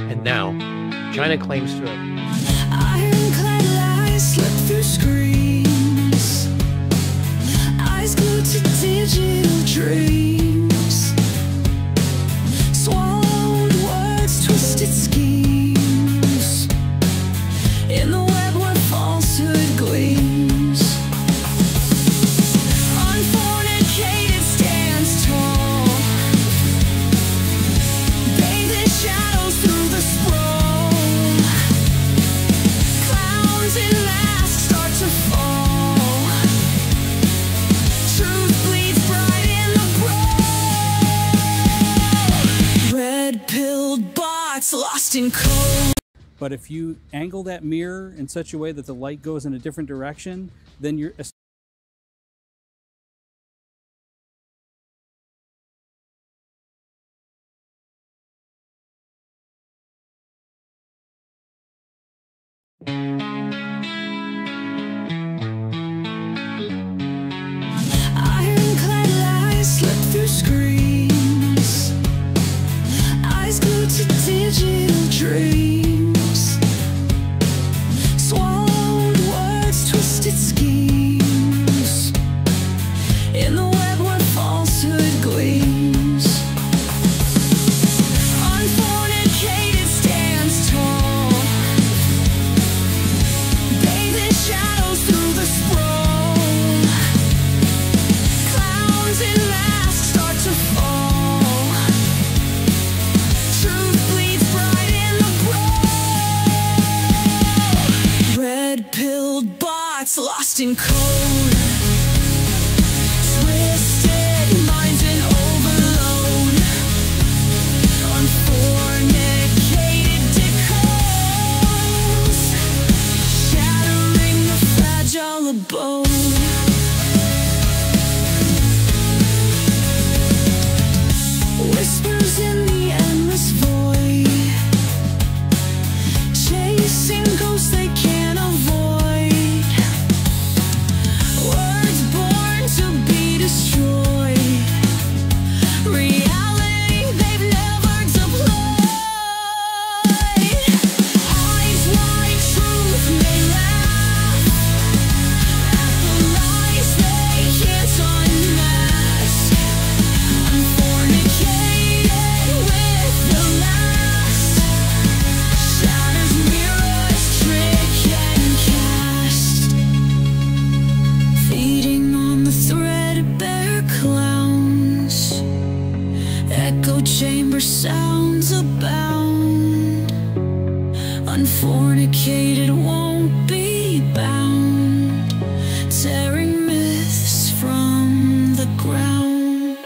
And now, China claims to have Ironclad lies slip through screens, eyes glued to digital dreams, swallowed words, twisted schemes, in the web where falsehood gleams. Unfornicated stands tall, bathed in shadows through the sprawl. Clowns in masks start to fall. Truth bleeds bright in the brawl. Red-pilled bots lost in cold. But if you angle that mirror in such a way that the light goes in a different direction, then you're Ironclad lies slip through screens, eyes glued to digital dreams, swallowed words, twisted schemes, in the web where falsehood gleams. Unfornicated stands tall, bathed in shadows through the sprawl. Clowns in masks start to fall. Truth bleeds bright in the brawl. Red-pilled bots lost in code. Twisted minds in overload. Unfornicated decodes, shattering the fragile abode. Whispers in the endless void, chasing ghosts they can't avoid. Words born to be destroyed, reality they've never deployed. Eyes wide, truth may laugh at the lies they can't unmask. Unfornicated with the last, shatters mirrors, trick and cast, feeding on the threadbare clowns. Echo chamber sounds abound. Unfornicated won't be bound, tearing myths from the ground.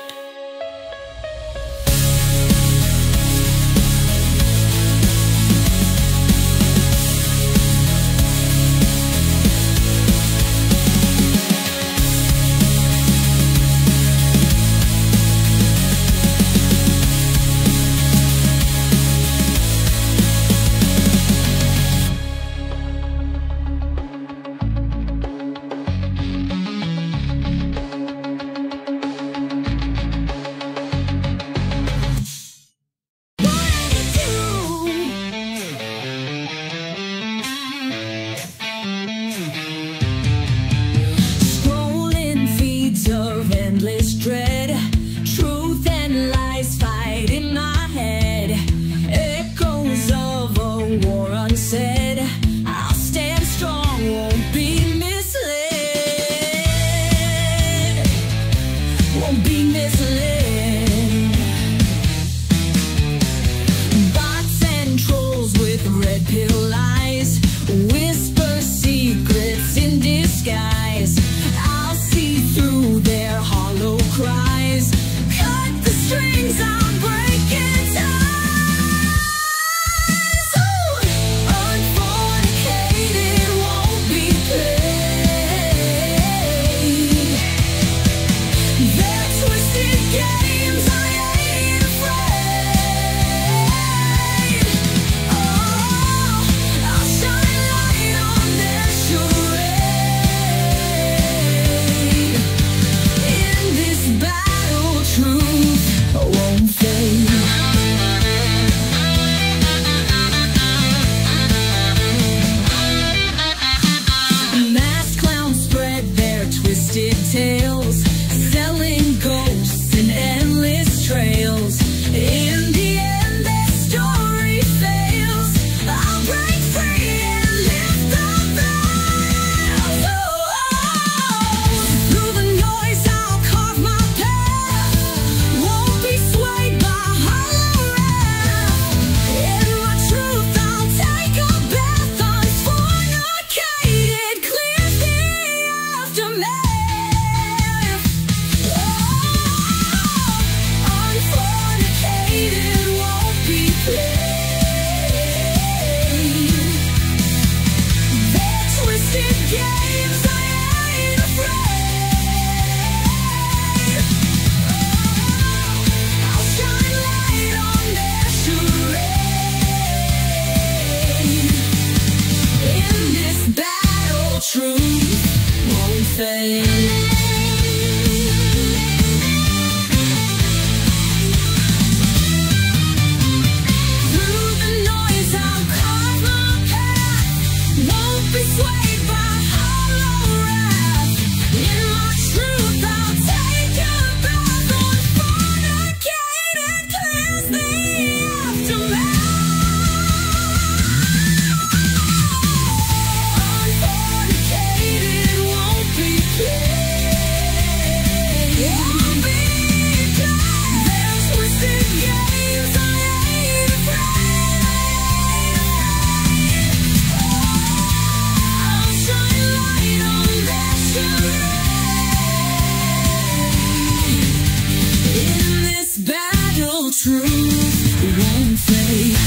fade. Through the noise, I'll carve my path. Won't be swayed by hollow wrath. In my truth, I'll take a bath. Unfornicated clears the aftermath. Unfornicated won't be played. Won't be played. There's twisted games I ain't afraid. I'll shine light on their charade. In this battle, truth won't fade.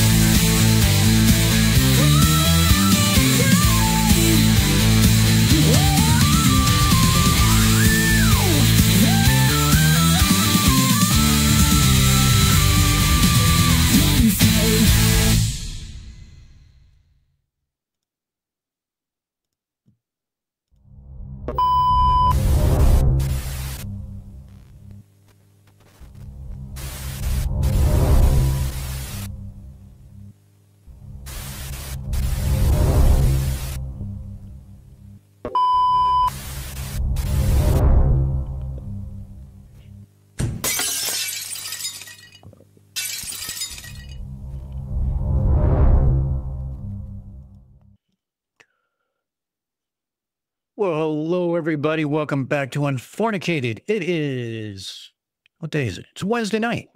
Well, hello, everybody. Welcome back to Unfornicated. It is, what day is it? It's Wednesday night,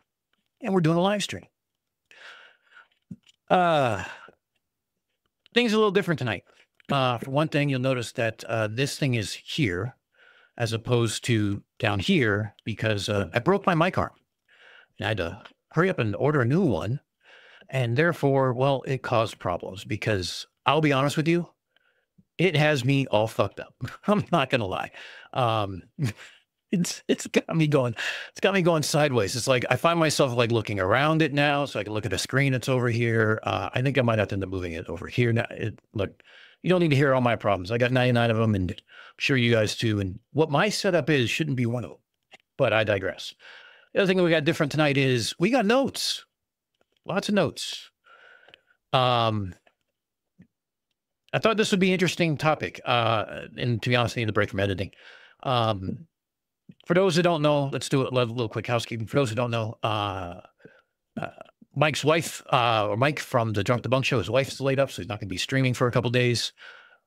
and we're doing a live stream. Things are a little different tonight. For one thing, you'll notice that this thing is here as opposed to down here because I broke my mic arm. And I had to hurry up and order a new one. And therefore, well, it caused problems because I'll be honest with you, it has me all fucked up. I'm not gonna lie. It's got me going sideways. It's like I find myself like looking around it now so I can look at a screen that's over here. I think I might have to end up moving it over here now. Look, you don't need to hear all my problems. I got 99 of them, and I'm sure you guys too. And what my setup is shouldn't be one of them, but I digress. The other thing we got different tonight is we got notes. Lots of notes. I thought this would be an interesting topic. And to be honest, I need a break from editing. For those who don't know, let's do a little quick housekeeping. For those who don't know, Mike's wife, or Mike from the Drunk the Bunk show, his wife is laid up, so he's not going to be streaming for a couple days,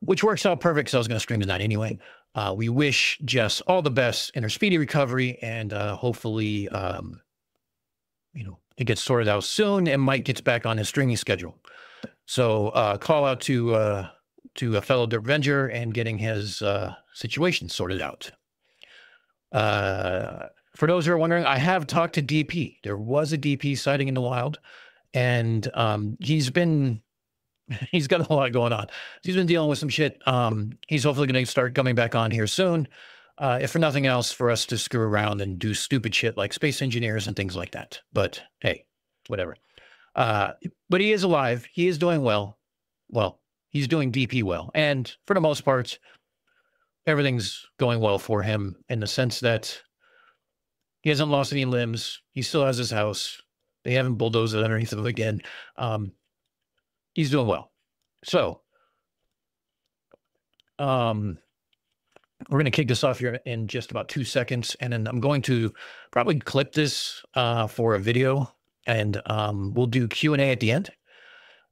which works out perfect because I was going to stream tonight anyway. We wish Jess all the best in her speedy recovery, and hopefully, you know, it gets sorted out soon, and Mike gets back on his streaming schedule. So call out to a fellow Dervenger and getting his situation sorted out. For those who are wondering, I have talked to DP. There was a DP sighting in the wild, and he's got a lot going on. He's been dealing with some shit. He's hopefully going to start coming back on here soon. If for nothing else, for us to screw around and do stupid shit like space engineers and things like that. But hey, whatever. But he is alive. He is doing well. Well, he's doing DP well. And for the most part, everything's going well for him in the sense that he hasn't lost any limbs. He still has his house. They haven't bulldozed it underneath him again. He's doing well. So, we're going to kick this off here in just about 2 seconds. And then I'm going to probably clip this for a video. And we'll do Q&A at the end,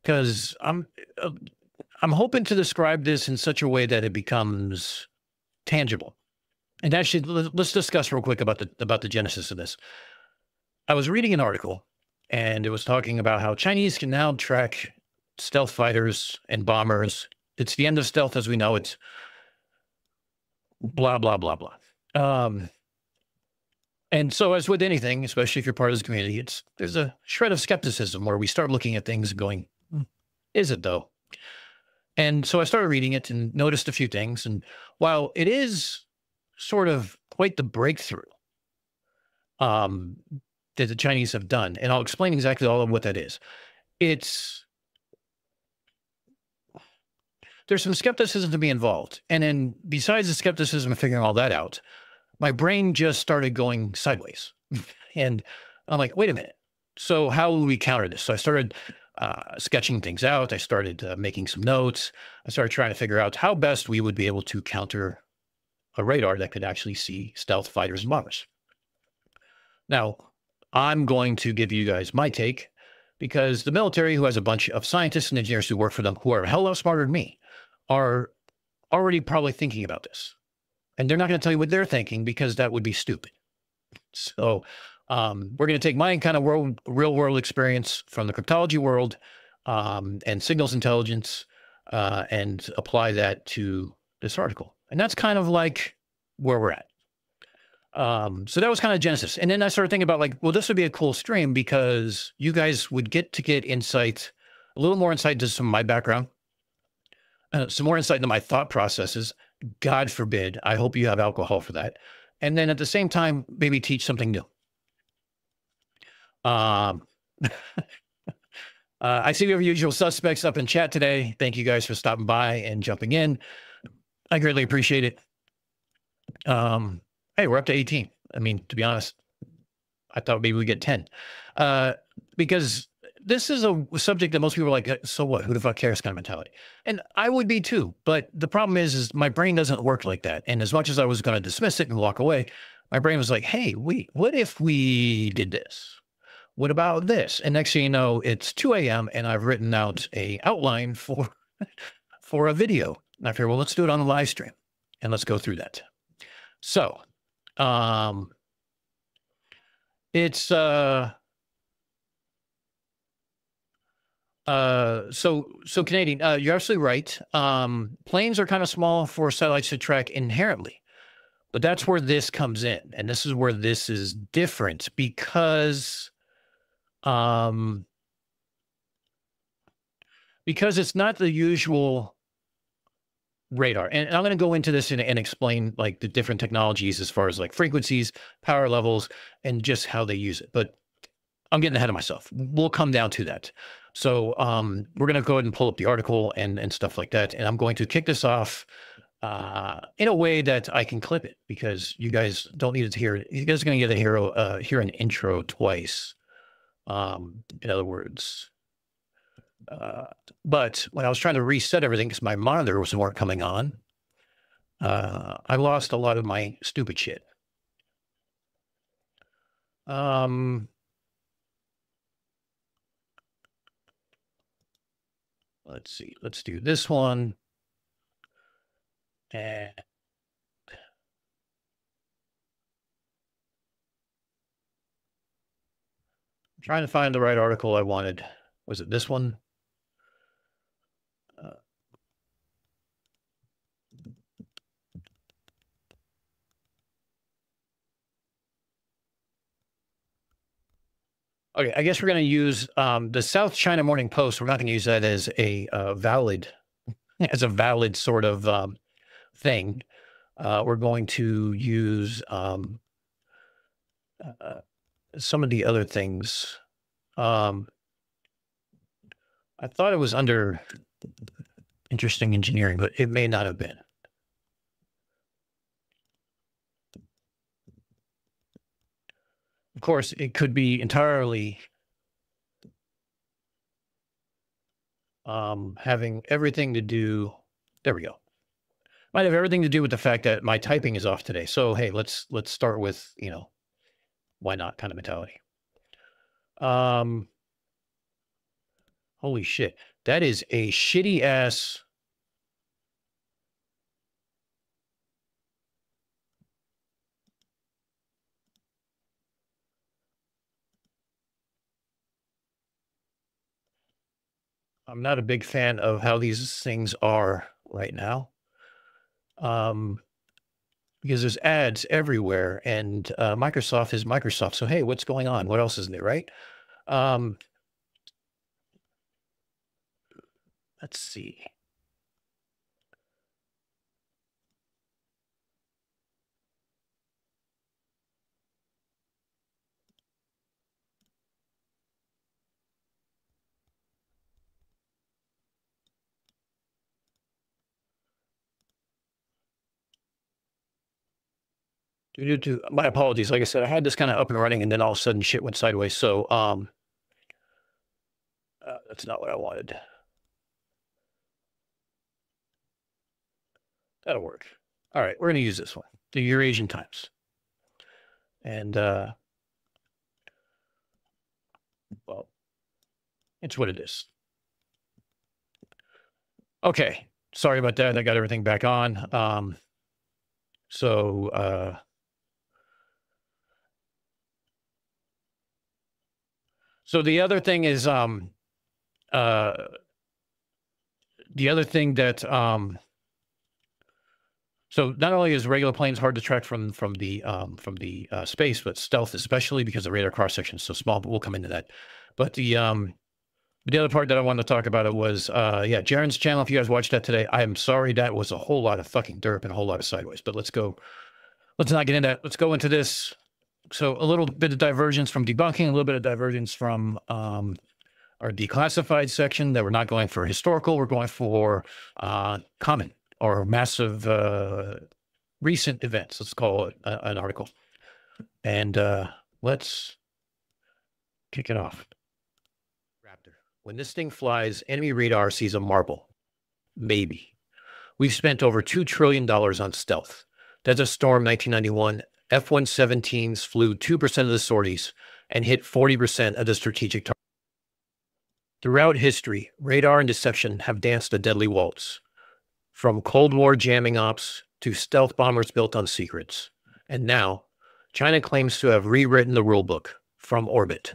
because I'm hoping to describe this in such a way that it becomes tangible. And actually, let's discuss real quick about the genesis of this. I was reading an article, and it was talking about how Chinese can now track stealth fighters and bombers. It's the end of stealth as we know it. Blah blah blah blah. And so, as with anything, especially if you're part of this community, there's a shred of skepticism where we start looking at things and going, is it though? And so I started reading it and noticed a few things. And while it is sort of quite the breakthrough that the Chinese have done, and I'll explain exactly all of what that is. there's some skepticism to be involved. And then besides the skepticism of figuring all that out, my brain just started going sideways. And I'm like, wait a minute. So how will we counter this? So I started sketching things out. I started making some notes. I started trying to figure out how best we would be able to counter a radar that could actually see stealth fighters and bombers. Now, I'm going to give you guys my take because the military, who has a bunch of scientists and engineers who work for them, who are a hell lot smarter than me, are already probably thinking about this. And they're not going to tell you what they're thinking because that would be stupid. So we're going to take my kind of real world experience from the cryptology world and signals intelligence and apply that to this article. And that's kind of like where we're at. So that was kind of Genesis. And then I started thinking about like, well, this would be a cool stream because you guys would get insight, a little more insight into some of my background, some more insight into my thought processes. God forbid. I hope you have alcohol for that. And then at the same time, maybe teach something new. I see we have usual suspects up in chat today. Thank you guys for stopping by and jumping in. I greatly appreciate it. Hey, we're up to 18. I mean, to be honest, I thought maybe we get 10. Because this is a subject that most people are like, so what? Who the fuck cares kind of mentality. And I would be too. But the problem is my brain doesn't work like that. And as much as I was going to dismiss it and walk away, my brain was like, hey, what if we did this? What about this? And next thing you know, it's 2 a.m. and I've written out a outline for a video. And I figured, well, let's do it on the live stream and let's go through that. So, it's, so Canadian, you're absolutely right. Planes are kind of small for satellites to track inherently, but that's where this comes in. And this is where this is different because it's not the usual radar. And I'm going to go into this and explain like the different technologies as far as like frequencies, power levels, and just how they use it. But I'm getting ahead of myself. We'll come down to that. So we're going to go ahead and pull up the article and stuff like that. And I'm going to kick this off in a way that I can clip it because you guys don't need to hear it. You guys are going to get hear an intro twice. In other words, but when I was trying to reset everything because my monitor wasn't coming on, I lost a lot of my stupid shit. Let's see. Let's do this one. And I'm trying to find the right article I wanted. Was it this one? Okay, I guess we're going to use the South China Morning Post. We're not going to use that as a valid sort of thing. We're going to use some of the other things. I thought it was under interesting engineering, but it may not have been. Of course, it could be entirely having everything to do. There we go. Might have everything to do with the fact that my typing is off today. So hey, let's start with, you know, why not kind of mentality. Holy shit. That is a shitty ass. I'm not a big fan of how these things are right now. Because there's ads everywhere and Microsoft is Microsoft. So, hey, what's going on? What else is there, right? Let's see. My apologies. Like I said, I had this kind of up and running, and then all of a sudden shit went sideways. So that's not what I wanted. That'll work. All right, we're going to use this one, the Eurasian Times. And, well, it's what it is. Okay, sorry about that. I got everything back on. So the other thing is, the other thing that, so not only is regular planes hard to track from the space, but stealth especially because the radar cross section is so small. But we'll come into that. But the other part that I wanted to talk about it was yeah, Jaren's channel. If you guys watched that today, I am sorry that was a whole lot of fucking derp and a whole lot of sideways. But let's go. Let's not get into that. Let's go into this. So a little bit of divergence from debunking, a little bit of divergence from our declassified section. That we're not going for historical. We're going for common or massive recent events. Let's call it an article. And let's kick it off. Raptor. When this thing flies, enemy radar sees a marble. Maybe. We've spent over $2 trillion on stealth. Desert Storm 1991, F-117s flew 2% of the sorties and hit 40% of the strategic targets. Throughout history, radar and deception have danced a deadly waltz. From Cold War jamming ops to stealth bombers built on secrets. And now, China claims to have rewritten the rulebook from orbit.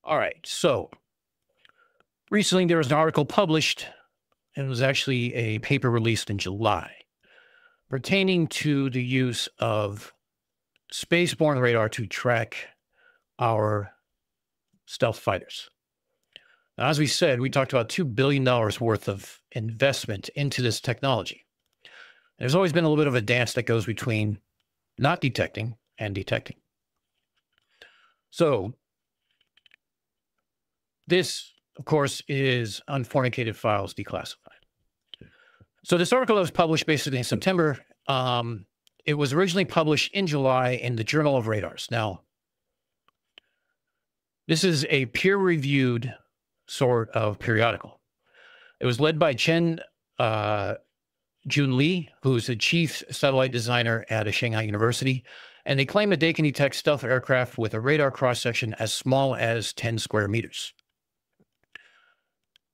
All right, so recently there was an article published, and it was actually a paper released in July, pertaining to the use of spaceborne radar to track our stealth fighters. Now, as we said, we talked about $2 billion worth of investment into this technology. There's always been a little bit of a dance that goes between not detecting and detecting. So this, of course, is Unfornicated Files Declassified. So this article that was published basically in September, it was originally published in July in the Journal of Radars. Now, this is a peer-reviewed sort of periodical. It was led by Chen Jun Li, who's the chief satellite designer at a Shanghai university, and they claim that they can detect stealth aircraft with a radar cross-section as small as 10 square meters.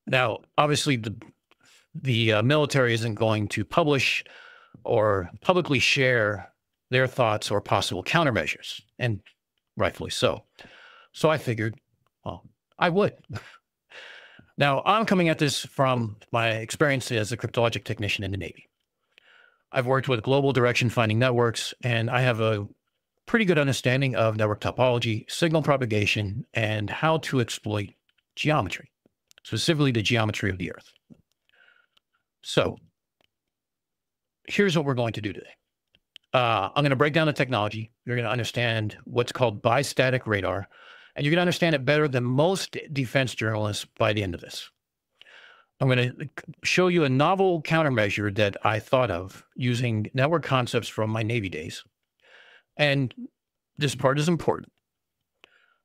Now, obviously, the military isn't going to publish or publicly share their thoughts or possible countermeasures, and rightfully so. So I figured, well, I would. Now, I'm coming at this from my experience as a cryptologic technician in the Navy. I've worked with global direction finding networks, and I have a pretty good understanding of network topology, signal propagation, and how to exploit geometry, specifically the geometry of the Earth. So here's what we're going to do today. I'm going to break down the technology. You're going to understand what's called bistatic radar, and you're going to understand it better than most defense journalists by the end of this. I'm going to show you a novel countermeasure that I thought of using network concepts from my Navy days. And this part is important.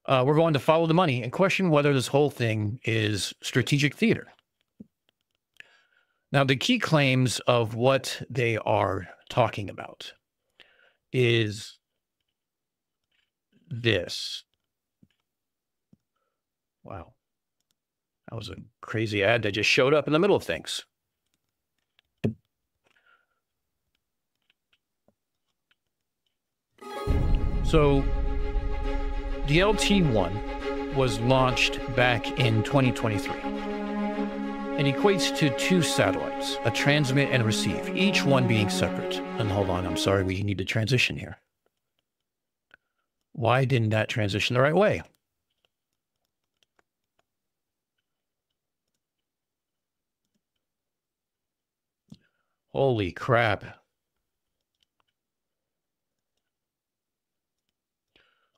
We're going to follow the money and question whether this whole thing is strategic theater. Now, the key claims of what they are talking about is this. Wow. That was a crazy ad that just showed up in the middle of things. So the LT-1 was launched back in 2023. It equates to 2 satellites, a transmit and a receive, each one being separate. And hold on, I'm sorry, we need to transition here. Why didn't that transition the right way? Holy crap.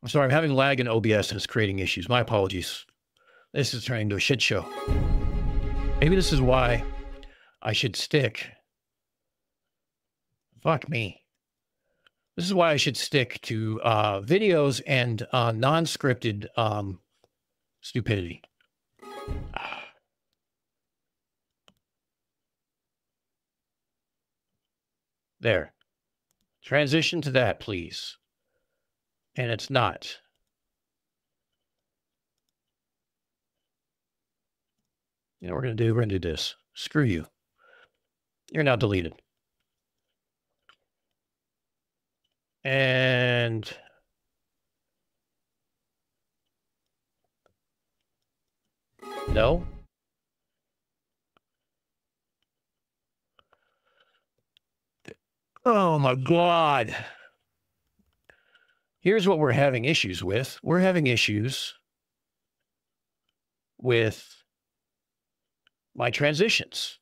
I'm sorry, I'm having lag in OBS and it's creating issues. My apologies. This is turning into a shit show. Maybe this is why I should stick. Fuck me. This is why I should stick to videos and non-scripted stupidity. There. Transition to that, please. And it's not. You know what we're going to do? We're going to do this. Screw you. You're now deleted. And no. Oh my God. Here's what we're having issues with. We're having issues with my transitions.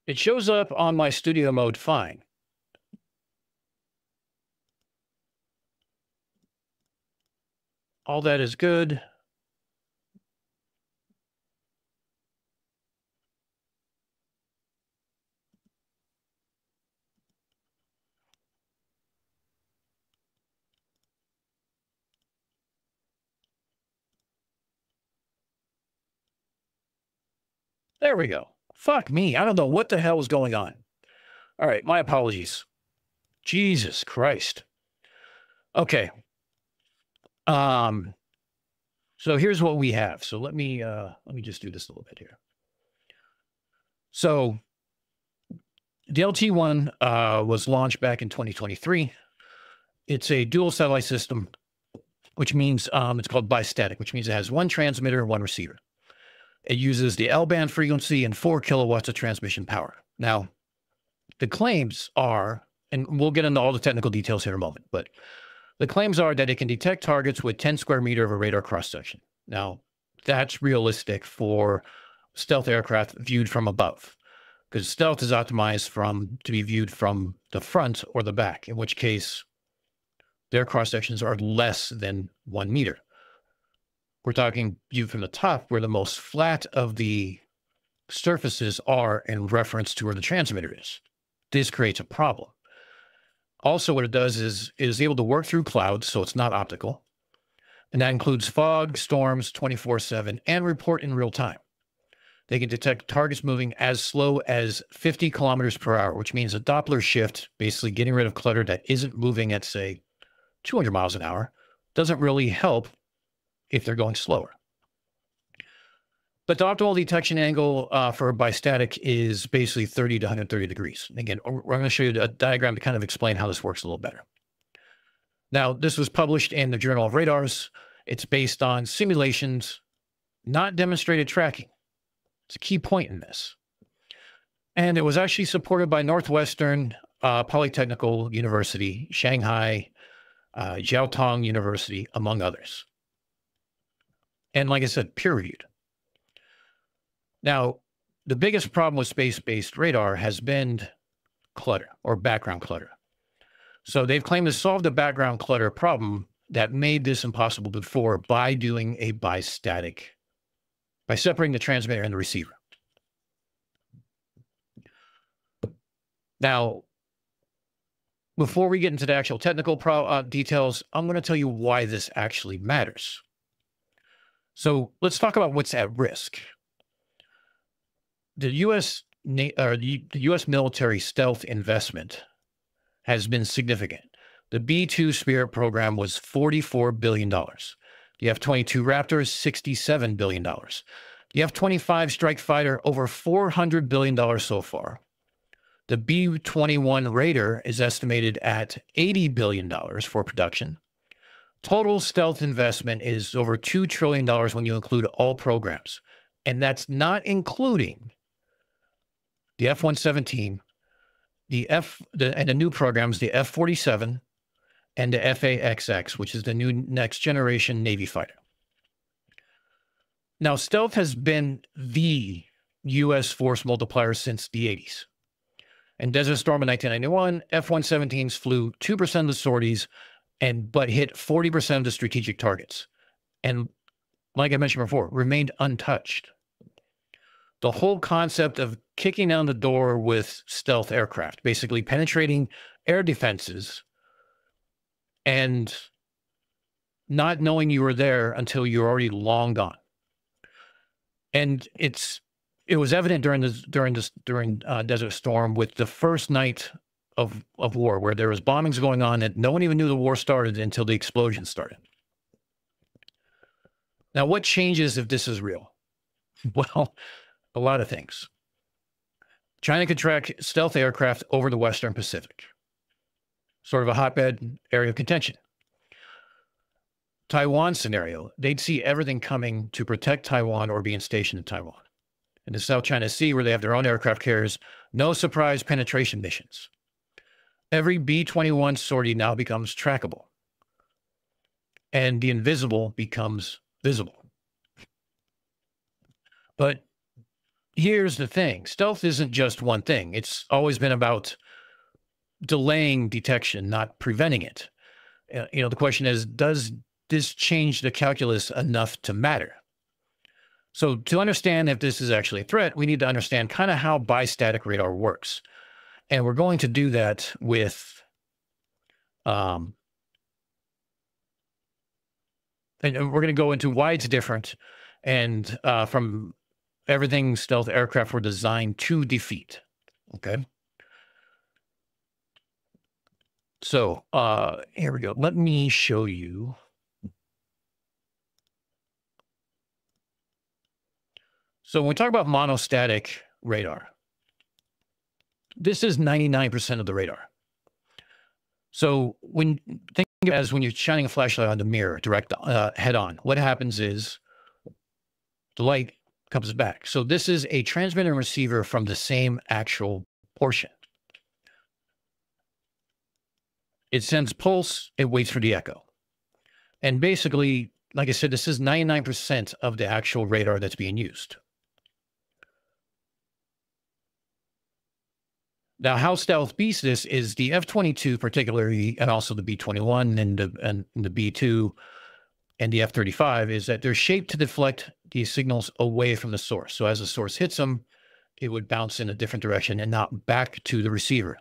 It shows up on my studio mode fine. All that is good. There we go. Fuck me. I don't know what the hell is going on. All right. My apologies. Jesus Christ. Okay. So here's what we have. So let me just do this a little bit here. So the LT1 was launched back in 2023. It's a dual satellite system, which means it's called bistatic, which means it has one transmitter and one receiver. It uses the L-band frequency and 4 kilowatts of transmission power. Now, the claims are, and we'll get into all the technical details here in a moment, but the claims are that it can detect targets with 10 square meter of a radar cross-section. Now, that's realistic for stealth aircraft viewed from above, because stealth is optimized to be viewed from the front or the back, in which case their cross-sections are less than 1 meter. We're talking viewed from the top, where the most flat of the surfaces are in reference to where the transmitter is. This creates a problem. Also, what it does is able to work through clouds, so it's not optical. And that includes fog, storms, 24/7, and report in real time. They can detect targets moving as slow as 50 kilometers per hour, which means a Doppler shift, basically getting rid of clutter that isn't moving at, say, 200 miles an hour, doesn't really help if they're going slower. But the optimal detection angle for bistatic is basically 30 to 130 degrees. Again, we're going to show you a diagram to kind of explain how this works a little better. Now, this was published in the Journal of Radars. It's based on simulations, not demonstrated tracking. It's a key point in this. And it was actually supported by Northwestern Polytechnical University, Shanghai, Jiaotong University, among others. And like I said, peer-reviewed. Now, the biggest problem with space-based radar has been clutter or background clutter. So they've claimed to solve the background clutter problem that made this impossible before by doing a bistatic, by separating the transmitter and the receiver. Now, before we get into the actual technical details, I'm going to tell you why this actually matters. So let's talk about what's at risk. The U.S. military stealth investment has been significant. The B-2 Spirit program was $44 billion. The F-22 Raptor is $67 billion. The F-25 Strike Fighter, over $400 billion so far. The B-21 Raider is estimated at $80 billion for production. Total stealth investment is over $2 trillion when you include all programs. And that's not including the F-117, and the new programs, the F-47 and the F/A-XX, which is the new next generation Navy fighter. Now, stealth has been the U.S. force multiplier since the 80s. In Desert Storm in 1991, F-117s flew 2% of the sorties, but hit 40% of the strategic targets. and like I mentioned before, remained untouched. The whole concept of kicking down the door with stealth aircraft, basically penetrating air defenses and not knowing you were there until you're already long gone. And it was evident during Desert Storm with the first night of war, where there was bombings going on that no one even knew the war started until the explosion started. Now, what changes if this is real? Well, a lot of things. China could track stealth aircraft over the Western Pacific, sort of a hotbed area of contention. Taiwan scenario, they'd see everything coming to protect Taiwan or being stationed in Taiwan. In the South China Sea, where they have their own aircraft carriers, no surprise penetration missions. Every B-21 sortie now becomes trackable, and the invisible becomes visible. But here's the thing. Stealth isn't just one thing. It's always been about delaying detection, not preventing it. The question is, does this change the calculus enough to matter? So to understand if this is actually a threat, we need to understand kind of how bistatic radar works. And we're going to do that with, and we're going to go into why it's different and from everything stealth aircraft were designed to defeat. Okay. So here we go. Let me show you. So when we talk about monostatic radar, this is 99% of the radar. So think of it as when you're shining a flashlight on the mirror, direct head on, what happens is the light comes back. So this is a transmitter and receiver from the same actual portion. It sends pulse, it waits for the echo. And basically, like I said, this is 99% of the actual radar that's being used. Now, how stealth beats this is the F-22 particularly, and also the B-21 and the B-2 and the F-35, is that they're shaped to deflect these signals away from the source. So as the source hits them, it would bounce in a different direction and not back to the receiver.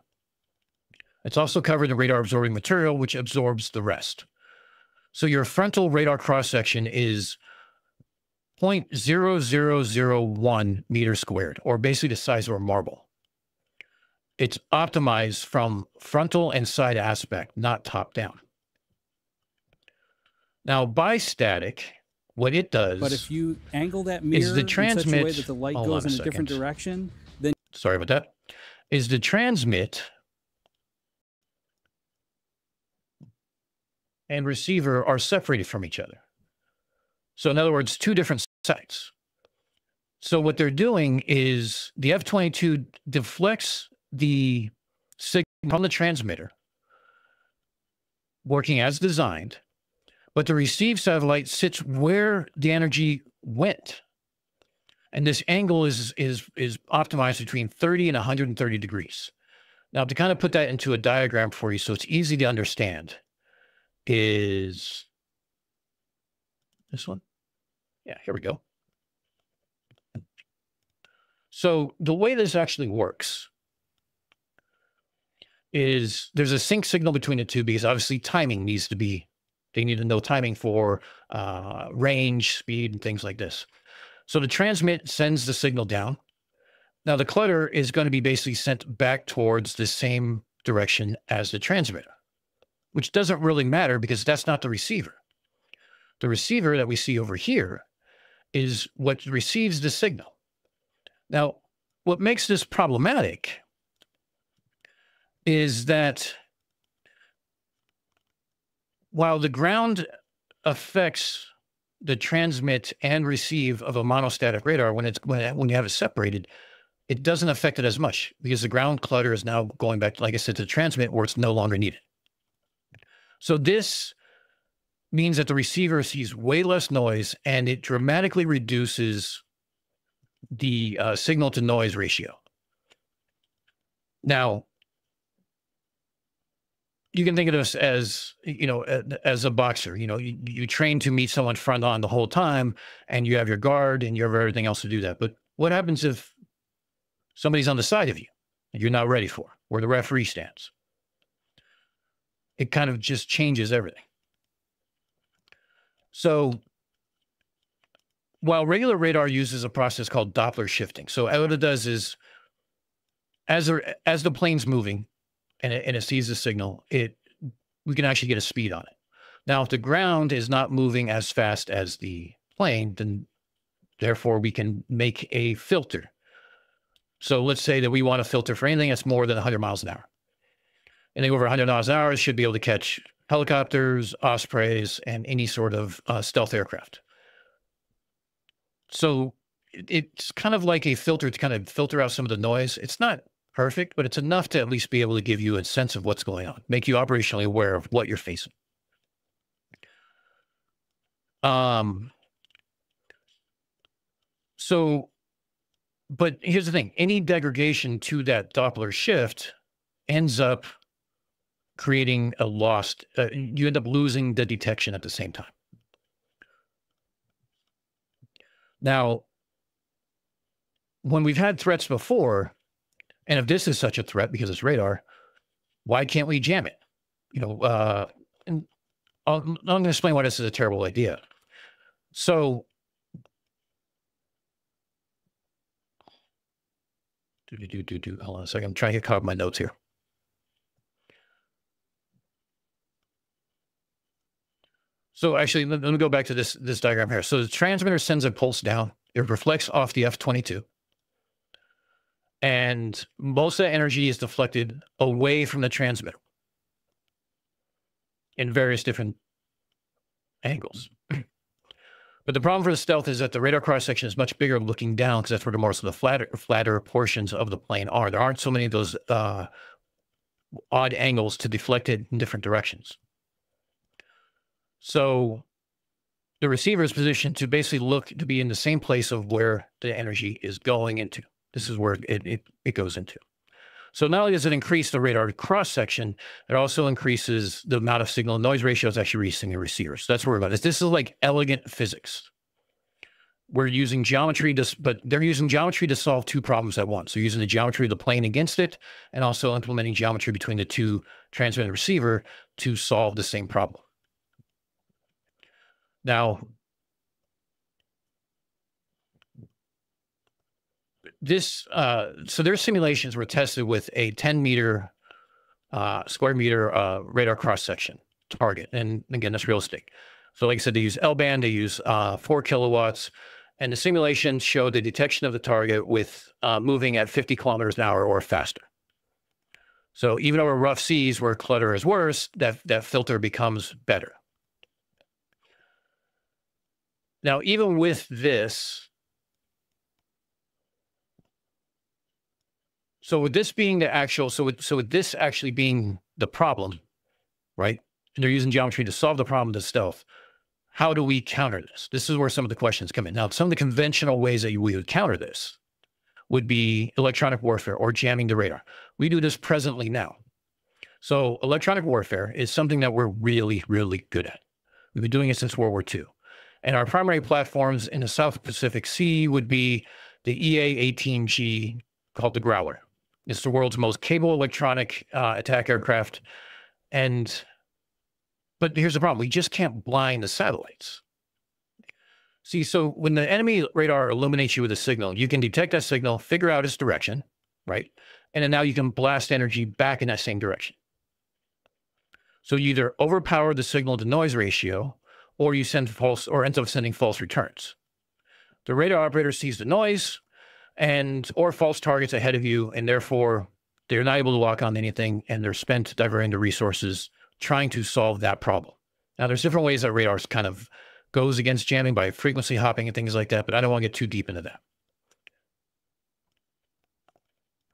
It's also covered in radar absorbing material, which absorbs the rest. So your frontal radar cross-section is 0.0001 meters squared, or basically the size of a marble. It's optimized from frontal and side aspect, not top down. Now, bistatic, what it does, But if you angle that mirror in such a way that the light goes in a different direction, then sorry about that, is the transmit and receiver are separated from each other. So in other words, two different sites. So what they're doing is the F-22 deflects the signal from the transmitter, working as designed, but the received satellite sits where the energy went. And this angle is optimized between 30 and 130 degrees. Now, to kind of put that into a diagram for you so it's easy to understand, is this one? Yeah, here we go. So the way this actually works is there's a sync signal between the two, because obviously timing needs to be, they need to know timing for range, speed, and things like this. So the transmit sends the signal down. Now the clutter is going to be basically sent back towards the same direction as the transmitter, which doesn't really matter because that's not the receiver. The receiver that we see over here is what receives the signal. Now, what makes this problematic is that while the ground affects the transmit and receive of a monostatic radar, when you have it separated, it doesn't affect it as much because the ground clutter is now going back, like I said, to the transmit where it's no longer needed. So this means that the receiver sees way less noise and it dramatically reduces the signal to noise ratio. Now, you can think of this as, as a boxer. You train to meet someone front on the whole time, and you have your guard and you have everything else to do that. But what happens if somebody's on the side of you and you're not ready for, where the referee stands? It kind of just changes everything. So while regular radar uses a process called Doppler shifting, so what it does is, as the plane's moving and it sees the signal, we can actually get a speed on it. Now, if the ground is not moving as fast as the plane, then therefore we can make a filter. So let's say that we want to filter for anything that's more than 100 miles an hour. Anything over 100 miles an hour should be able to catch helicopters, ospreys, and any sort of stealth aircraft. So it's kind of like a filter to kind of filter out some of the noise. It's not perfect, but it's enough to at least be able to give you a sense of what's going on, make you operationally aware of what you're facing. But here's the thing. Any degradation to that Doppler shift ends up creating a lost, you end up losing the detection at the same time. Now, when we've had threats before, and if this is such a threat because it's radar, why can't we jam it? And I'm going to explain why this is a terrible idea. So, hold on a second. I'm trying to get caught up in my notes here. So actually, let me go back to this diagram here. So the transmitter sends a pulse down. It reflects off the F-22. And most of the energy is deflected away from the transmitter in various different angles. But the problem for the stealth is that the radar cross-section is much bigger looking down, because that's where the most of the flatter portions of the plane are. There aren't so many of those odd angles to deflect it in different directions. So the receiver is positioned to basically look to be in the same place of where the energy is going into. This is where it goes into. So not only does it increase the radar cross-section, it also increases the amount of signal and noise ratios actually reaching the receiver. So that's where we're about. This is like elegant physics. We're using geometry, but they're using geometry to solve two problems at once. They're using the geometry of the plane against it, and also implementing geometry between the two, transmitter and receiver, to solve the same problem. Now, so their simulations were tested with a 10-meter square meter radar cross-section target. And again, that's realistic. So like I said, they use L-band, they use 4 kilowatts, and the simulation showed the detection of the target with moving at 50 kilometers an hour or faster. So even over rough seas where clutter is worse, that filter becomes better. Now, even with this, so with this being the actual, so with this actually being the problem, right? And they're using geometry to solve the problem of the stealth. How do we counter this? This is where some of the questions come in. Now, some of the conventional ways that we would counter this would be electronic warfare or jamming the radar. We do this presently now. So electronic warfare is something that we're really, really good at. We've been doing it since World War II. And our primary platforms in the South Pacific Sea would be the EA-18G, called the Growler. It's the world's most capable electronic attack aircraft. But here's the problem. We just can't blind the satellites. See, so when the enemy radar illuminates you with a signal, you can detect that signal, figure out its direction, right? And then now you can blast energy back in that same direction. So you either overpower the signal to noise ratio, or you send false, or ends up sending false returns. The radar operator sees the noise or false targets ahead of you, and therefore they're not able to lock on anything, and they're spent diverting the resources trying to solve that problem. Now, there's different ways that radar kind of goes against jamming by frequency hopping and things like that, but I don't want to get too deep into that.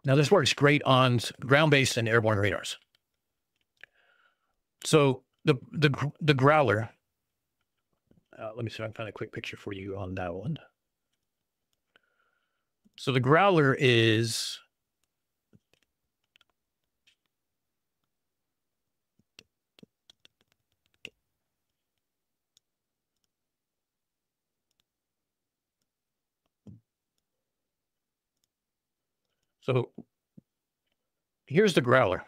Now, this works great on ground-based and airborne radars. So the Growler, let me see if I can find a quick picture for you on that one. So the Growler is So here's the growler.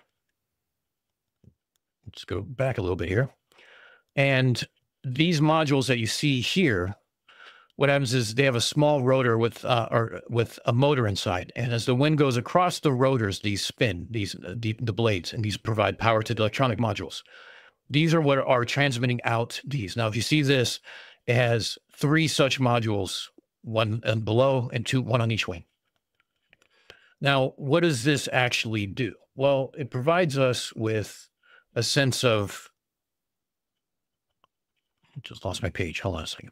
Let's go back a little bit here. And these modules that you see here, what happens is they have a small rotor with a motor inside. And as the wind goes across the rotors, these spin, the blades, and these provide power to the electronic modules. These are what are transmitting out these. Now, if you see this, it has 3 such modules, one below and one on each wing. Now, what does this actually do? Well, it provides us with a sense of, I just lost my page. Hold on a second.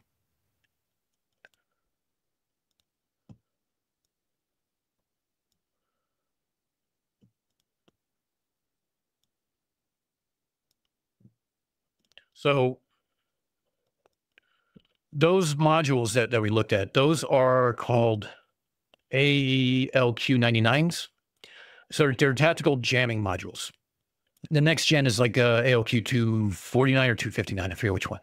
So those modules that we looked at, those are called ALQ99s. So they're tactical jamming modules. The next gen is like ALQ 249 or 259, I forget which one.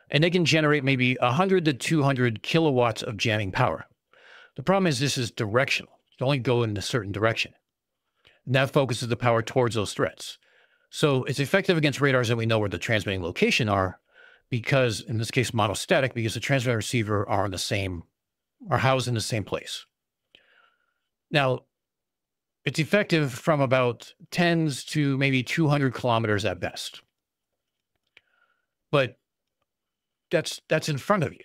And they can generate maybe 100 to 200 kilowatts of jamming power. The problem is this is directional. You only go in a certain direction. And that focuses the power towards those threats. So it's effective against radars that we know where the transmitting location are, because in this case, monostatic, because the transmitter and receiver are housed in the same place. Now, it's effective from about tens to maybe 200 kilometers at best. But that's in front of you.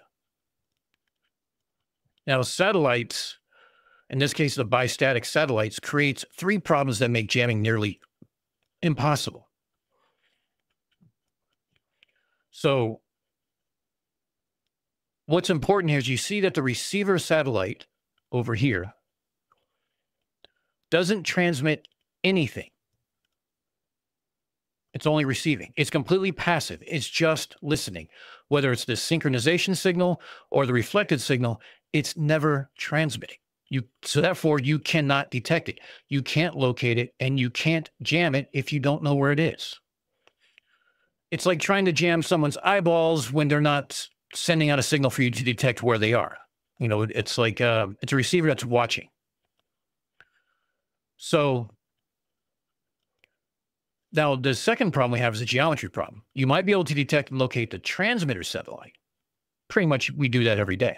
Now, satellites, in this case, the bistatic satellites, creates 3 problems that make jamming nearly impossible. So what's important here is you see that the receiver satellite over here doesn't transmit anything. It's only receiving. It's completely passive. It's just listening. Whether it's the synchronization signal or the reflected signal, it's never transmitting. So therefore, you cannot detect it. You can't locate it, and you can't jam it if you don't know where it is. It's like trying to jam someone's eyeballs when they're not sending out a signal for you to detect where they are. You know, it's like it's a receiver that's watching. So now the second problem we have is a geometry problem. You might be able to detect and locate the transmitter satellite. Pretty much we do that every day.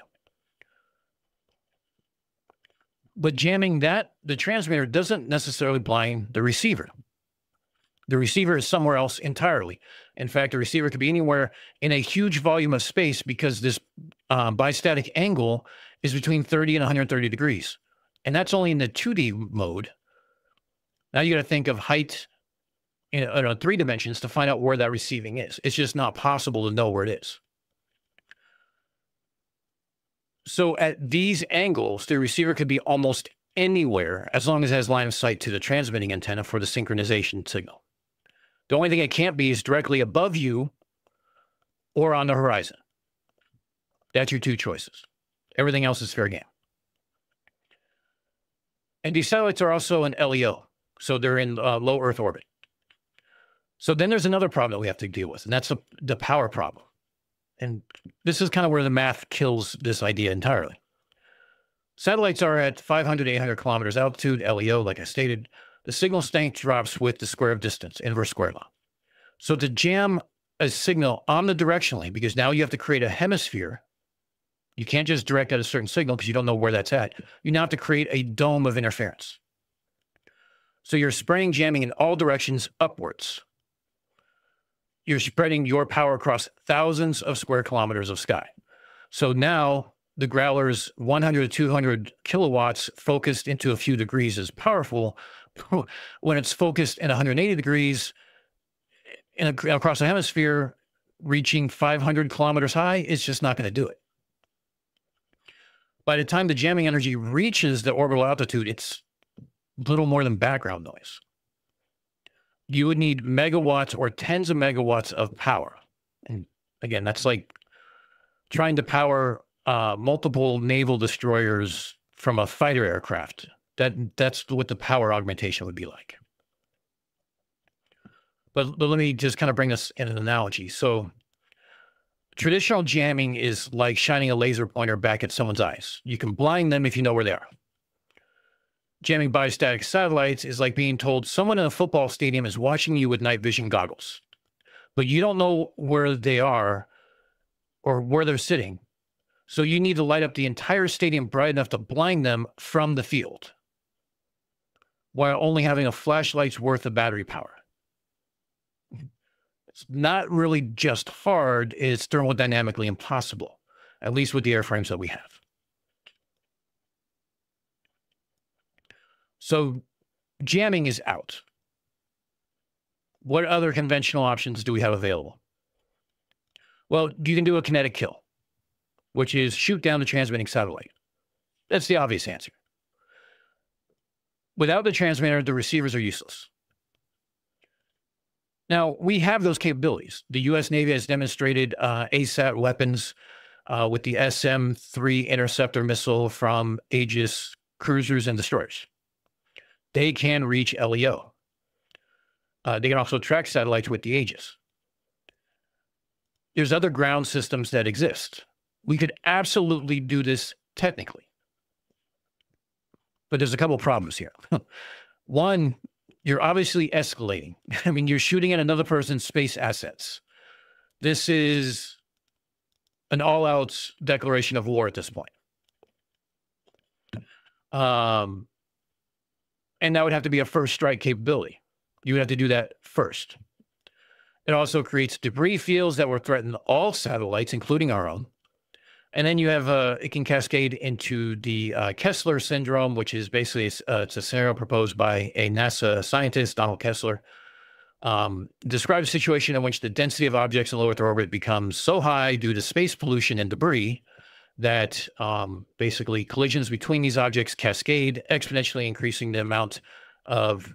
But jamming the transmitter doesn't necessarily blind the receiver. The receiver is somewhere else entirely. In fact, the receiver could be anywhere in a huge volume of space because this bistatic angle is between 30 and 130 degrees. And that's only in the 2D mode. Now you got to think of height in 3 dimensions to find out where that receiving is. It's just not possible to know where it is. So at these angles, the receiver could be almost anywhere as long as it has line of sight to the transmitting antenna for the synchronization signal. The only thing it can't be is directly above you or on the horizon. That's your 2 choices. Everything else is fair game. And these satellites are also an LEO, so they're in low Earth orbit. So then there's another problem that we have to deal with, and that's the power problem. And this is kind of where the math kills this idea entirely. Satellites are at 500 to 800 kilometers altitude, LEO, like I stated. The signal strength drops with the square of distance, inverse square law. So to jam a signal omnidirectionally, because now you have to create a hemisphere, you can't just direct at a certain signal because you don't know where that's at. You now have to create a dome of interference. So you're spraying jamming in all directions upwards. You're spreading your power across thousands of square kilometers of sky. So now the growler's 100 to 200 kilowatts focused into a few degrees is powerful. When it's focused at 180 degrees across a hemisphere, reaching 500 kilometers high, it's just not going to do it. By the time the jamming energy reaches the orbital altitude, it's little more than background noise. You would need megawatts or tens of megawatts of power. And again, that's like trying to power multiple naval destroyers from a fighter aircraft. That's what the power augmentation would be like. But let me just kind of bring this in an analogy. So traditional jamming is like shining a laser pointer back at someone's eyes. You can blind them if you know where they are. jamming bistatic satellites is like being told someone in a football stadium is watching you with night vision goggles, but you don't know where they are or where they're sitting. So you need to light up the entire stadium bright enough to blind them from the field while only having a flashlight's worth of battery power. It's not really just hard, it's thermodynamically impossible, at least with the airframes that we have. So jamming is out. What other conventional options do we have available? Well, you can do a kinetic kill, which is shoot down the transmitting satellite. That's the obvious answer. Without the transmitter, the receivers are useless. Now, we have those capabilities. The U.S. Navy has demonstrated ASAT weapons with the SM-3 interceptor missile from Aegis cruisers and destroyers. They can reach LEO. They can also track satellites with the Aegis. There's other ground systems that exist. We could absolutely do this technically. But there's a couple problems here. One, you're obviously escalating. I mean, you're shooting at another person's space assets. This is an all-out declaration of war at this point. And that would have to be a first strike capability. You would have to do that first. It also creates debris fields that will threaten all satellites, including our own. And then you have, it can cascade into the Kessler syndrome, which is basically, it's a scenario proposed by a NASA scientist, Donald Kessler. Describes a situation in which the density of objects in low Earth orbit becomes so high due to space pollution and debris that basically collisions between these objects cascade, exponentially increasing the amount of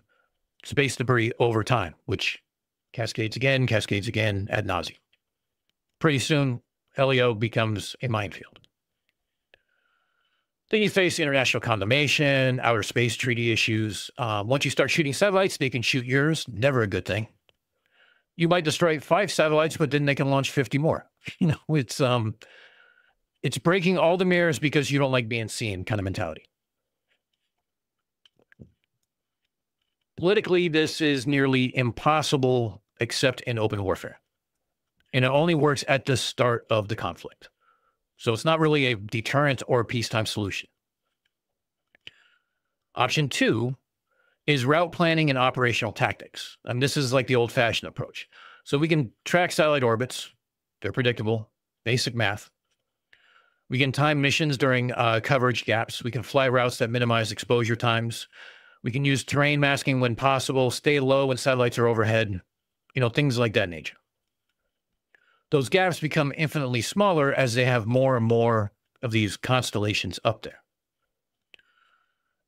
space debris over time, which cascades again ad nauseum. Pretty soon, LEO becomes a minefield. Then you face international condemnation, outer space treaty issues. Once you start shooting satellites, they can shoot yours. Never a good thing. You might destroy 5 satellites, but then they can launch 50 more. You know, it's breaking all the mirrors because you don't like being seen kind of mentality. Politically, this is nearly impossible except in open warfare. And it only works at the start of the conflict. So it's not really a deterrent or a peacetime solution. Option 2 is route planning and operational tactics. And this is like the old-fashioned approach. So we can track satellite orbits. They're predictable, basic math. We can time missions during coverage gaps. We can fly routes that minimize exposure times. We can use terrain masking when possible, stay low when satellites are overhead, you know, things like that nature. Those gaps become infinitely smaller as they have more and more of these constellations up there.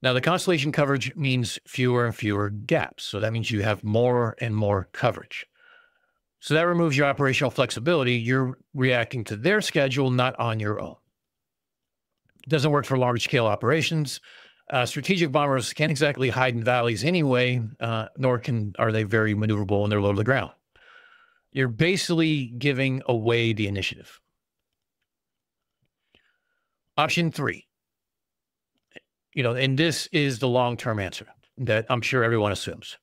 Now, the constellation coverage means fewer and fewer gaps. So that means you have more and more coverage. So that removes your operational flexibility. You're reacting to their schedule, not on your own. It doesn't work for large-scale operations. Strategic bombers can't exactly hide in valleys anyway, nor are they very maneuverable when they're low to the ground. You're basically giving away the initiative. Option 3, you know, and this is the long-term answer that I'm sure everyone assumes.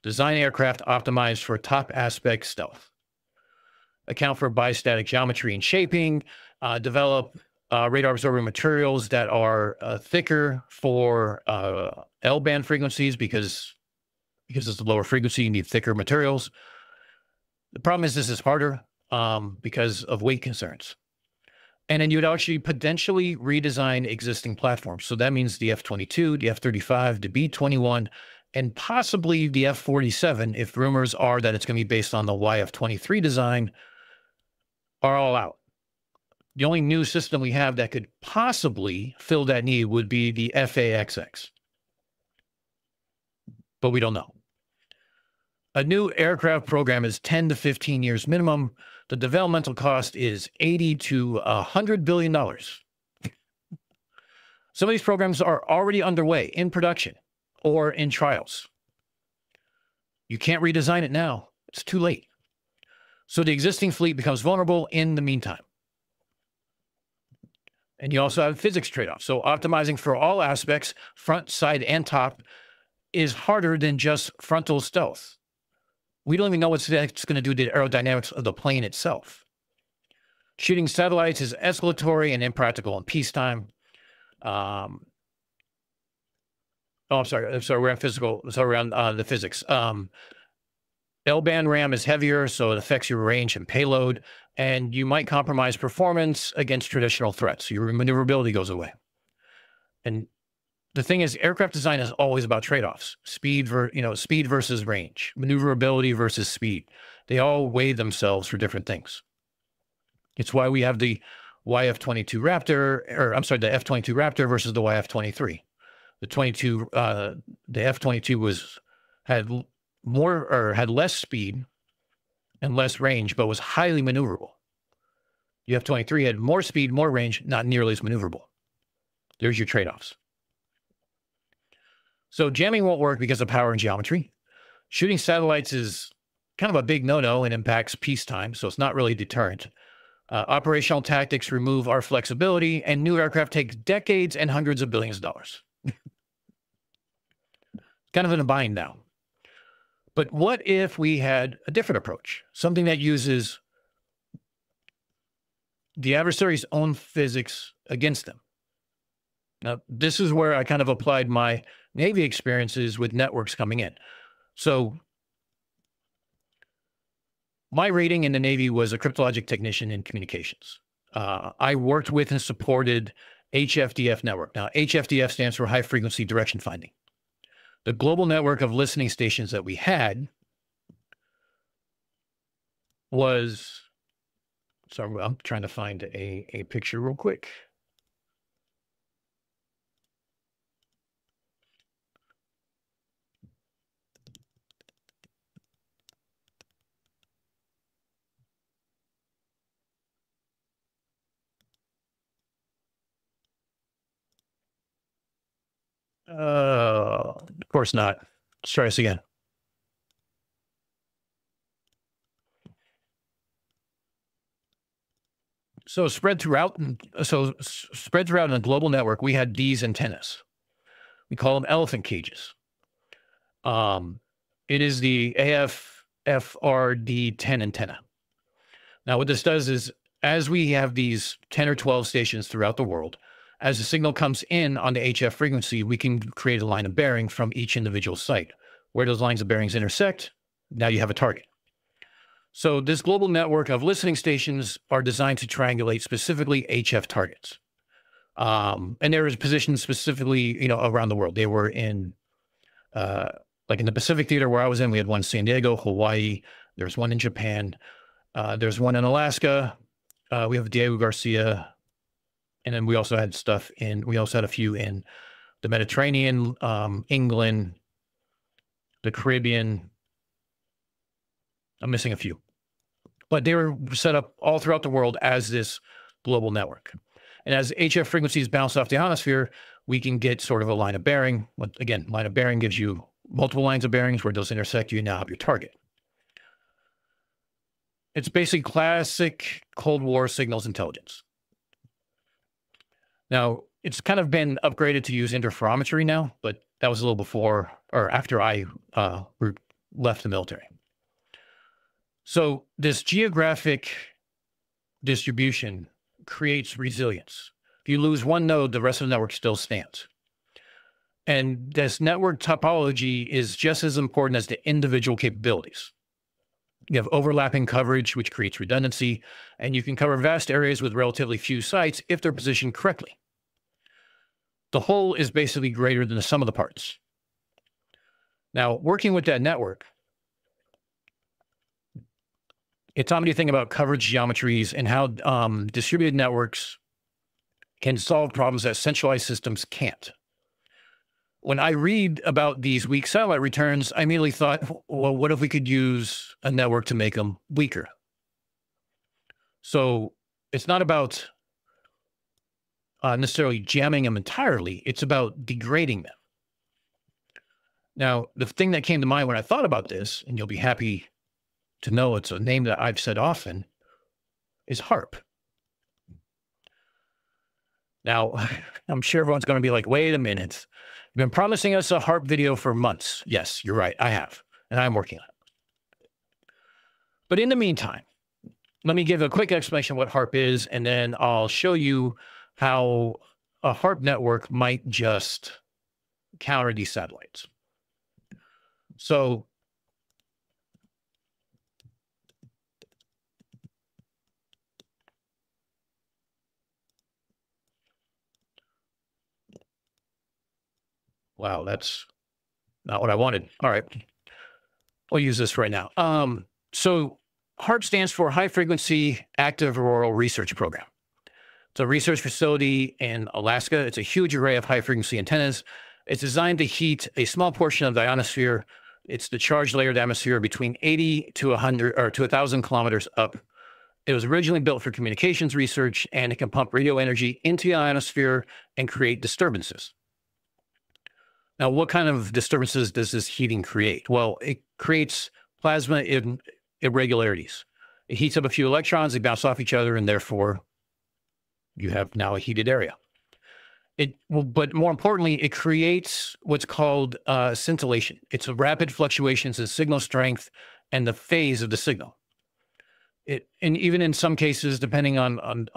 Design aircraft optimized for top aspect stealth. Account for bistatic geometry and shaping. Develop radar absorbing materials that are thicker for L-band frequencies because it's a lower frequency, you need thicker materials. The problem is this is harder because of weight concerns. And then you'd actually potentially redesign existing platforms. So that means the F-22, the F-35, the B-21, and possibly the F-47, if rumors are that it's going to be based on the YF-23 design, are all out. The only new system we have that could possibly fill that need would be the FA-XX. But we don't know. A new aircraft program is 10 to 15 years minimum. The developmental cost is $80 to $100 billion. Some of these programs are already underway in production or in trials. You can't redesign it now. It's too late. So the existing fleet becomes vulnerable in the meantime. And you also have physics trade-offs. So optimizing for all aspects, front, side, and top, is harder than just frontal stealth. We don't even know what that's going to do to the aerodynamics of the plane itself. Shooting satellites is escalatory and impractical in peacetime. Oh, I'm sorry. We're on physical. So we're on the physics. L-band RAM is heavier, so it affects your range and payload, and you might compromise performance against traditional threats. Your maneuverability goes away. And the thing is, aircraft design is always about trade-offs: speed versus range, maneuverability versus speed. They all weigh themselves for different things. It's why we have the YF-22 Raptor, or I'm sorry, the F-22 Raptor versus the YF-23. The F-22 had less speed and less range, but was highly maneuverable. The F-23 had more speed, more range, not nearly as maneuverable. There's your trade-offs. So jamming won't work because of power and geometry. Shooting satellites is kind of a big no-no and impacts peacetime, so it's not really a deterrent. Operational tactics remove our flexibility, and new aircraft take decades and hundreds of billions of dollars. Kind of in a bind now. But what if we had a different approach? Something that uses the adversary's own physics against them. Now, this is where I kind of applied my Navy experiences with networks coming in. So my rating in the Navy was a cryptologic technician in communications. I worked with and supported HFDF network. Now, HFDF stands for high frequency direction finding. The global network of listening stations that we had was, sorry, I'm trying to find a picture real quick. Of course not. Let's try this again. So spread throughout in the global network, we had these antennas. We call them elephant cages. It is the AFFRD10 antenna. Now, what this does is, as we have these 10 or 12 stations throughout the world, as the signal comes in on the HF frequency, we can create a line of bearing from each individual site. Where those lines of bearings intersect, now you have a target. So this global network of listening stations are designed to triangulate specifically HF targets. And there is positioned specifically, around the world. They were in, like in the Pacific theater where I was in, we had one in San Diego, Hawaii. There's one in Japan. There's one in Alaska. We have Diego Garcia. And then we also had a few in the Mediterranean, England, the Caribbean. I'm missing a few. But they were set up all throughout the world as this global network. And as HF frequencies bounce off the ionosphere, we can get sort of a line of bearing. Again, line of bearing gives you multiple lines of bearings. Where those intersect, you now have your target. It's basically classic Cold War signals intelligence. Now, it's kind of been upgraded to use interferometry now, but that was a little before or after I left the military. So this geographic distribution creates resilience. If you lose one node, the rest of the network still stands. And this network topology is just as important as the individual capabilities. You have overlapping coverage, which creates redundancy, and you can cover vast areas with relatively few sites if they're positioned correctly. The whole is basically greater than the sum of the parts. Now, working with that network, it taught me to think about coverage geometries and how distributed networks can solve problems that centralized systems can't. When I read about these weak satellite returns, I immediately thought, well, what if we could use a network to make them weaker? So it's not about necessarily jamming them entirely. It's about degrading them. Now, the thing that came to mind when I thought about this, and you'll be happy to know it's a name that I've said often, is HARP. Now, I'm sure everyone's going to be like, wait a minute. You've been promising us a HARP video for months. Yes, you're right. I have. And I'm working on it. But in the meantime, let me give a quick explanation of what HARP is, and then I'll show you how a HARP network might just counter these satellites. So wow, that's not what I wanted. All right. I'll use this right now. So HARP stands for High Frequency Active Auroral Research Program. It's a research facility in Alaska. It's a huge array of high frequency antennas. It's designed to heat a small portion of the ionosphere. It's the charged layer of the atmosphere between 80 to 100 or to 1,000 kilometers up. It was originally built for communications research, and it can pump radio energy into the ionosphere and create disturbances. Now, what kind of disturbances does this heating create? Well, it creates plasma irregularities. It heats up a few electrons, they bounce off each other, and therefore you have now a heated area. But more importantly, it creates what's called scintillation. It's a rapid fluctuations in signal strength and the phase of the signal. And even in some cases, depending on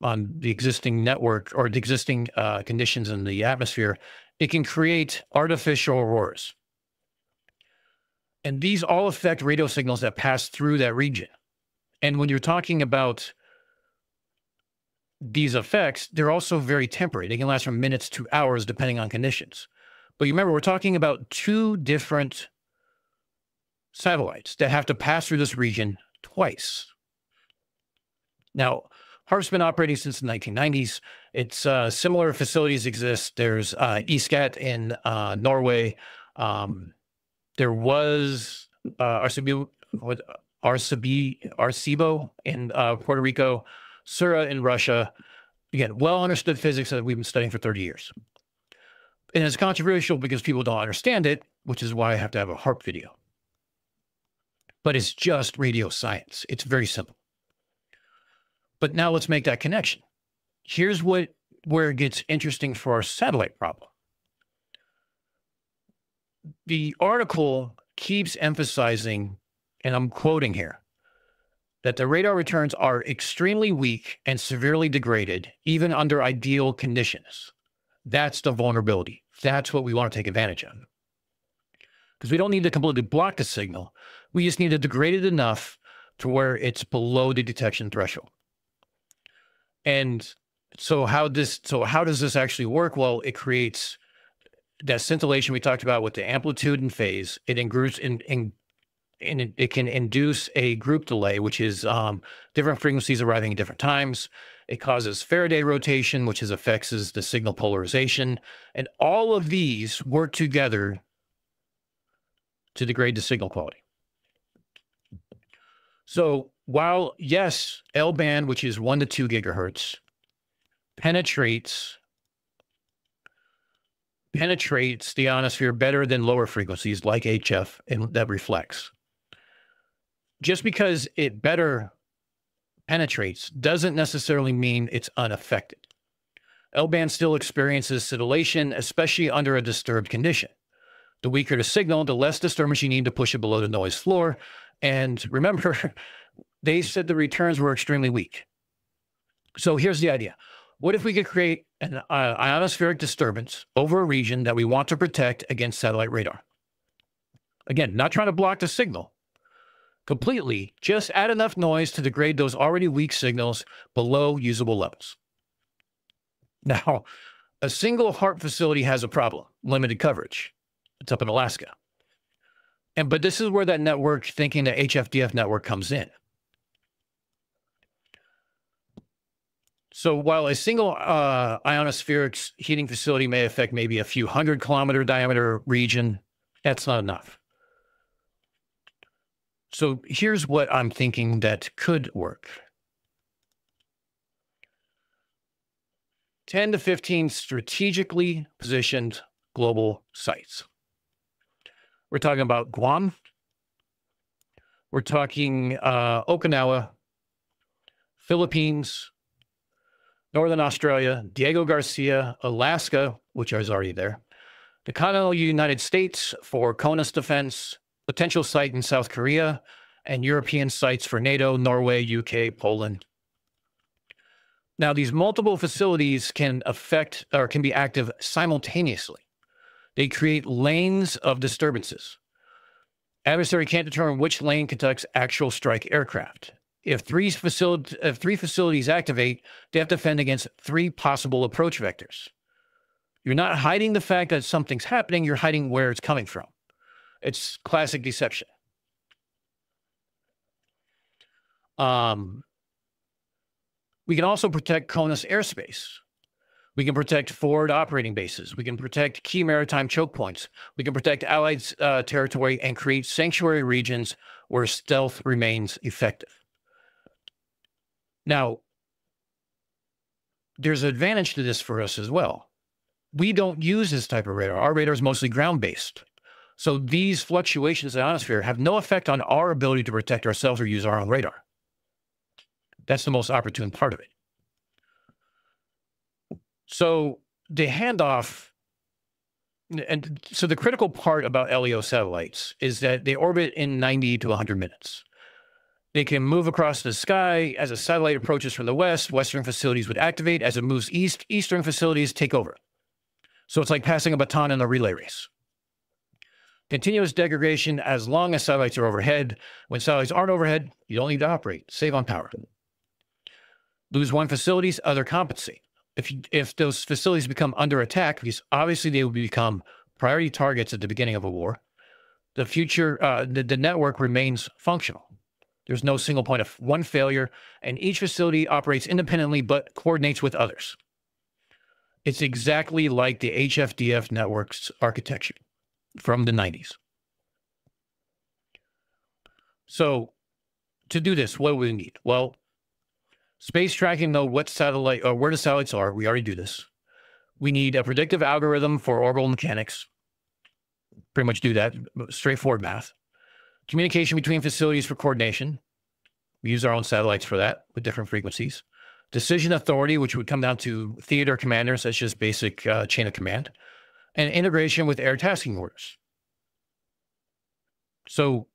the existing network or the existing conditions in the atmosphere, it can create artificial auroras. And these all affect radio signals that pass through that region. And when you're talking about these effects, they're also very temporary. They can last from minutes to hours, depending on conditions. But you remember, we're talking about two different satellites that have to pass through this region twice. Now, HARP's been operating since the 1990s. It's similar facilities exist. There's ESCAT in Norway. There was Arecibo in Puerto Rico, Sura in Russia. Again, well understood physics that we've been studying for 30 years. And it's controversial because people don't understand it, which is why I have to have a HARP video. But it's just radio science. It's very simple. But now let's make that connection. Here's where it gets interesting for our satellite problem. The article keeps emphasizing, and I'm quoting here, that the radar returns are extremely weak and severely degraded, even under ideal conditions. That's the vulnerability. That's what we want to take advantage of. Because we don't need to completely block the signal. We just need to degrade it enough to where it's below the detection threshold. And so how does this actually work? Well, it creates that scintillation we talked about with the amplitude and phase. It it can induce a group delay, which is different frequencies arriving at different times. It causes Faraday rotation, which affects the signal polarization. And all of these work together to degrade the signal quality. So while, yes, L-band, which is 1 to 2 gigahertz, penetrates the ionosphere better than lower frequencies like HF, and that reflects. Just because it better penetrates doesn't necessarily mean it's unaffected. L-band still experiences scintillation, especially under a disturbed condition. The weaker the signal, the less disturbance you need to push it below the noise floor. And remember, they said the returns were extremely weak. So here's the idea. What if we could create an ionospheric disturbance over a region that we want to protect against satellite radar? Again, not trying to block the signal completely, just add enough noise to degrade those already weak signals below usable levels. Now, a single HARP facility has a problem, limited coverage. It's up in Alaska. But this is where that network, thinking the HFDF network, comes in. So while a single ionospheric heating facility may affect maybe a few 100-kilometer diameter region, that's not enough. So here's what I'm thinking that could work. 10 to 15 strategically positioned global sites. We're talking about Guam. We're talking Okinawa, Philippines, Northern Australia, Diego Garcia, Alaska, which is already there, the continental United States for CONUS defense, potential site in South Korea, and European sites for NATO, Norway, UK, Poland. Now, these multiple facilities can affect or can be active simultaneously. They create lanes of disturbances. Adversary can't determine which lane conducts actual strike aircraft. If three facilities activate, they have to defend against 3 possible approach vectors. You're not hiding the fact that something's happening, you're hiding where it's coming from. It's classic deception. We can also protect CONUS airspace. We can protect forward operating bases. We can protect key maritime choke points. We can protect Allied territory and create sanctuary regions where stealth remains effective. Now, there's an advantage to this for us as well. We don't use this type of radar. Our radar is mostly ground-based. So these fluctuations in the ionosphere have no effect on our ability to protect ourselves or use our own radar. That's the most opportune part of it. So the handoff, and so the critical part about LEO satellites is that they orbit in 90 to 100 minutes. They can move across the sky. As a satellite approaches from the west, western facilities would activate. As it moves east, eastern facilities take over. So it's like passing a baton in a relay race. Continuous degradation as long as satellites are overhead. When satellites aren't overhead, you don't need to operate. Save on power. Lose one facilities, other compensate. If those facilities become under attack, because obviously they will become priority targets at the beginning of a war, the future, the network remains functional. There's no single point of one failure, and each facility operates independently but coordinates with others. It's exactly like the HFDF network's architecture from the 90s. So to do this, what do we need? Well, space tracking, know what satellite or where the satellites are. We already do this. We need a predictive algorithm for orbital mechanics. Pretty much do that. Straightforward math. Communication between facilities for coordination. We use our own satellites for that with different frequencies. Decision authority, which would come down to theater commanders. That's just basic chain of command. And integration with air tasking orders. So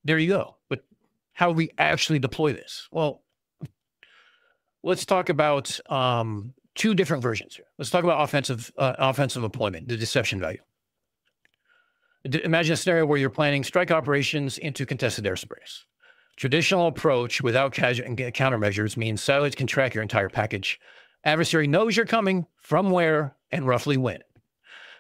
there you go. But how do we actually deploy this? Well, let's talk about 2 different versions here. Let's talk about offensive deployment, the deception value. Imagine a scenario where you're planning strike operations into contested airspace. Traditional approach without countermeasures means satellites can track your entire package. Adversary knows you're coming, from where, and roughly when.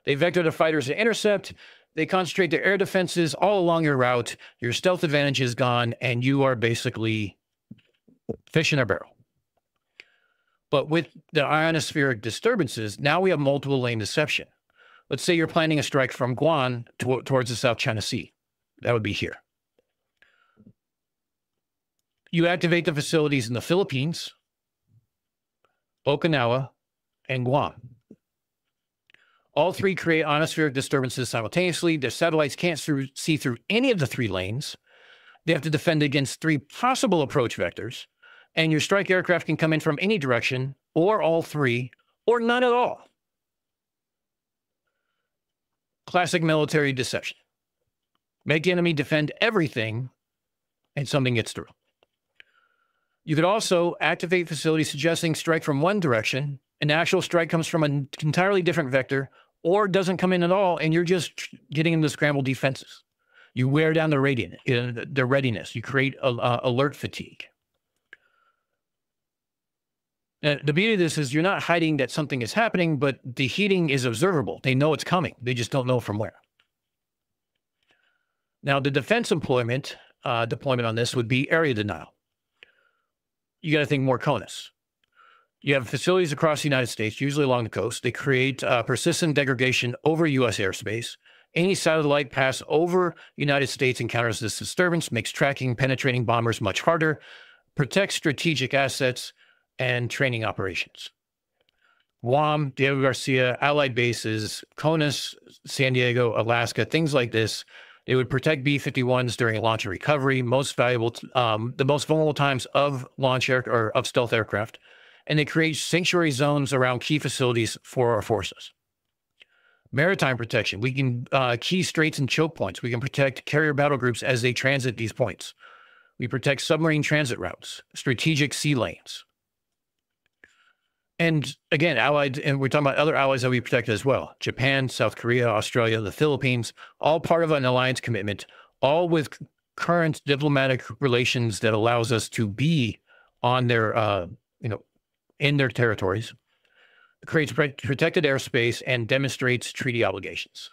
They vector the fighters to intercept. They concentrate their air defenses all along your route. Your stealth advantage is gone, and you are basically fish in a barrel. But with the ionospheric disturbances, now we have multiple lane deception. Let's say you're planning a strike from Guam towards the South China Sea. That would be here. You activate the facilities in the Philippines, Okinawa, and Guam. All 3 create ionospheric disturbances simultaneously. Their satellites can't see through any of the 3 lanes. They have to defend against 3 possible approach vectors. And your strike aircraft can come in from any direction, or all 3, or none at all. Classic military deception. Make the enemy defend everything, and something gets through. You could also activate facilities suggesting strike from one direction. An actual strike comes from an entirely different vector, or doesn't come in at all, and you're just getting into scrambled defenses. You wear down the readiness. You create alert fatigue. The beauty of this is you're not hiding that something is happening, but the heating is observable. They know it's coming. They just don't know from where. Now, the defense deployment on this would be area denial. You got to think more CONUS. You have facilities across the United States, usually along the coast. They create persistent degradation over U.S. airspace. Any satellite pass over United States encounters this disturbance, makes tracking penetrating bombers much harder, protects strategic assets, and training operations. Guam, Diego Garcia, Allied bases, CONUS, San Diego, Alaska, things like this. They would protect B-51s during launch and recovery, the most vulnerable times of launch or of stealth aircraft, and they create sanctuary zones around key facilities for our forces. Maritime protection. We can key straits and choke points. We can protect carrier battle groups as they transit these points. We protect submarine transit routes, strategic sea lanes. And again, allied, and we're talking about other allies that we protect as well. Japan, South Korea, Australia, the Philippines, all part of an alliance commitment, all with current diplomatic relations that allows us to be on their, in their territories, creates protected airspace, and demonstrates treaty obligations.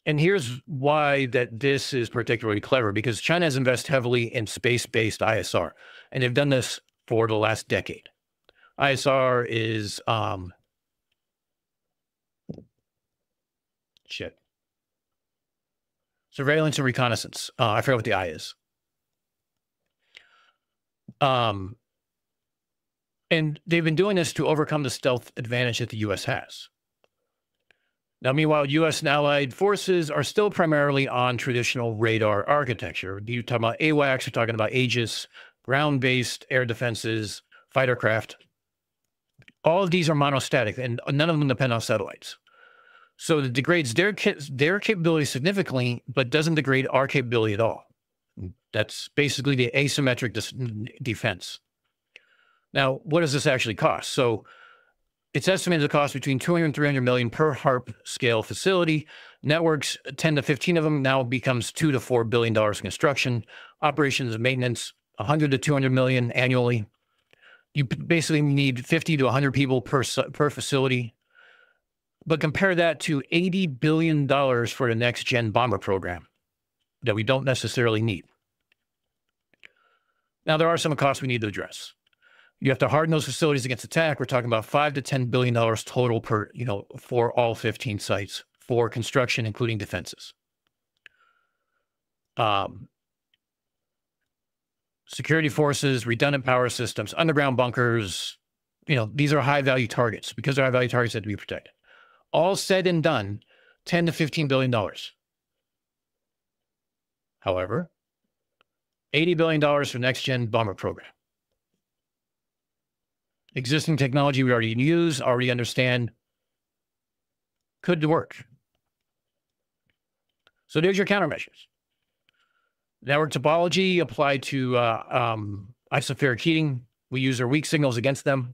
And here's why that this is particularly clever, because China has invested heavily in space-based ISR, and they've done this for the last decade. ISR is, surveillance and reconnaissance. I forget what the I is. And they've been doing this to overcome the stealth advantage that the U.S. has. Now, meanwhile, U.S. and allied forces are still primarily on traditional radar architecture. You're talking about AWACS, you're talking about Aegis, ground-based air defenses, fighter craft. All of these are monostatic, and none of them depend on satellites. So it degrades their capability significantly, but doesn't degrade our capability at all. That's basically the asymmetric defense. Now, what does this actually cost? So it's estimated to cost between 200 and 300 million per HARP scale facility. Networks, 10 to 15 of them, now becomes $2 to $4 billion in construction. Operations and maintenance, 100 to 200 million annually. You basically need 50 to 100 people per facility. But compare that to $80 billion for the next gen bomber program that we don't necessarily need. Now, there are some costs we need to address. You have to harden those facilities against attack. We're talking about $5 to $10 billion total per, for all 15 sites for construction, including defenses. Security forces, redundant power systems, underground bunkers, these are high value targets. Because they're high value targets that have to be protected. All said and done, $10 to $15 billion. However, $80 billion for next gen bomber program. Existing technology we already use, already understand, could work. So there's your countermeasures. Network topology applied to isospheric heating. We use our weak signals against them.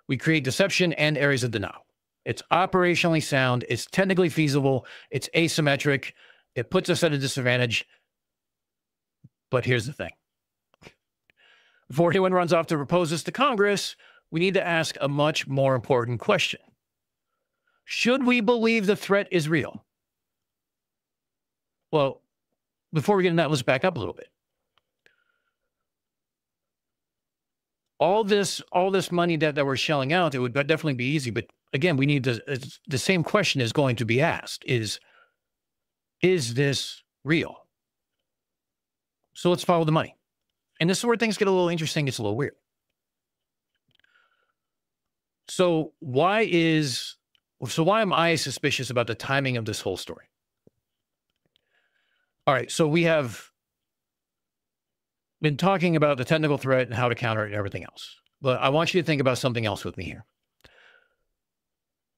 We create deception and areas of denial. It's operationally sound. It's technically feasible. It's asymmetric. It puts us at a disadvantage. But here's the thing. Before anyone runs off to propose this to Congress, we need to ask a much more important question. Should we believe the threat is real? Well, before we get into that, let's back up a little bit. All this money that we're shelling out, it would definitely be easy. But again, we need to, the same question is going to be asked is this real? So let's follow the money. And this is where things get a little interesting. It's a little weird. So why am I suspicious about the timing of this whole story? All right, so we have been talking about the technical threat and how to counter it and everything else. But I want you to think about something else with me here.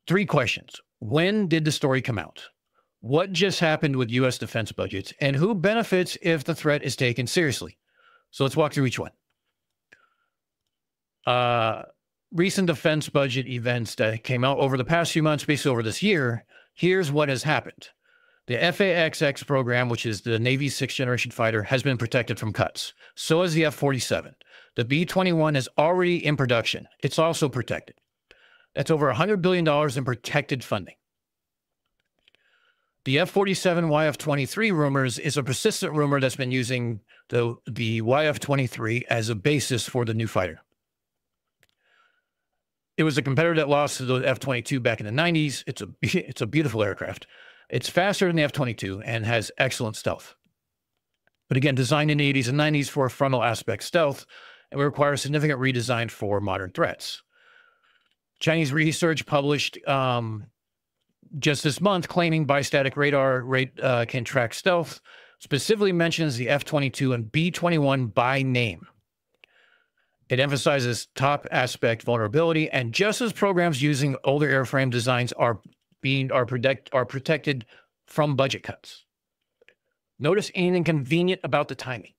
3 questions. When did the story come out? What just happened with U.S. defense budgets? And who benefits if the threat is taken seriously? So let's walk through each one. Recent defense budget events that came out over the past few months, basically over this year, here's what has happened. The FAXX program, which is the Navy's 6th generation fighter, has been protected from cuts. So is the F-47. The B-21 is already in production. It's also protected. That's over $100 billion in protected funding. The F-47 YF-23 rumors is a persistent rumor that's been using the YF-23 as a basis for the new fighter. It was a competitor that lost to the F-22 back in the 90s. It's a beautiful aircraft. It's faster than the F-22 and has excellent stealth. But again, designed in the 80s and 90s for frontal aspect stealth, and will require significant redesign for modern threats. Chinese research published just this month claiming bistatic radar can track stealth, specifically mentions the F-22 and B-21 by name. It emphasizes top aspect vulnerability, and just as programs using older airframe designs are protected from budget cuts. Notice anything convenient about the timing.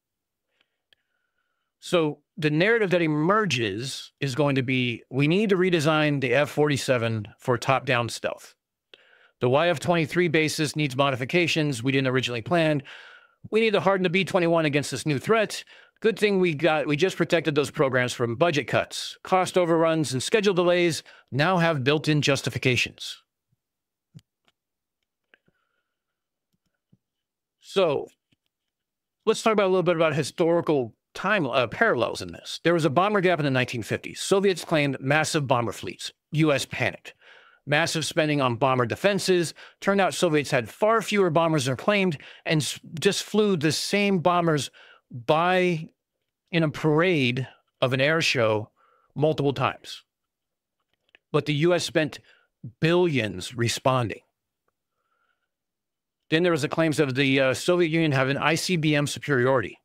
So the narrative that emerges is going to be, we need to redesign the F-47 for top-down stealth. The YF-23 basis needs modifications we didn't originally plan. We need to harden the B-21 against this new threat. Good thing we just protected those programs from budget cuts. Cost overruns and schedule delays now have built-in justifications. So let's talk about a little bit about historical time parallels in this. There was a bomber gap in the 1950s. Soviets claimed massive bomber fleets. U.S. panicked. Massive spending on bomber defenses. Turned out Soviets had far fewer bombers than claimed and just flew the same bombers by in a parade of an air show multiple times. But the U.S. spent billions responding. Then there was the claims of the Soviet Union having ICBM superiority.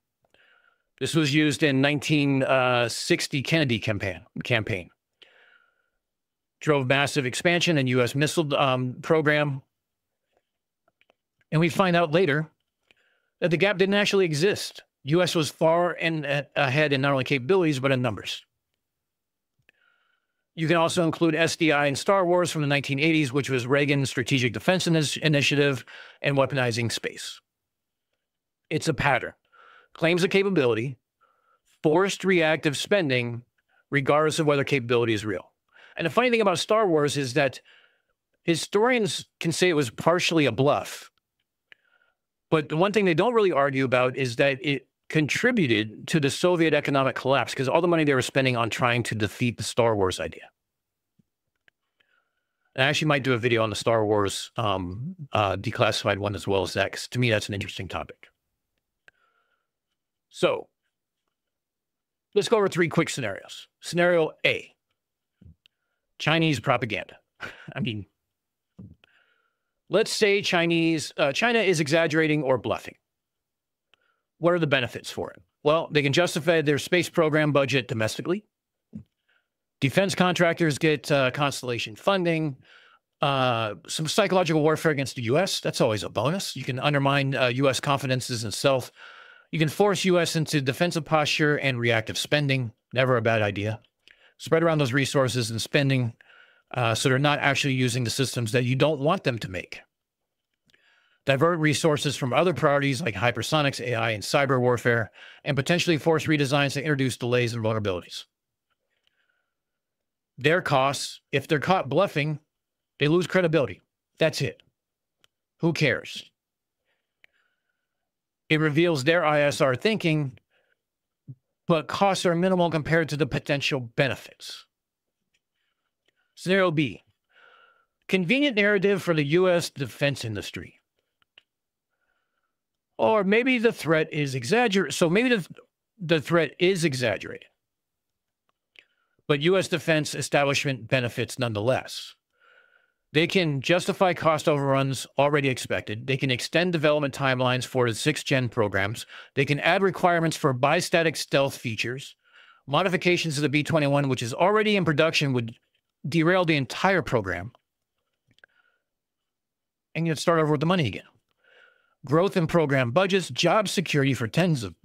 This was used in 1960 Kennedy campaign. Drove massive expansion in U.S. missile program. And we find out later that the gap didn't actually exist. U.S. was far ahead in not only capabilities, but in numbers. You can also include SDI and Star Wars from the 1980s, which was Reagan's Strategic Defense Initiative and weaponizing space. It's a pattern. Claims of capability, forced reactive spending, regardless of whether capability is real. And the funny thing about Star Wars is that historians can say it was partially a bluff. But the one thing they don't really argue about is that it contributed to the Soviet economic collapse because all the money they were spending on trying to defeat the Star Wars idea. And I actually might do a video on the Star Wars declassified one as well as that, because to me, that's an interesting topic. So let's go over 3 quick scenarios. Scenario A, Chinese propaganda. I mean, let's say China is exaggerating or bluffing. What are the benefits for it? Well, they can justify their space program budget domestically. Defense contractors get constellation funding. Some psychological warfare against the U.S. That's always a bonus. You can undermine U.S. confidences in self. You can force U.S. into defensive posture and reactive spending. Never a bad idea. Spread around those resources and spending so they're not actually using the systems that you don't want them to make. Divert resources from other priorities like hypersonics, AI, and cyber warfare, and potentially force redesigns to introduce delays and vulnerabilities. Their costs, if they're caught bluffing, they lose credibility. That's it. Who cares? It reveals their ISR thinking, but costs are minimal compared to the potential benefits. Scenario B, convenient narrative for the U.S. defense industry. Or maybe the threat is exaggerated. So maybe the threat is exaggerated, but U.S. defense establishment benefits nonetheless. They can justify cost overruns already expected. They can extend development timelines for the 6th-gen programs. They can add requirements for bistatic stealth features. Modifications to the B-21, which is already in production, would derail the entire program. And you'd start over with the money again. Growth in program budgets, job security for tens of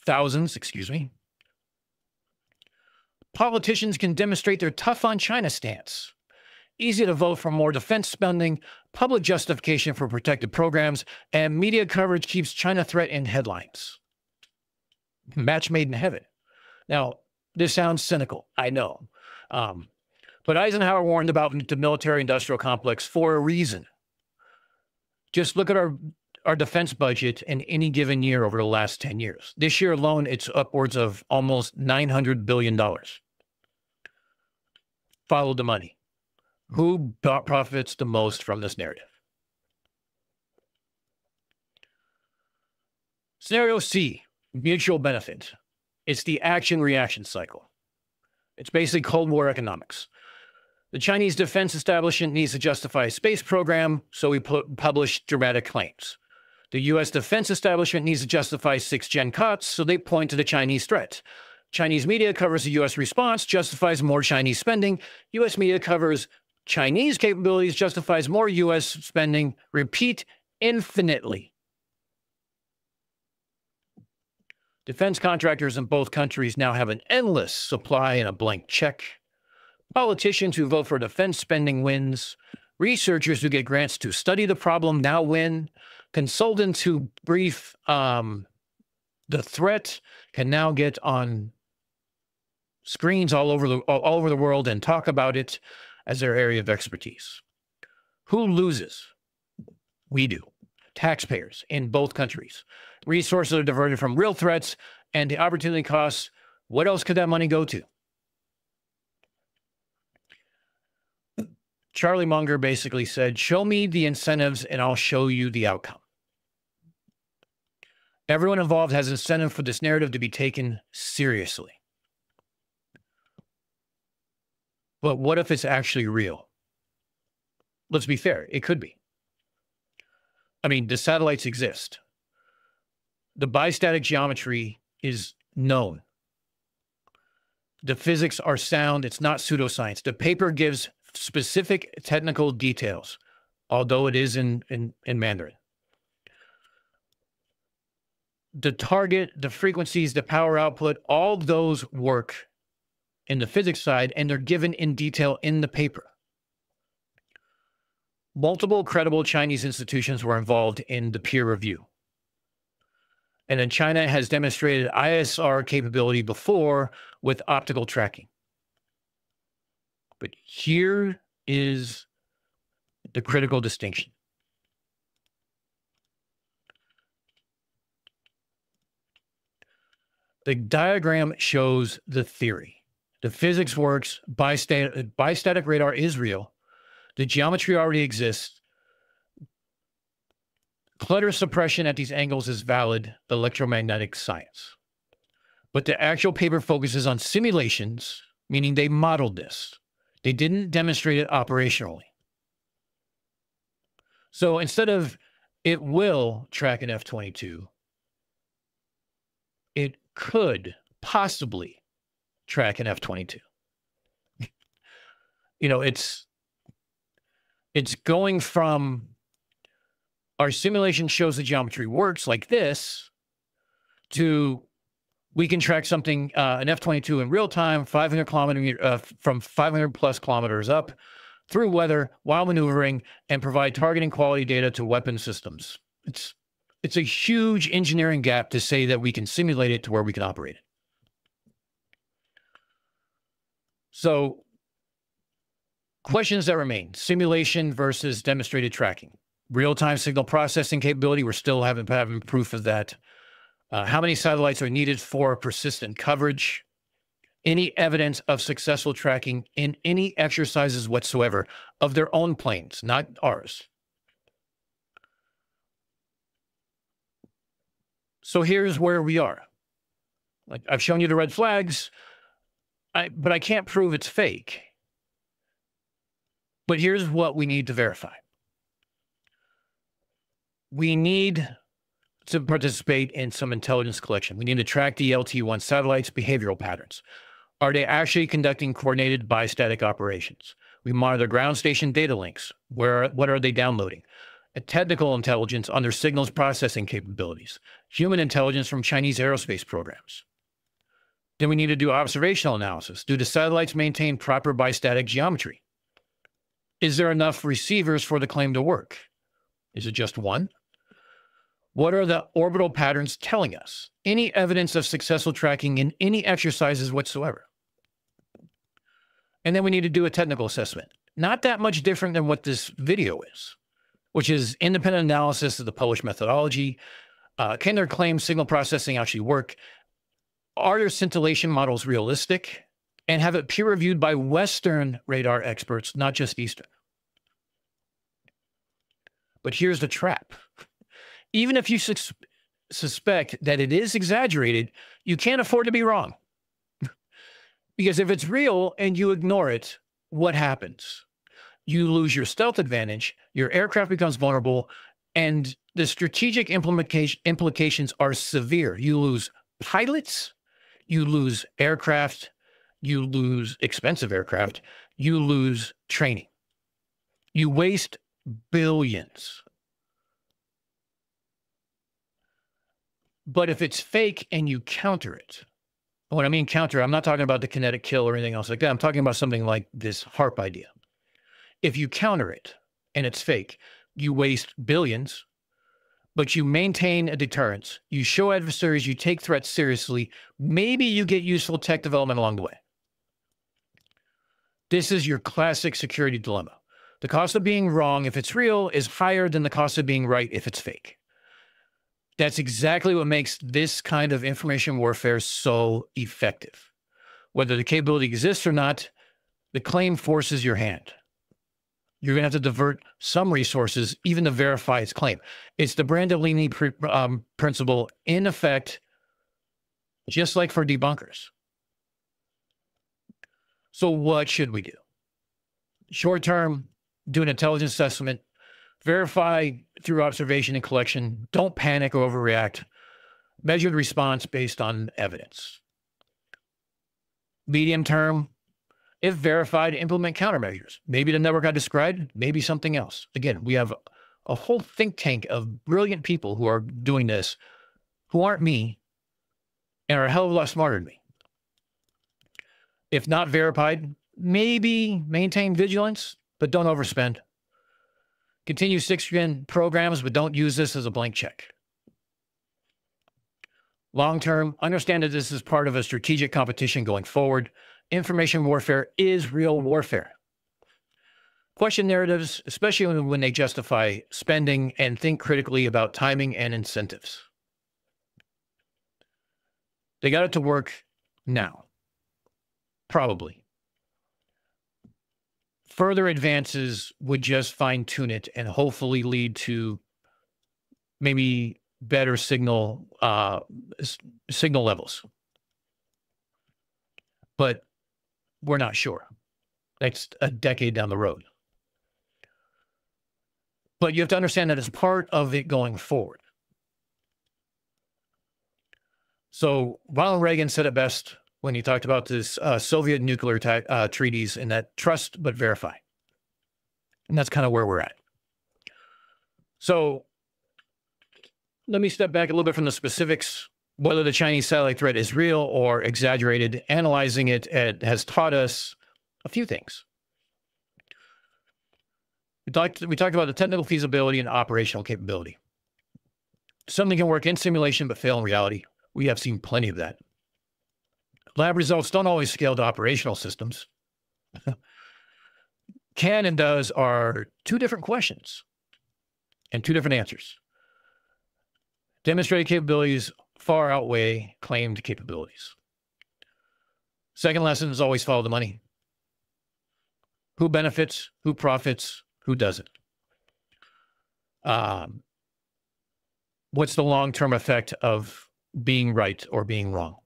thousands, Politicians can demonstrate their tough on China stance. Easy to vote for more defense spending, public justification for protected programs, and media coverage keeps China threat in headlines. Match made in heaven. Now, this sounds cynical, I know. But Eisenhower warned about the military-industrial complex for a reason. Just look at our defense budget in any given year over the last 10 years. This year alone, it's upwards of almost $900 billion. Follow the money. Who profits the most from this narrative? Scenario C, mutual benefit. It's the action-reaction cycle. It's basically Cold War economics. The Chinese defense establishment needs to justify a space program, so we publish dramatic claims. The U.S. defense establishment needs to justify 6th-gen cuts, so they point to the Chinese threat. Chinese media covers the U.S. response, justifies more Chinese spending. U.S. media covers Chinese capabilities, justifies more U.S. spending. Repeat infinitely. Defense contractors in both countries now have an endless supply and a blank check. Politicians who vote for defense spending wins. Researchers who get grants to study the problem now win. Consultants who brief the threat can now get on screens all over the world and talk about it as their area of expertise. Who loses? We do. Taxpayers in both countries. Resources are diverted from real threats and the opportunity costs. What else could that money go to? Charlie Munger basically said, show me the incentives and I'll show you the outcome. Everyone involved has incentive for this narrative to be taken seriously. But what if it's actually real? Let's be fair, it could be. I mean, the satellites exist. The bistatic geometry is known. The physics are sound. It's not pseudoscience. The paper gives specific technical details, although it is in Mandarin. The target, the frequencies, the power output, all those work in the physics side, and they're given in detail in the paper. Multiple credible Chinese institutions were involved in the peer review. And then China has demonstrated ISR capability before with optical tracking. But here is the critical distinction. The diagram shows the theory. The physics works. Bistatic radar is real. The geometry already exists. Clutter suppression at these angles is valid electromagnetic science. But the actual paper focuses on simulations, meaning they modeled this. They didn't demonstrate it operationally. So instead of it will track an F-22, it could possibly track an F-22. You know, it's going from our simulation shows the geometry works like this to we can track something, an F-22 in real time, 500 kilometers from 500 plus kilometers up through weather while maneuvering and provide targeting quality data to weapon systems. It's a huge engineering gap to say that we can simulate it to where we can operate it. So questions that remain: simulation versus demonstrated tracking. Real-time signal processing capability, we're still having proof of that. How many satellites are needed for persistent coverage? Any evidence of successful tracking in any exercises whatsoever of their own planes, not ours. So here's where we are. Like I've shown you the red flags, but I can't prove it's fake. But here's what we need to verify. We need to participate in some intelligence collection. We need to track the LT-1 satellites' behavioral patterns. Are they actually conducting coordinated bistatic operations? We monitor ground station data links. What are they downloading? A technical intelligence on their signals processing capabilities. Human intelligence from Chinese aerospace programs. Then we need to do observational analysis. Do the satellites maintain proper bistatic geometry? Is there enough receivers for the claim to work? Is it just one? What are the orbital patterns telling us? Any evidence of successful tracking in any exercises whatsoever? And then we need to do a technical assessment. Not that much different than what this video is, which is independent analysis of the published methodology. Can their claim signal processing actually work? Are their scintillation models realistic? And have it peer reviewed by Western radar experts, not just Eastern. But here's the trap. Even if you suspect that it is exaggerated, you can't afford to be wrong. Because if it's real and you ignore it, what happens? You lose your stealth advantage, your aircraft becomes vulnerable, and The strategic implications are severe. You lose pilots, you lose aircraft, you lose expensive aircraft, you lose training. You waste billions. But if it's fake and you counter it, when I mean counter, I'm not talking about the kinetic kill or anything else like that. I'm talking about something like this HARP idea. If you counter it and it's fake, you waste billions, but you maintain a deterrence. You show adversaries you take threats seriously. Maybe you get useful tech development along the way. This is your classic security dilemma. The cost of being wrong, if it's real, is higher than the cost of being right if it's fake. That's exactly what makes this kind of information warfare so effective. Whether the capability exists or not, the claim forces your hand. You're going to have to divert some resources, even to verify its claim. It's the Brandolini principle in effect, just like for debunkers. So what should we do? Short term, do an intelligence assessment, verify through observation and collection. Don't panic or overreact. Measure the response based on evidence. Medium term, if verified, implement countermeasures. Maybe the network I described, maybe something else. Again, we have a whole think tank of brilliant people who are doing this, who aren't me, and are a hell of a lot smarter than me. If not verified, maybe maintain vigilance, but don't overspend. Continue 6th-gen programs, but don't use this as a blank check. Long-term, understand that this is part of a strategic competition going forward. Information warfare is real warfare. Question narratives, especially when they justify spending, and think critically about timing and incentives. They got it to work now. Probably. Further advances would just fine-tune it and hopefully lead to maybe better signal levels. But we're not sure. That's a decade down the road. But you have to understand that it's part of it going forward. So Ronald Reagan said it best when he talked about this Soviet nuclear treaties, and that trust but verify. And that's kind of where we're at. So let me step back a little bit from the specifics. Whether the Chinese satellite threat is real or exaggerated, analyzing it has taught us a few things. We talked about the technical feasibility and operational capability. Something can work in simulation but fail in reality. We have seen plenty of that. Lab results don't always scale to operational systems. Can and does are two different questions and two different answers. Demonstrated capabilities far outweigh claimed capabilities. Second lesson is always follow the money. Who benefits, who profits, who doesn't? What's the long-term effect of being right or being wrong?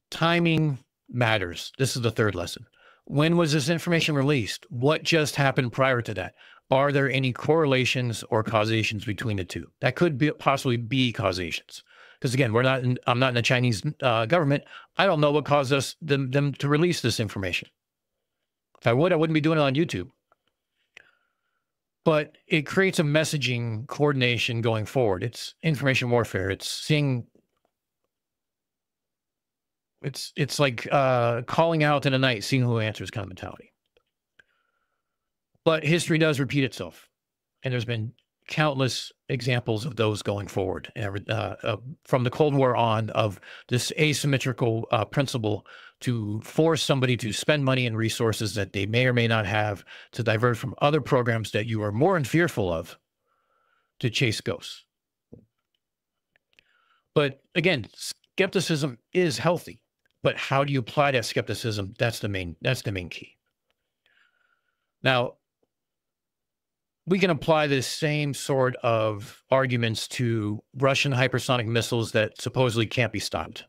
Timing matters. This is the third lesson. When was this information released? What just happened prior to that? Are there any correlations or causations between the two? That could possibly be causations. Because again, I'm not in the Chinese government. I don't know what caused them to release this information. If I wouldn't be doing it on YouTube. But it creates a messaging coordination going forward. It's information warfare. It's seeing. It's like calling out in the night, seeing who answers kind of mentality. But history does repeat itself. And there's been countless examples of those going forward. From the Cold War on, of this asymmetrical principle to force somebody to spend money and resources that they may or may not have to divert from other programs that you are more fearful of to chase ghosts. But again, skepticism is healthy. But how do you apply that skepticism? That's the main key. Now, we can apply this same sort of arguments to Russian hypersonic missiles that supposedly can't be stopped.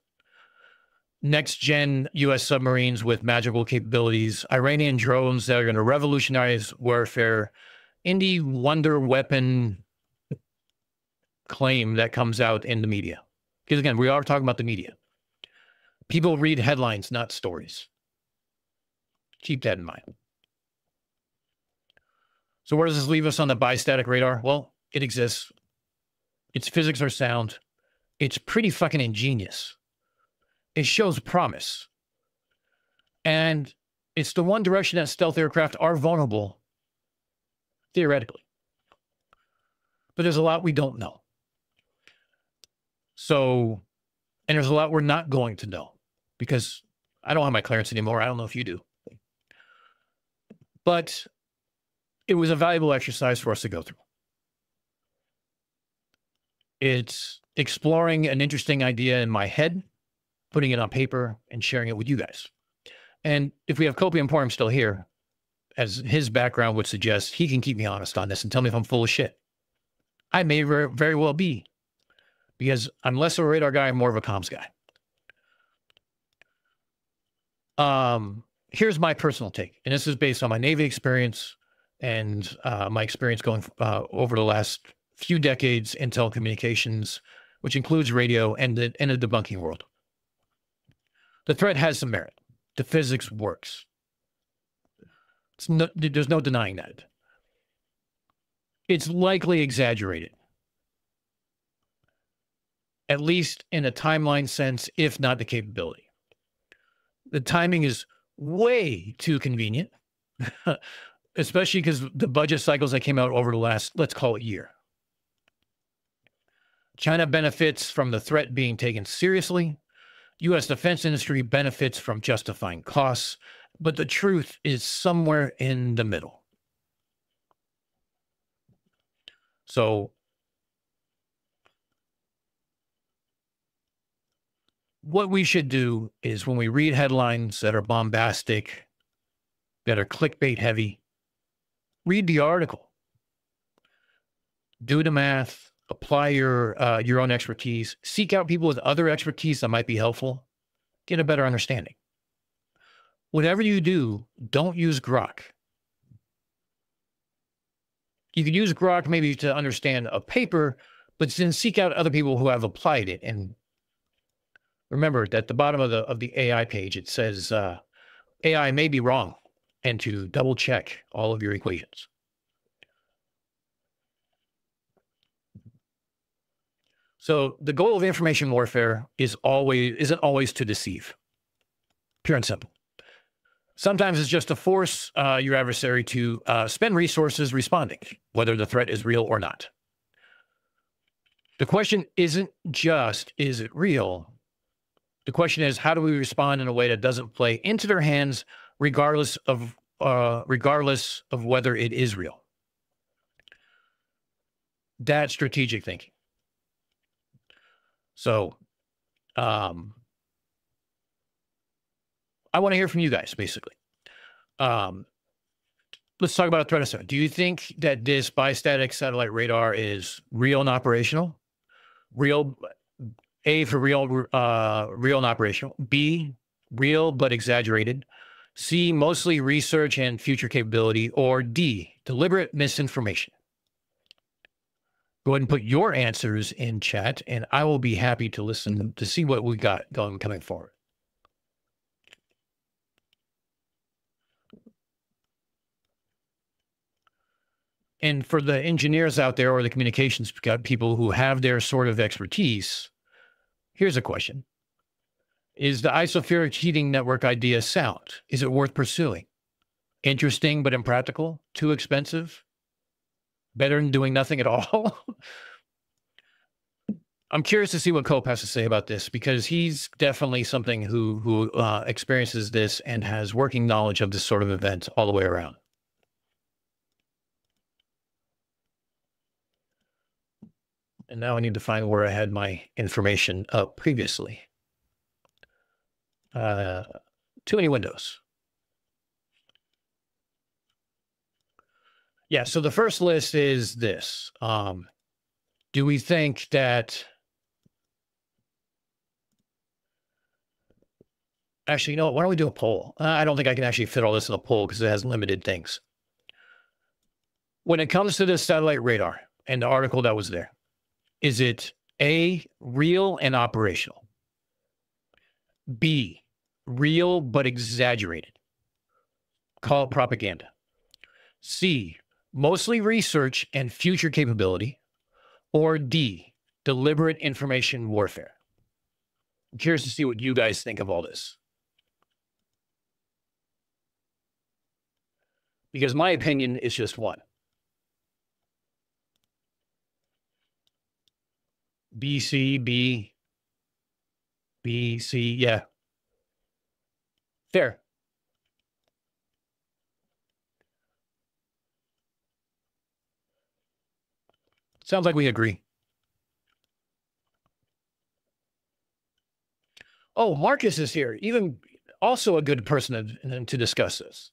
Next-gen U.S. submarines with magical capabilities, Iranian drones that are going to revolutionize warfare, indie wonder weapon claim that comes out in the media. Because again, we are talking about the media. People read headlines, not stories. Keep that in mind. So where does this leave us on the bistatic radar? Well, it exists. Its physics are sound. It's pretty fucking ingenious. It shows promise. And it's the one direction that stealth aircraft are vulnerable, theoretically. But there's a lot we don't know. So, and there's a lot we're not going to know because I don't have my clearance anymore. I don't know if you do. But it was a valuable exercise for us to go through. It's exploring an interesting idea in my head, putting it on paper, and sharing it with you guys. And if we have Copium Emporium still here, as his background would suggest, he can keep me honest on this and tell me if I'm full of shit. I may very well be, because I'm less of a radar guy and more of a comms guy. Here's my personal take, and this is based on my Navy experience and my experience going over the last few decades in telecommunications, which includes radio and the debunking world. The threat has some merit. The physics works. There's no denying that. It's likely exaggerated, at least in a timeline sense, if not the capability. The timing is way too convenient, especially because the budget cycles that came out over the last, let's call it, year. China benefits from the threat being taken seriously. U.S. defense industry benefits from justifying costs, but the truth is somewhere in the middle. So what we should do is when we read headlines that are bombastic, that are clickbait heavy, read the article. Do the math. Apply your own expertise. Seek out people with other expertise that might be helpful. Get a better understanding. Whatever you do, don't use Grok. You could use Grok maybe to understand a paper, but then seek out other people who have applied it. And remember that at the bottom of the AI page, it says AI may be wrong, and to double check all of your equations. So the goal of information warfare isn't always to deceive. Pure and simple. Sometimes it's just to force your adversary to spend resources responding, whether the threat is real or not. The question isn't just, is it real? The question is, how do we respond in a way that doesn't play into their hands, regardless of whether it is real? That's strategic thinking. So, I want to hear from you guys, basically. Let's talk about a threat assessment. Do you think that this bistatic satellite radar is real and operational? Real, A, for real, real and operational. B, real but exaggerated. C, mostly research and future capability. Or D, deliberate misinformation? Go ahead and put your answers in chat, and I will be happy to listen to see what we got coming forward. And for the engineers out there or the communications people who have their sort of expertise, here's a question. Is the isospheric cheating network idea sound? Is it worth pursuing? Interesting but impractical? Too expensive? Better than doing nothing at all? I'm curious to see what Cope has to say about this, because he's definitely something who experiences this and has working knowledge of this sort of event all the way around. And now I need to find where I had my information up previously. Too many windows. Yeah, so the first list is this. Do we think that... Actually, you know what? Why don't we do a poll? I don't think I can actually fit all this in a poll because it has limited things. When it comes to this satellite radar and the article that was there, Is it A, real and operational? B, real but exaggerated? Call it propaganda. C, mostly research and future capability? Or D, deliberate information warfare? I'm curious to see what you guys think of all this. Because my opinion is just one. B, C, B, B, C, yeah. Fair. Sounds like we agree. Oh, Marcus is here. Even also a good person to discuss this.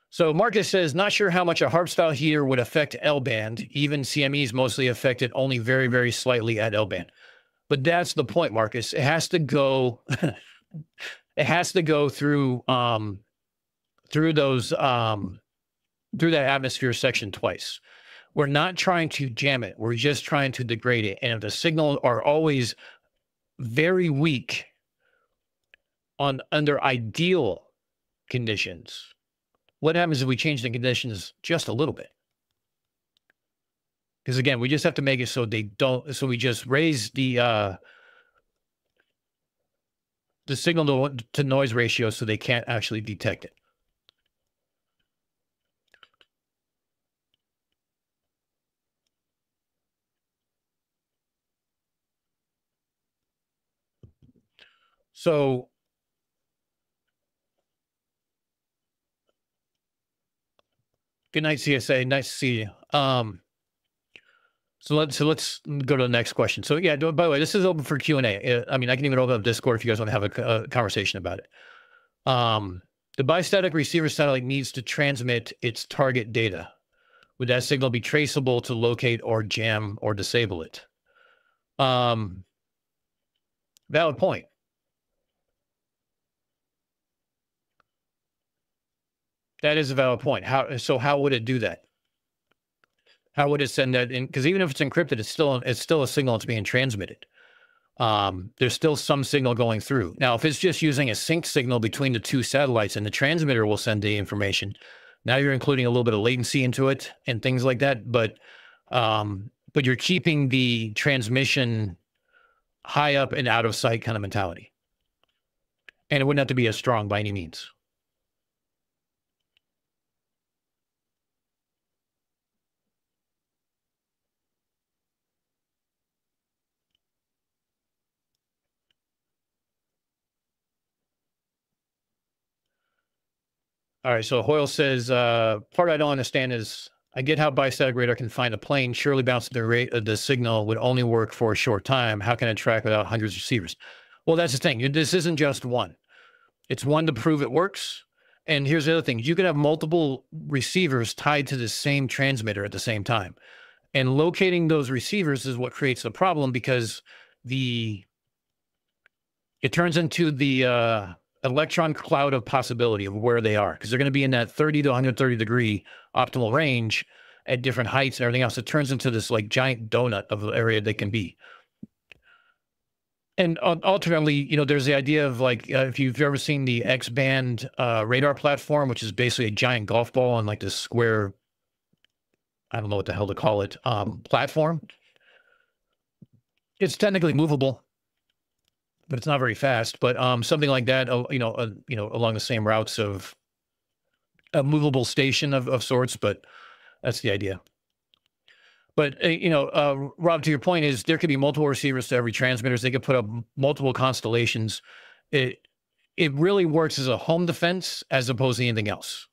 So Marcus says, not sure how much a harp style heater would affect L-band. Even CMEs mostly affected only very, very slightly at L-band. But that's the point, Marcus. It has to go, it has to go through through that atmosphere section twice. We're not trying to jam it. We're just trying to degrade it. And if the signals are always very weak under ideal conditions, what happens if we change the conditions just a little bit? Because again, we just have to make it so they don't. So we just raise the signal to noise ratio so they can't actually detect it. So good night, CSA. Nice to see you. So let's go to the next question. So yeah, by the way, this is open for Q&A. I mean, I can even open up Discord if you guys want to have a conversation about it. The bistatic receiver satellite needs to transmit its target data. Would that signal be traceable to locate or jam or disable it? Valid point. That is a valid point. How would it do that? How would it send that in? Because even if it's encrypted, it's still a signal that's being transmitted. There's still some signal going through. Now, if it's just using a sync signal between the two satellites and the transmitter will send the information, now you're including a little bit of latency into it and things like that. But you're keeping the transmission high up and out of sight kind of mentality. And it wouldn't have to be as strong by any means. All right, so Hoyle says, part I don't understand is, I get how bistatic radar can find a plane. Surely bouncing the signal would only work for a short time. How can it track without hundreds of receivers? Well, that's the thing. This isn't just one. It's one to prove it works. And here's the other thing. You can have multiple receivers tied to the same transmitter at the same time. And locating those receivers is what creates the problem, because it turns into the electron cloud of possibility of where they are, because they're going to be in that 30 to 130 degree optimal range at different heights and everything else. It turns into this like giant donut of the area they can be. And ultimately, you know, there's the idea of like, if you've ever seen the X-band radar platform, which is basically a giant golf ball on like this square, I don't know what the hell to call it, platform. It's technically movable, but it's not very fast. But something like that, along the same routes of a movable station of sorts. But that's the idea. But Rob, to your point is there could be multiple receivers to every transmitters. They could put up multiple constellations. It really works as a home defense as opposed to anything else.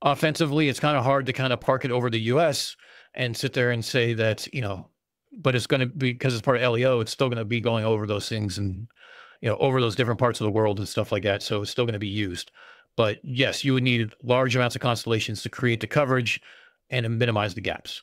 Offensively, it's kind of hard to kind of park it over the U.S. and sit there and say that, but it's going to be, because it's part of LEO, it's still going to be going over those things and, over those different parts of the world and stuff like that. So it's still going to be used. But yes, you would need large amounts of constellations to create the coverage and to minimize the gaps.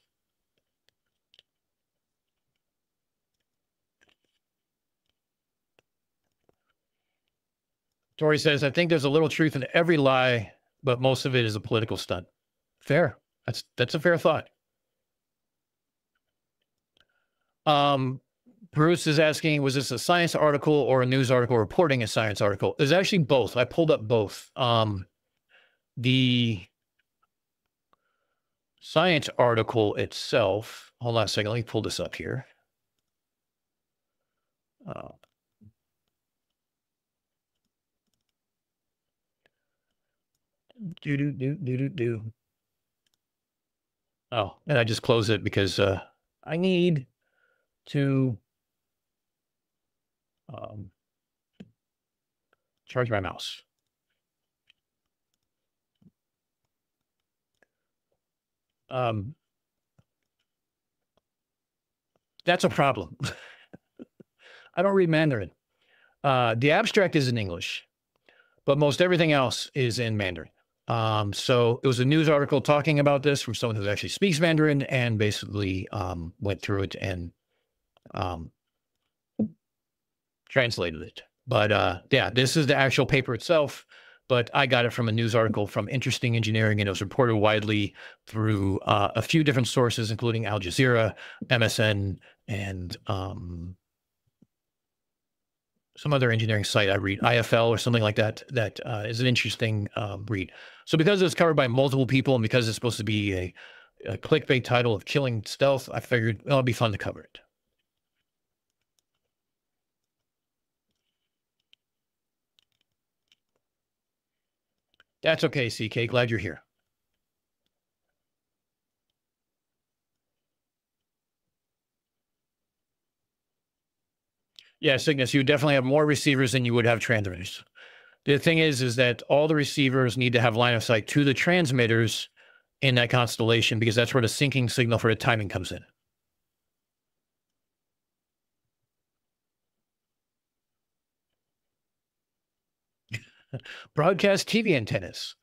Tori says, I think there's a little truth in every lie, but most of it is a political stunt. Fair. That's a fair thought. Um, Bruce is asking, was this a science article or a news article reporting a science article? There's actually both. I pulled up both. The science article itself, hold on a second, let me pull this up here. Do. Oh, and I just close it because I need to charge my mouse. That's a problem. I don't read Mandarin. The abstract is in English, but most everything else is in Mandarin. So it was a news article talking about this from someone who actually speaks Mandarin and basically went through it and translated it. But yeah, this is the actual paper itself, but I got it from a news article from Interesting Engineering, and it was reported widely through a few different sources, including Al Jazeera, MSN, and some other engineering site I read, IFL or something like that, that is an interesting read. So because it's covered by multiple people and because it's supposed to be a clickbait title of killing stealth, I figured, well, it'd be fun to cover it. That's okay, CK. Glad you're here. Yeah, Cygnus, you definitely have more receivers than you would have transmitters. The thing is that all the receivers need to have line of sight to the transmitters in that constellation because that's where the syncing signal for the timing comes in. Broadcast TV antennas,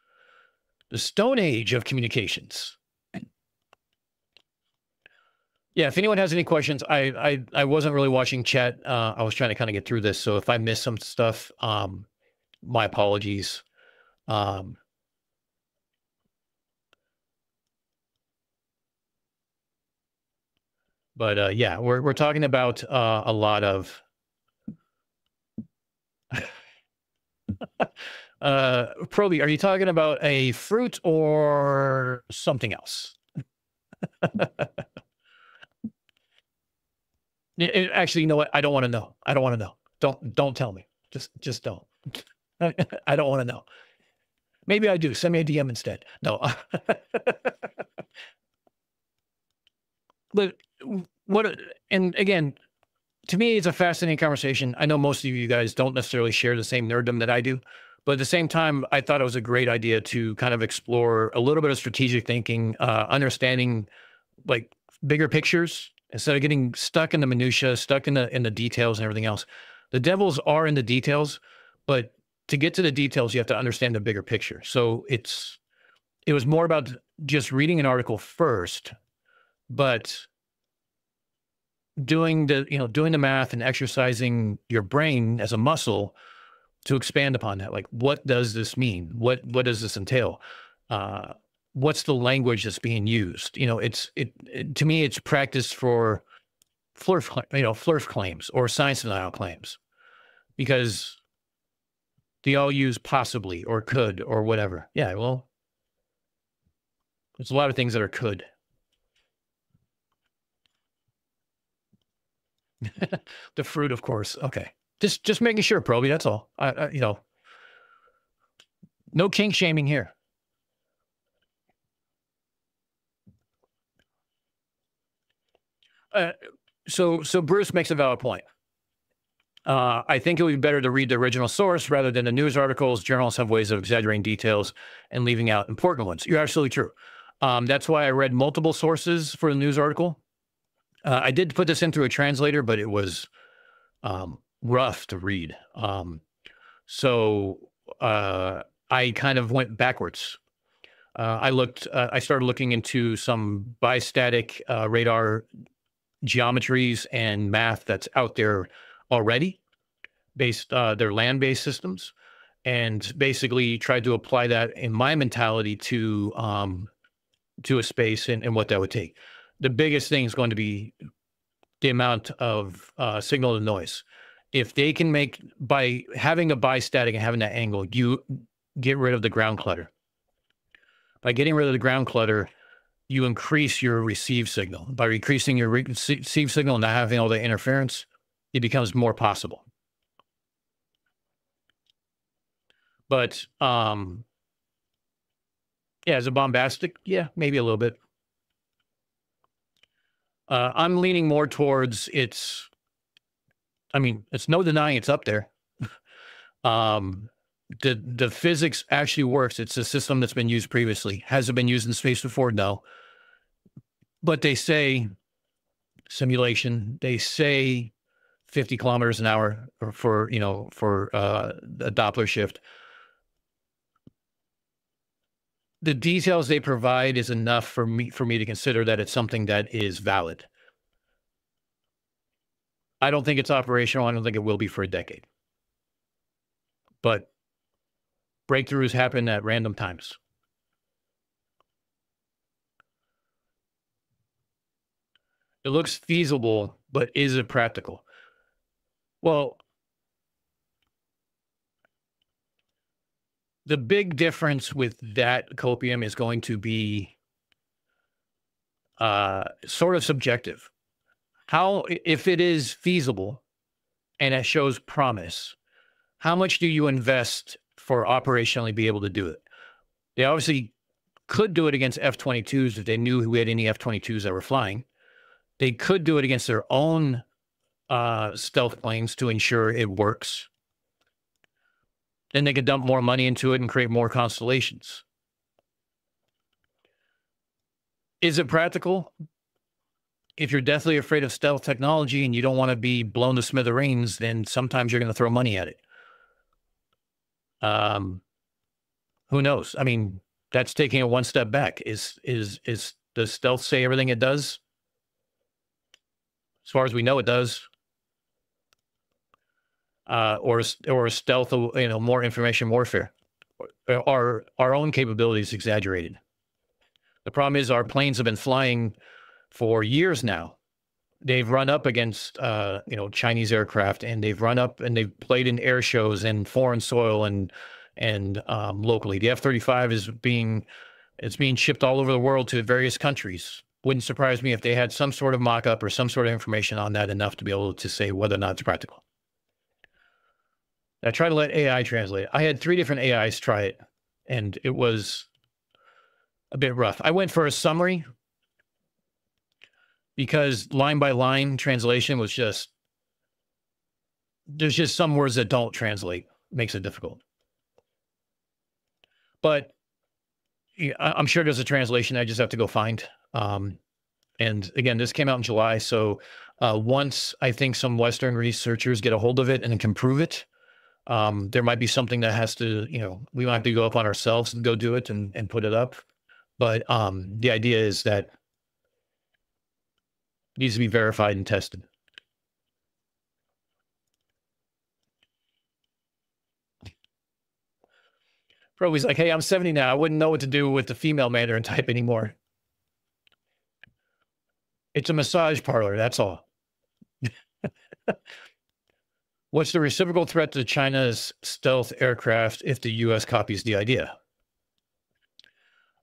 the Stone Age of communications. Yeah, if anyone has any questions, I wasn't really watching chat. I was trying to kind of get through this, so if I missed some stuff, my apologies. But yeah, we're talking about a lot of Proby, are you talking about a fruit or something else? Actually, you know what? I don't want to know. I don't want to know. Don't tell me. Just don't. I don't want to know. Maybe I do. Send me a DM instead. No. But what? And again, to me, it's a fascinating conversation. I know most of you guys don't necessarily share the same nerddom that I do, but at the same time, I thought it was a great idea to kind of explore a little bit of strategic thinking, understanding like bigger pictures instead of getting stuck in the minutia, stuck in the details and everything else. The devils are in the details, but to get to the details, you have to understand the bigger picture. So it was more about just reading an article first, but doing the math and exercising your brain as a muscle to expand upon that. Like, what does this mean? What does this entail? What's the language that's being used? To me, it's practice for flirt claims or science denial claims, because they all use possibly or could or whatever. Yeah, well, there's a lot of things that are could. The fruit, of course. Okay. Just making sure, Proby. That's all. No kink shaming here. So Bruce makes a valid point. I think it would be better to read the original source rather than the news articles. Journals have ways of exaggerating details and leaving out important ones. You're absolutely true. That's why I read multiple sources for the news article. I did put this in through a translator, but it was rough to read. So I kind of went backwards. I started looking into some bistatic radar geometries and math that's out there already, they're land-based systems, and basically tried to apply that in my mentality to a space and what that would take. The biggest thing is going to be the amount of signal to noise. If they can make, by having a bistatic and having that angle, you get rid of the ground clutter. By getting rid of the ground clutter, you increase your receive signal. By increasing your receive signal and not having all the interference, it becomes more possible. But yeah, is it bombastic? Yeah, maybe a little bit. I'm leaning more towards it's no denying it's up there. The physics actually works. It's a system that's been used previously. Has it been used in space before? No. But they say simulation, they say 50 kilometers an hour for a Doppler shift. The details they provide is enough for me to consider that it's something that is valid. I don't think it's operational. I don't think it will be for a decade. But breakthroughs happen at random times. It looks feasible, but is it practical? Well, the big difference with that copium is going to be sort of subjective. How, if it is feasible and it shows promise, how much do you invest for operationally be able to do it? They obviously could do it against F-22s if they knew we had any F-22s that were flying. They could do it against their own stealth planes to ensure it works. Then they could dump more money into it and create more constellations. Is it practical? If you're deathly afraid of stealth technology and you don't want to be blown to smithereens, then sometimes you're going to throw money at it. Who knows? I mean, that's taking it one step back. Does stealth say everything it does? As far as we know, it does. Or stealth, more information warfare. Our own capabilities exaggerated. The problem is our planes have been flying for years now. They've run up against, Chinese aircraft, and they've run up and they've played in air shows and foreign soil and locally. The F-35 is being shipped all over the world to various countries. Wouldn't surprise me if they had some sort of mock-up or some sort of information on that enough to be able to say whether or not it's practical. I tried to let AI translate it. I had 3 different AIs try it, and it was a bit rough. I went for a summary because line by line translation was there's just some words that don't translate. Makes it difficult. But yeah, I'm sure there's a translation I just have to go find. And again, this came out in July. So once I think some Western researchers get a hold of it and can prove it, there might be something that has to, we might have to go up on ourselves and go do it and put it up. But the idea is that it needs to be verified and tested. Probably's like, hey, I'm 70 now. I wouldn't know what to do with the female Mandarin type anymore. It's a massage parlor, that's all. What's the reciprocal threat to China's stealth aircraft if the U.S. copies the idea?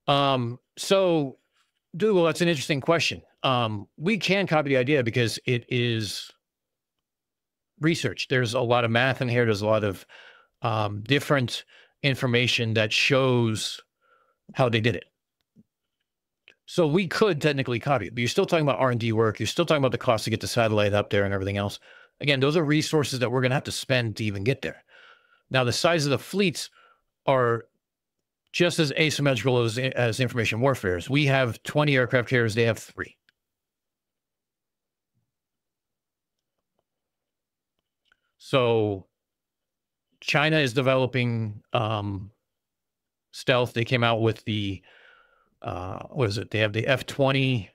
Well, that's an interesting question. We can copy the idea because it is research. There's a lot of math in here. There's a lot of different information that shows how they did it. So we could technically copy it, but you're still talking about R&D work. You're still talking about the cost to get the satellite up there and everything else. Again, those are resources that we're going to have to spend to even get there. Now, the size of the fleets are just as asymmetrical as information warfare. We have 20 aircraft carriers. They have 3. So China is developing stealth. They came out with the, what is it? They have the F-20.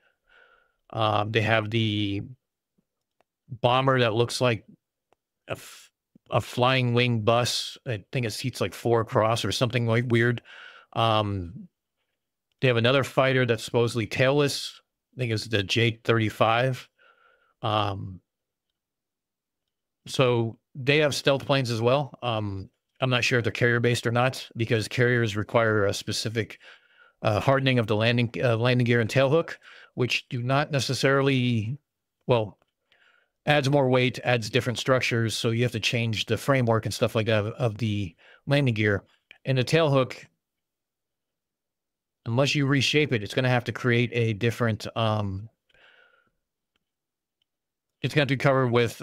They have the bomber that looks like a flying wing bus. I think it seats like 4 across or something like weird. They have another fighter that's supposedly tailless. I think it's the J-35. So they have stealth planes as well. I'm not sure if they're carrier based or not because carriers require a specific hardening of the landing gear and tailhook, which do not necessarily, well, adds more weight, adds different structures. So you have to change the framework and stuff like that of the landing gear. And the tailhook, unless you reshape it, it's going to have to create a different, it's going to have to be covered with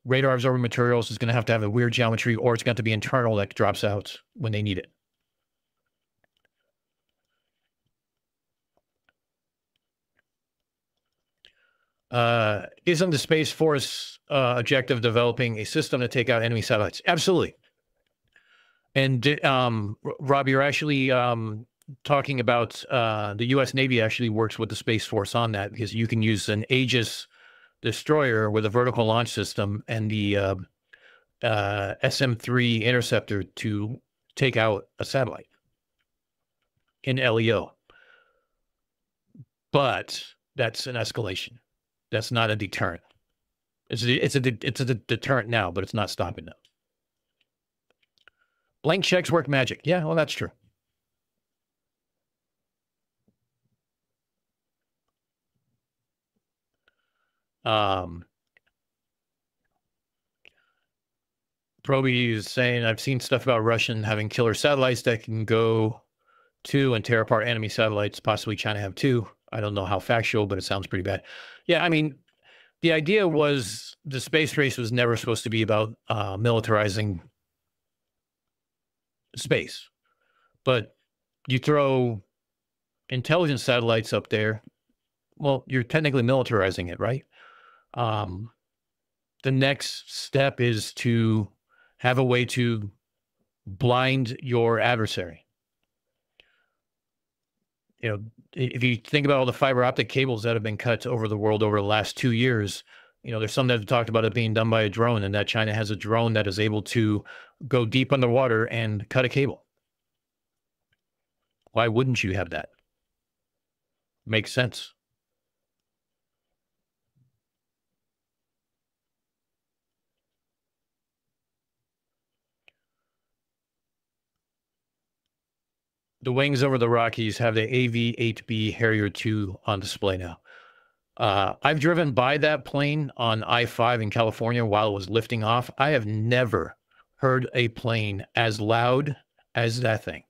radar absorbing materials. It's going to have a weird geometry, or it's got to be internal that drops out when they need it. Isn't the Space Force objective developing a system to take out enemy satellites? Absolutely. And Rob, you're actually talking about the U.S. Navy actually works with the Space Force on that because you can use an Aegis destroyer with a vertical launch system and the SM-3 interceptor to take out a satellite in LEO. But that's an escalation. That's not a deterrent. It's a deterrent now, but it's not stopping now. Blank checks work magic. Yeah, well, that's true. Proby is saying, I've seen stuff about Russian having killer satellites that can go to and tear apart enemy satellites. Possibly China have too. I don't know how factual, but it sounds pretty bad. Yeah, I mean, the idea was the space race was never supposed to be about militarizing space. But you throw intelligence satellites up there, well, you're technically militarizing it, right? The next step is to have a way to blind your adversary. You know, if you think about all the fiber optic cables that have been cut over the world over the last 2 years, you know, there's some that have talked about it being done by a drone, and that China has a drone that is able to go deep underwater and cut a cable. Why wouldn't you have that? Makes sense. The wings over the Rockies have the AV-8B Harrier II on display now. I've driven by that plane on I-5 in California while it was lifting off. I have never heard a plane as loud as that thing.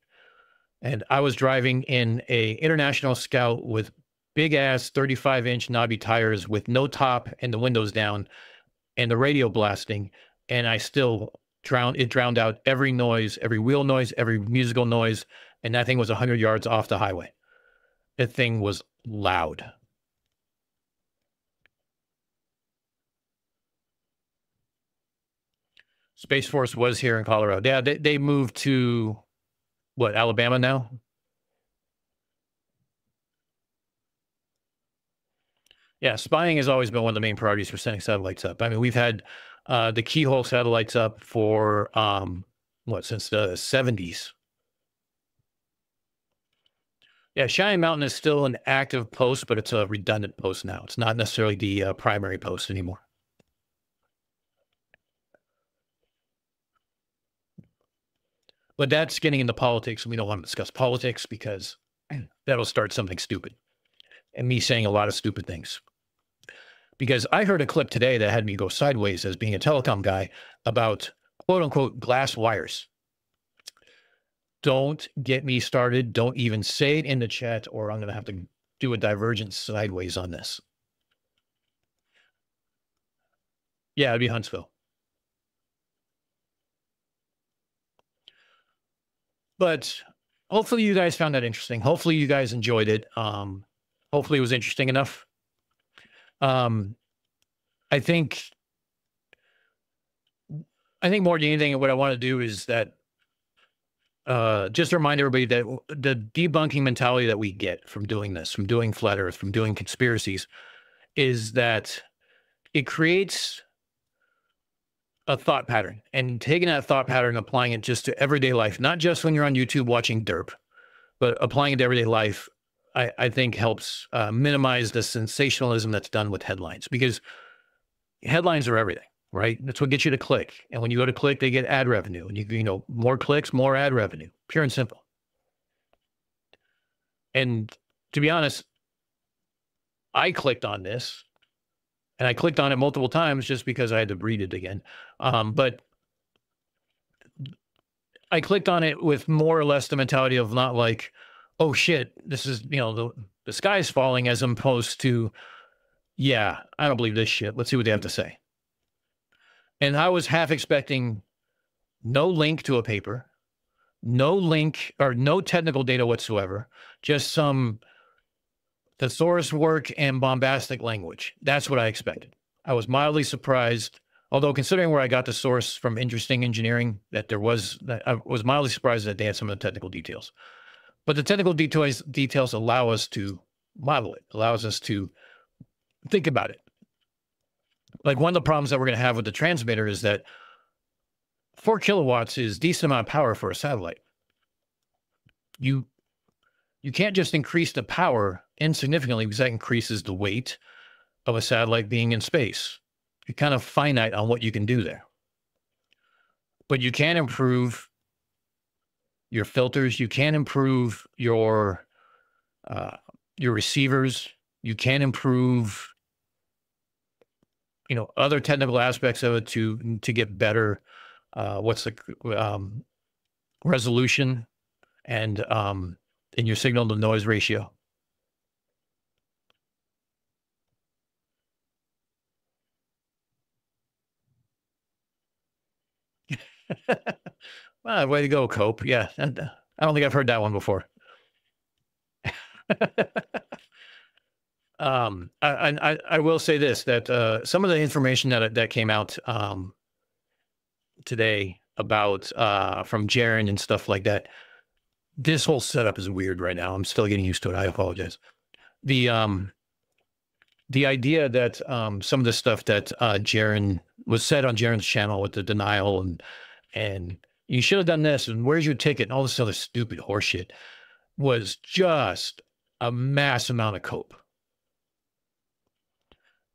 And I was driving in a International Scout with big ass 35-inch knobby tires with no top and the windows down and the radio blasting. And I still drowned out every noise, every wheel noise, every musical noise. And that thing was 100 yards off the highway. That thing was loud. Space Force was here in Colorado. Yeah, they moved to, what, Alabama now? Yeah, spying has always been one of the main priorities for sending satellites up. I mean, we've had the keyhole satellites up for, since the 70s. Yeah, Cheyenne Mountain is still an active post, but it's a redundant post now. It's not necessarily the primary post anymore. But that's getting into politics, and we don't want to discuss politics because that'll start something stupid. And me saying a lot of stupid things. Because I heard a clip today that had me go sideways as being a telecom guy about quote-unquote glass wires. Don't get me started. Don't even say it in the chat, or I'm going to have to do a divergence sideways on this. Yeah, it'd be Huntsville. But hopefully you guys found that interesting. Hopefully you guys enjoyed it. Hopefully it was interesting enough. I think more than anything, what I want to do is that just to remind everybody that the debunking mentality that we get from doing this, from doing flat earth, from doing conspiracies, is that it creates a thought pattern, and taking that thought pattern and applying it just to everyday life, not just when you're on YouTube watching derp, but applying it to everyday life I think helps minimize the sensationalism that's done with headlines, because headlines are everything, right? That's what gets you to click. And when you go to click, they get ad revenue. And you know, more clicks, more ad revenue, pure and simple. And to be honest, I clicked on this and I clicked on it multiple times just because I had to read it again. But I clicked on it with more or less the mentality of not like, oh shit, this is, you know, the sky's falling, as opposed to, yeah, I don't believe this shit. Let's see what they have to say. And I was half expecting no link to a paper, no link or no technical data whatsoever, just some thesaurus work and bombastic language. That's what I expected. I was mildly surprised, although considering where I got the source from Interesting Engineering, that I was mildly surprised that they had some of the technical details. But the technical details allow us to model it, allows us to think about it. Like, one of the problems that we're going to have with the transmitter is that 4 kilowatts is a decent amount of power for a satellite. You can't just increase the power insignificantly, because that increases the weight of a satellite being in space. You're kind of finite on what you can do there. But you can improve your filters. You can improve your receivers. You can improve, you know, other technical aspects of it to get better. What's the resolution and in your signal to noise ratio. Well, way to go, Cope. Yeah, and I don't think I've heard that one before. I will say this, that some of the information that came out today about from Jaren and stuff like that. This whole setup is weird right now. I'm still getting used to it. I apologize. The idea that some of the stuff that Jaren was said on Jaren's channel with the denial and you should have done this and where's your ticket and all this other stupid horseshit was just a mass amount of cope.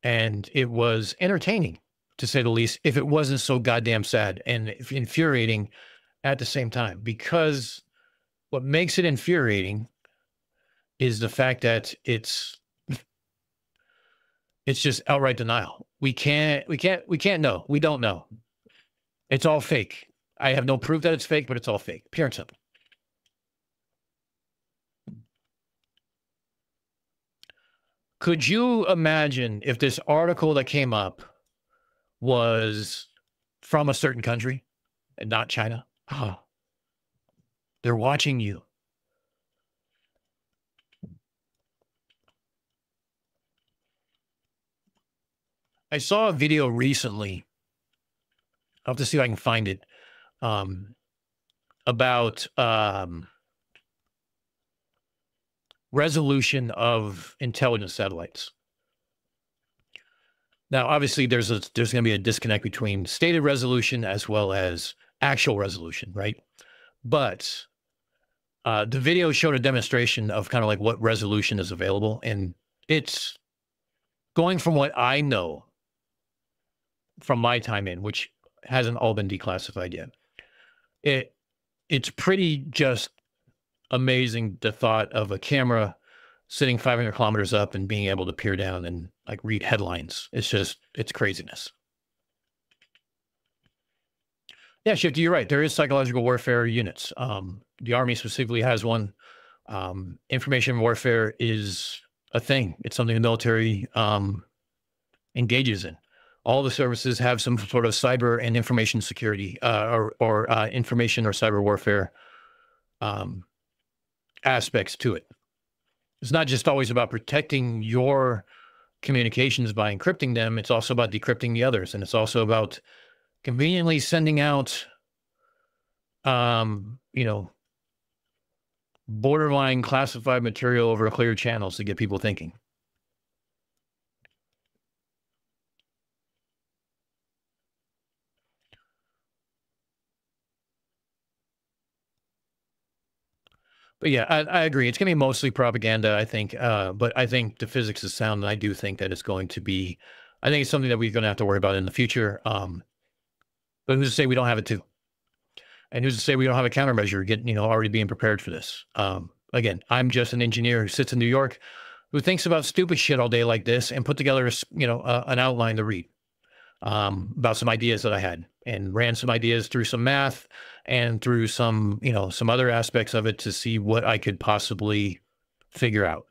And it was entertaining, to say the least, if it wasn't so goddamn sad and infuriating at the same time. Because what makes it infuriating is the fact that it's just outright denial. We can't know. We don't know. It's all fake. I have no proof that it's fake, but it's all fake. Pure and simple. Could you imagine if this article that came up was from a certain country and not China? Oh, they're watching you. I saw a video recently. I'll have to see if I can find it. About resolution of intelligence satellites. Now, obviously, there's going to be a disconnect between stated resolution as well as actual resolution, right? But the video showed a demonstration of kind of like what resolution is available, and it's going from what I know from my time in, which hasn't all been declassified yet. It's pretty just amazing, the thought of a camera sitting 500 kilometers up and being able to peer down and like read headlines. It's craziness. Yeah, Shifty, you're right. There is psychological warfare units. The Army specifically has one. Information warfare is a thing. It's something the military engages in. All the services have some sort of cyber and information security or information or cyber warfare aspects to it. It's not just always about protecting your communications by encrypting them. It's also about decrypting the others. And it's also about conveniently sending out, you know, borderline classified material over clear channels to get people thinking. But yeah, I agree. It's going to be mostly propaganda, I think. But I think the physics is sound, and I do think that it's going to be. I think it's something that we're going to have to worry about in the future. But who's to say we don't have it too? And who's to say we don't have a countermeasure getting, already being prepared for this? Again, I'm just an engineer who sits in New York, who thinks about stupid shit all day like this, and put together, an outline to read about some ideas that I had, and ran some ideas through some math and through some other aspects of it to see what I could possibly figure out.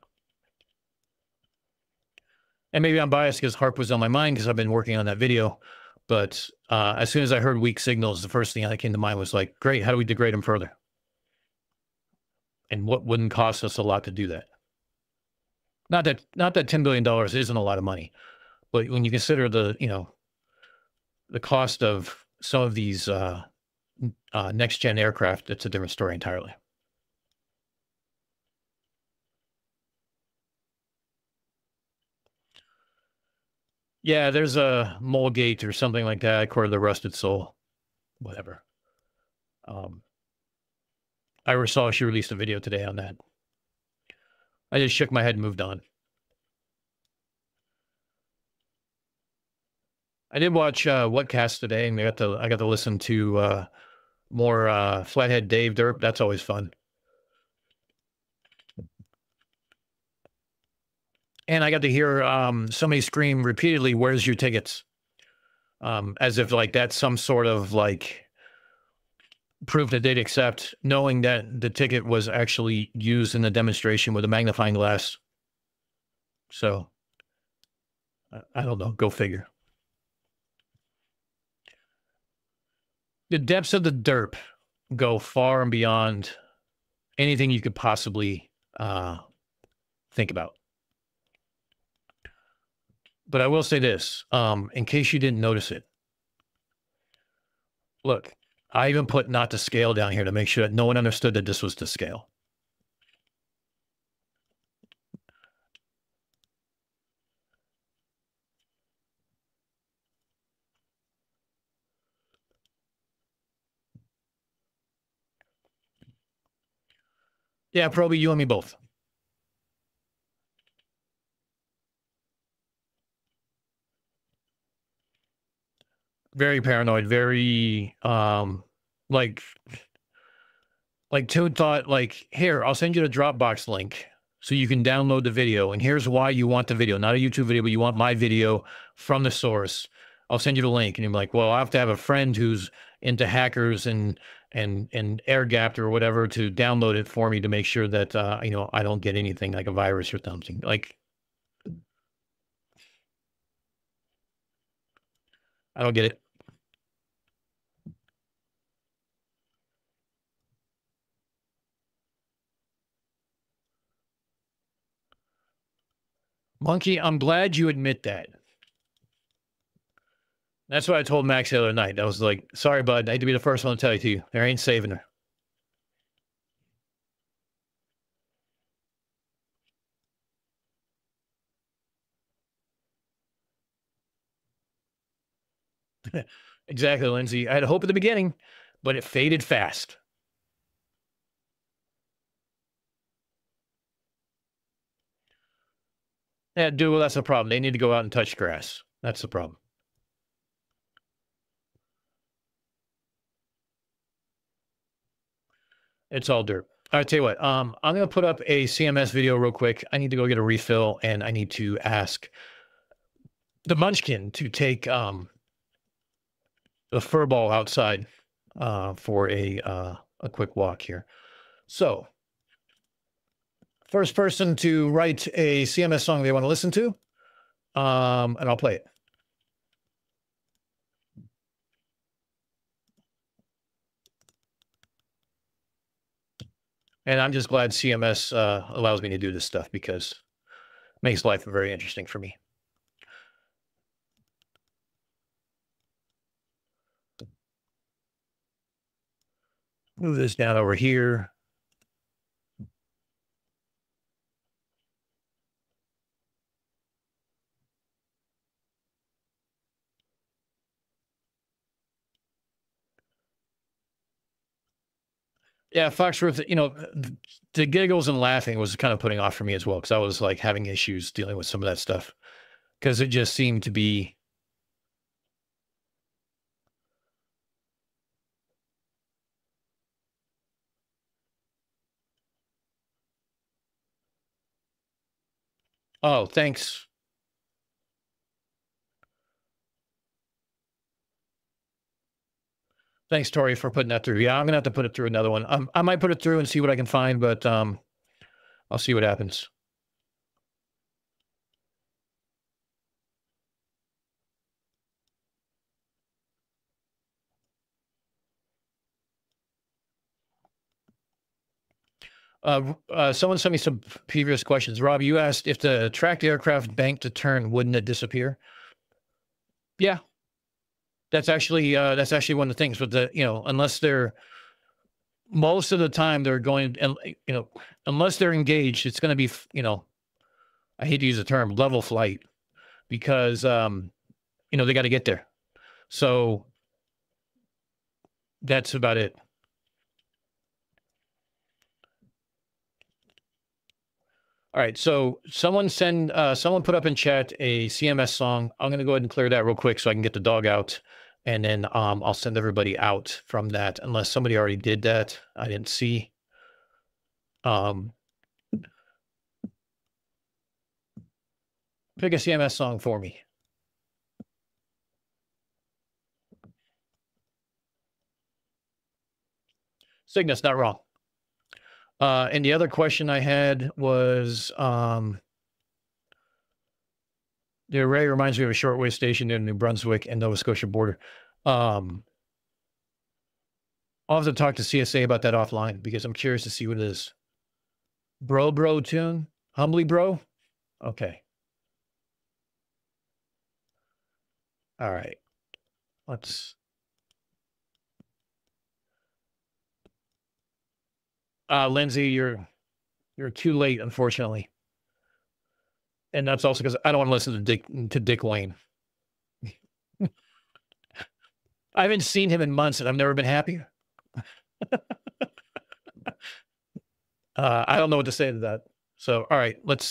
And maybe I'm biased because HARP was on my mind because I've been working on that video. But as soon as I heard weak signals, the first thing that came to mind was like, great, how do we degrade them further? And what wouldn't cost us a lot to do that? Not that $10 billion isn't a lot of money, but when you consider the cost of some of these next gen aircraft, it's a different story entirely. Yeah, there's a mole gate or something like that, Core of the Rusted Soul, whatever. I saw she released a video today on that. I just shook my head and moved on. I did watch Whatcast today, and I got to listen to more Flathead Dave Derp. That's always fun. And I got to hear somebody scream repeatedly, "Where's your tickets?" As if like that's some sort of like proof that they'd accept, knowing that the ticket was actually used in the demonstration with a magnifying glass. So I don't know. Go figure. The depths of the derp go far and beyond anything you could possibly think about. But I will say this, in case you didn't notice it. Look, I even put not to scale down here to make sure that no one understood that this was to scale. Yeah, probably you and me both. Very paranoid, very like Toad thought like, here, I'll send you the Dropbox link so you can download the video. And here's why you want the video, not a YouTube video, but you want my video from the source. I'll send you the link. And you're like, well, I have to have a friend who's into hackers and air gapped or whatever to download it for me to make sure that I don't get anything like a virus or something. Like, I don't get it. Monkey, I'm glad you admit that. That's what I told Max the other night. I was like, sorry, bud. I hate to be the first one to tell you to you. There ain't saving her. Exactly, Lindsay. I had hope at the beginning, but it faded fast. Yeah, dude, well, that's the problem. They need to go out and touch grass. That's the problem. It's all dirt. I tell you what, I'm gonna put up a CMS video real quick. I need to go get a refill, and I need to ask the Munchkin to take the fur ball outside for a quick walk here. So, first person to write a CMS song they want to listen to, and I'll play it. And I'm just glad CMS allows me to do this stuff because it makes life very interesting for me. Move this down over here. Yeah, Foxworth, you know, the giggles and laughing was kind of putting off for me as well, because I was like having issues dealing with some of that stuff because it just seemed to be. Oh, thanks. Thanks, Tori, for putting that through. Yeah, I'm gonna have to put it through another one. I might put it through and see what I can find, but I'll see what happens. Someone sent me some previous questions. Rob, you asked if the tracked aircraft banked to turn, wouldn't it disappear? Yeah, that's actually one of the things. But unless they're most of the time they're going, and unless they're engaged, it's going to be I hate to use the term level flight because they got to get there. So that's about it. All right, so someone put up in chat a CMS song. I'm going to go ahead and clear that real quick so I can get the dog out, and then I'll send everybody out from that unless somebody already did that. I didn't see. Pick a CMS song for me. Cygnus, not wrong. And the other question I had was, the array reminds me of a shortwave station in New Brunswick and Nova Scotia border. I'll have to talk to CSA about that offline because I'm curious to see what it is. Bro tune? Humbly bro? Okay. All right. Let's... Lindsay, you're too late, unfortunately. And that's also because I don't want to listen to Dick Wayne. I haven't seen him in months and I've never been happier. I don't know what to say to that. So, all right, let's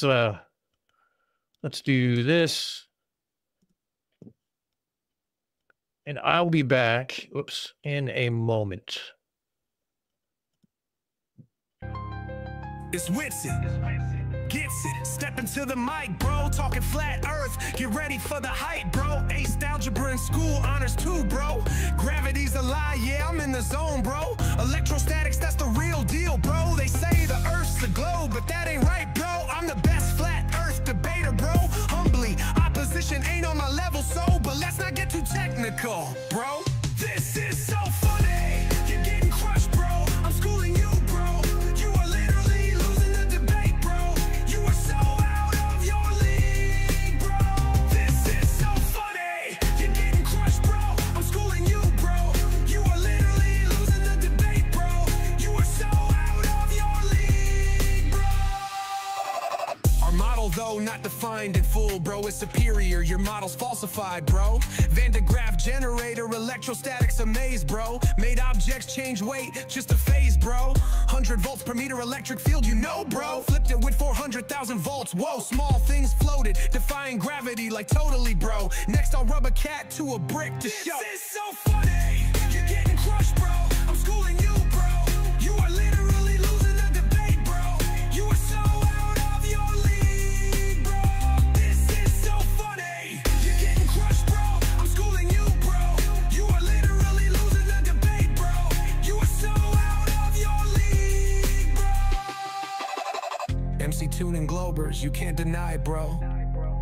do this. And I'll be back, in a moment. It's Whitson, gets it, step into the mic, bro, talking flat earth, get ready for the hype, bro, aced algebra in school, honors too, bro, gravity's a lie, yeah, I'm in the zone, bro, electrostatics, that's the real deal, bro, they say the earth's a globe, but that ain't right, bro, I'm the best flat earth debater, bro, humbly, opposition ain't on my level, so, but let's not get too technical, bro, this is so funny, you're getting crushed, bro, I'm schooling you, bro, you are literally though not defined in full, bro, it's superior, your model's falsified, bro, Van de Graaff generator, electrostatics a maze, bro, made objects change weight, just a phase, bro, 100 volts per meter electric field, you know, bro, flipped it with 400,000 volts, whoa, small things floated, defying gravity like totally, bro, next I'll rub a cat to a brick to show. This is so funny, you're getting crushed, bro, I'm schooling you, bro, you are literally losing the debate, bro, you are so out of your league, bro, this is so funny, you're getting crushed, bro, I'm schooling you, bro, you are literally losing the debate, bro, you are so out of your league, bro. MC Tune and Globers, you can't deny it, bro.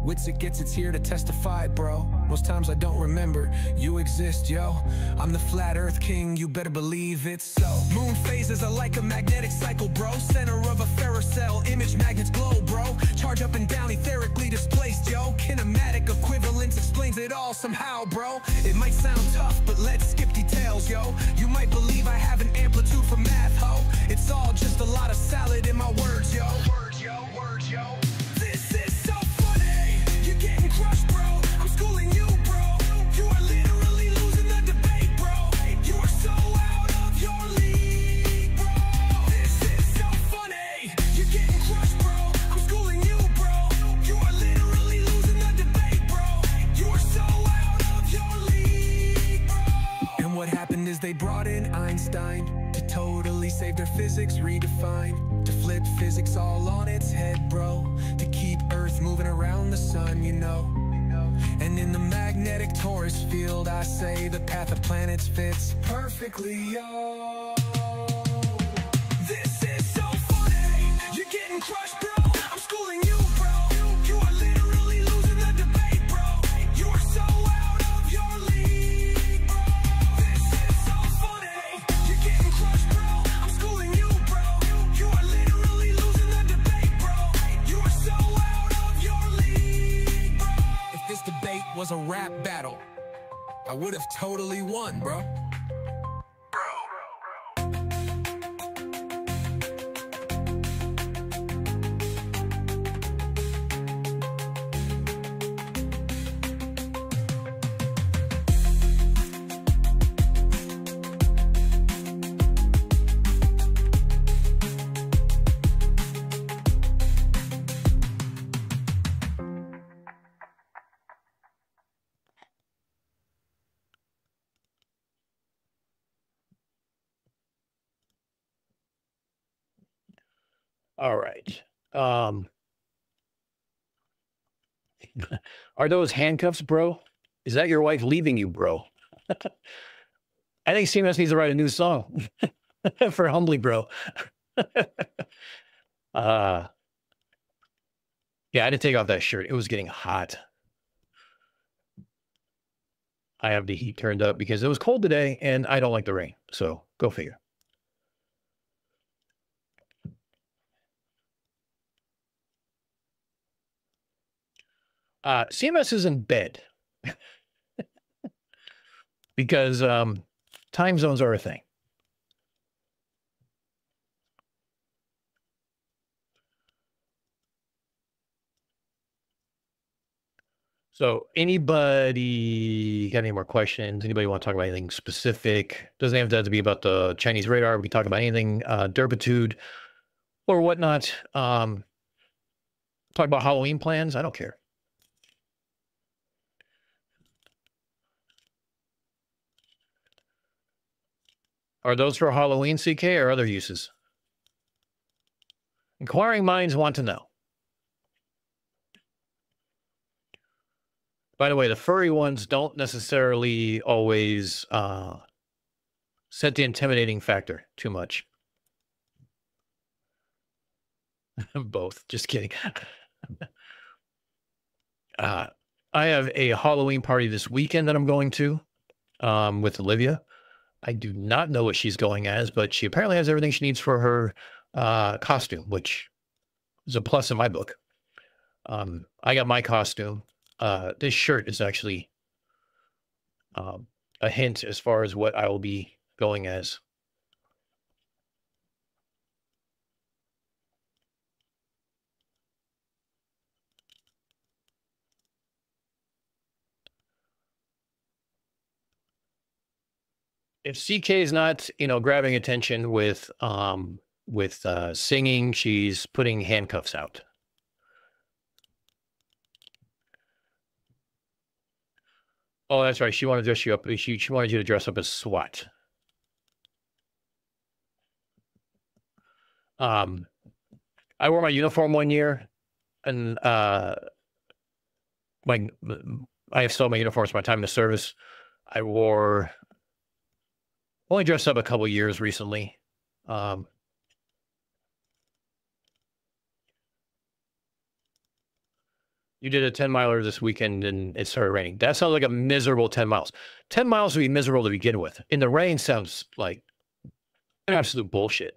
Witsit gets it's here to testify, bro. Most times I don't remember you exist, yo. I'm the flat earth king, you better believe it so. Moon phases are like a magnetic cycle, bro. Center of a ferrocell, image magnets glow, bro. Charge up and down, etherically displaced, yo. Kinematic equivalence explains it all somehow, bro. It might sound tough, but let's skip details, yo. You might believe I have an amplitude for math, ho. It's all just a lot of salad in my words, yo. Words, yo, words, yo. This is so funny, you're getting crushed, bro. I'm schooling you, bro. You are literally losing the debate, bro. You are so out of your league, bro. what happened is they brought in Einstein to totally save their physics redefined, to flip physics all on its head, bro, to keep Earth moving around the sun, you know. And in the magnetic torus field, I say the path of planets fits perfectly, yo. This is so funny, you're getting crushed, bro. I'm schooling you, bro. You are literally losing the debate, bro. You are so out of your league, bro. This is so funny, you're getting crushed, bro. I'm schooling you, bro. You are literally losing the debate, bro. You are so out of your league, bro. If this debate was a rap battle, I would have totally won, bro. All right. Are those handcuffs, bro? Is that your wife leaving you, bro? I think CMS needs to write a new song for Humbly, bro. Yeah, I had to take off that shirt. It was getting hot. I have the heat turned up because it was cold today and I don't like the rain. So go figure. CMS is in bed because time zones are a thing. So anybody got any more questions? Anybody want to talk about anything specific? Doesn't have to be about the Chinese radar. We can talk about anything, derpitude or whatnot. Talk about Halloween plans. I don't care. Are those for Halloween, CK, or other uses? Inquiring minds want to know. By the way, the furry ones don't necessarily always set the intimidating factor too much. Both. Just kidding. I have a Halloween party this weekend that I'm going to with Olivia. I do not know what she's going as, but she apparently has everything she needs for her costume, which is a plus in my book. I got my costume. This shirt is actually a hint as far as what I will be going as. If CK is not, grabbing attention with singing, she's putting handcuffs out. Oh, that's right. She wanted to dress you up. She wanted you to dress up as SWAT. I wore my uniform one year, and I still have my uniforms my time in the service. I only dressed up a couple years recently. You did a 10-miler this weekend and it started raining. That sounds like a miserable 10 miles. 10 miles would be miserable to begin with. In the rain sounds like absolute bullshit.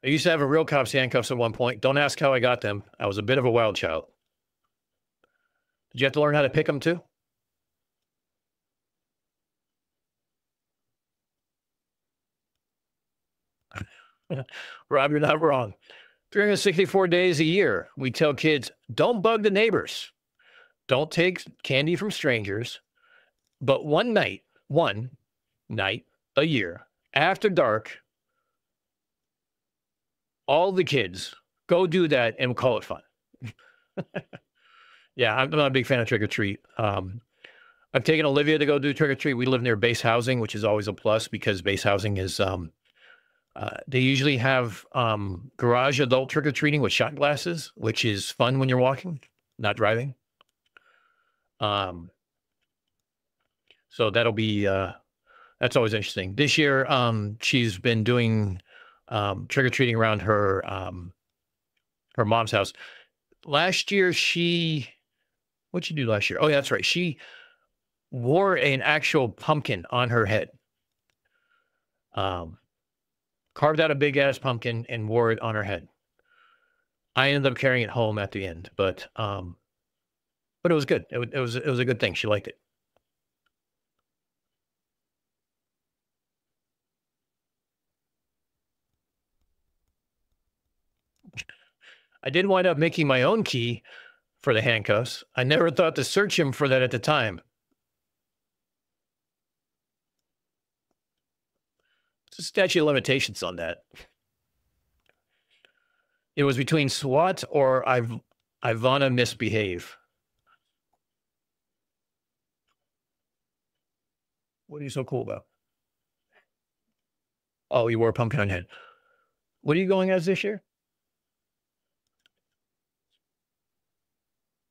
I used to have a real cop's handcuffs at one point. Don't ask how I got them. I was a bit of a wild child. Did you have to learn how to pick them too? Rob, you're not wrong. 364 days a year, we tell kids, don't bug the neighbors. Don't take candy from strangers. But one night a year, after dark, all the kids go do that and call it fun. Yeah, I'm not a big fan of trick or treat. I've taken Olivia to go do trick or treat. We live near base housing, which is always a plus because base housing is they usually have garage adult trick or treating with shot glasses, which is fun when you're walking, not driving. So that'll be that's always interesting. This year, she's been doing trick or treating around her her mom's house. Last year, what'd she do last year? Oh, yeah, that's right. She wore an actual pumpkin on her head. Carved out a big ass pumpkin and wore it on her head. I ended up carrying it home at the end, but it was good. It was a good thing. She liked it. I did wind up making my own key for the handcuffs. I never thought to search him for that at the time. It's a statute of limitations on that. It was between SWAT or Ivana misbehave. What are you so cool about? Oh, you wore a pumpkin on your head. What are you going as this year?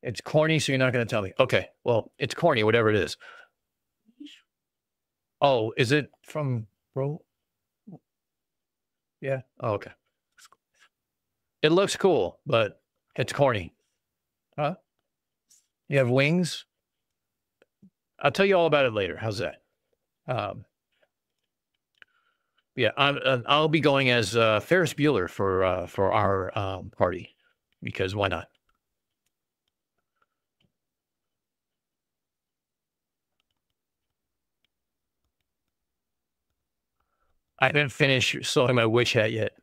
It's corny, so you're not going to tell me. Okay, well, it's corny, whatever it is. Oh, is it from Bro? Yeah. Oh, okay. It looks cool, but it's corny. Huh? You have wings? I'll tell you all about it later. How's that? Yeah, I'll be going as Ferris Bueller for our party because why not? I haven't finished sewing my witch hat yet.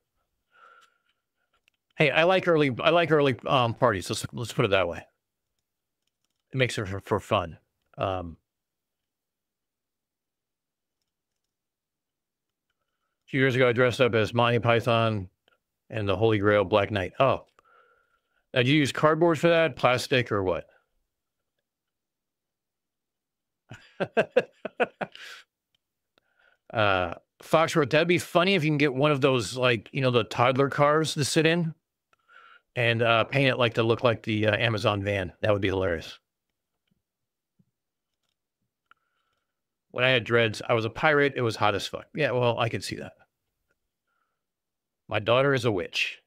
Hey, I like early parties. Let's put it that way. It makes it for fun. A few years ago, I dressed up as Monty Python and the Holy Grail Black Knight. Oh, did you use cardboard for that? Plastic or what? Fox wrote, that'd be funny if you can get one of those, like, you know, the toddler cars to sit in and paint it like to look like the Amazon van. That would be hilarious. When I had dreads, I was a pirate. It was hot as fuck. Yeah, well, I could see that. My daughter is a witch.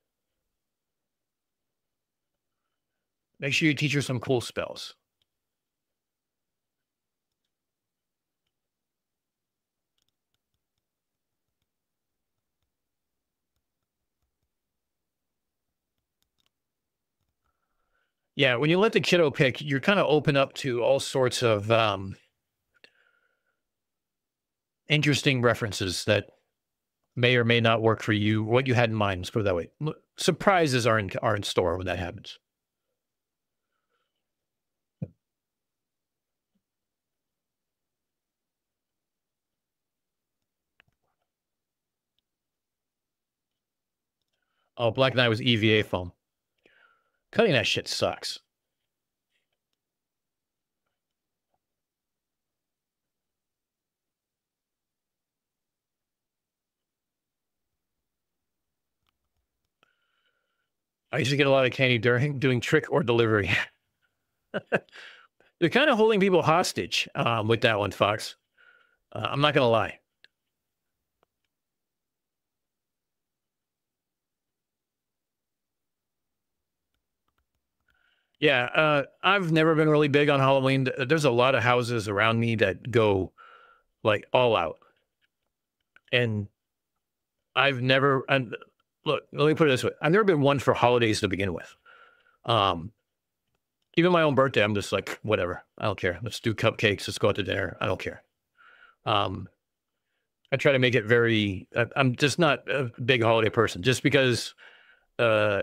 Make sure you teach her some cool spells. Yeah, when you let the kiddo pick, you're kind of open up to all sorts of interesting references that may or may not work for you. What you had in mind, let's put it that way. Surprises are in store when that happens. Oh, Black Knight was EVA foam. Cutting that shit sucks. I used to get a lot of candy during doing trick or delivery. They're kind of holding people hostage with that one, Fox. I'm not going to lie. Yeah, I've never been really big on Halloween. There's a lot of houses around me that go like all out. And I've never, and look, let me put it this way. I've never been one for holidays to begin with. Even my own birthday, I'm just like, whatever. I don't care. Let's do cupcakes. Let's go out to dinner. I don't care. I try to make it very, I'm just not a big holiday person just because, yeah,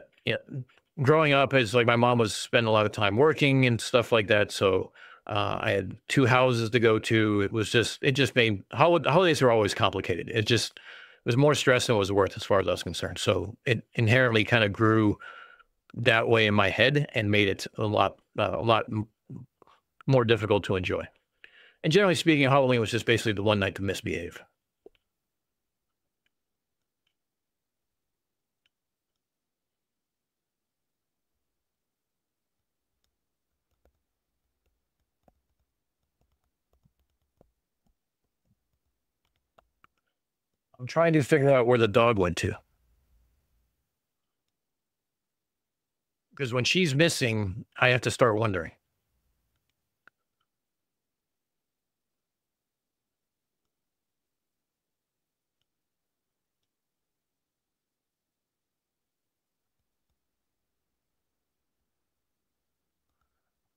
growing up, it's like my mom was spending a lot of time working and stuff like that. So I had 2 houses to go to. It just made holidays are always complicated. It was more stress than it was worth as far as I was concerned. So it inherently kind of grew that way in my head and made it a lot more difficult to enjoy. And generally speaking, Halloween was just basically the one night to misbehave. I'm trying to figure out where the dog went to. Because when she's missing, I have to start wondering.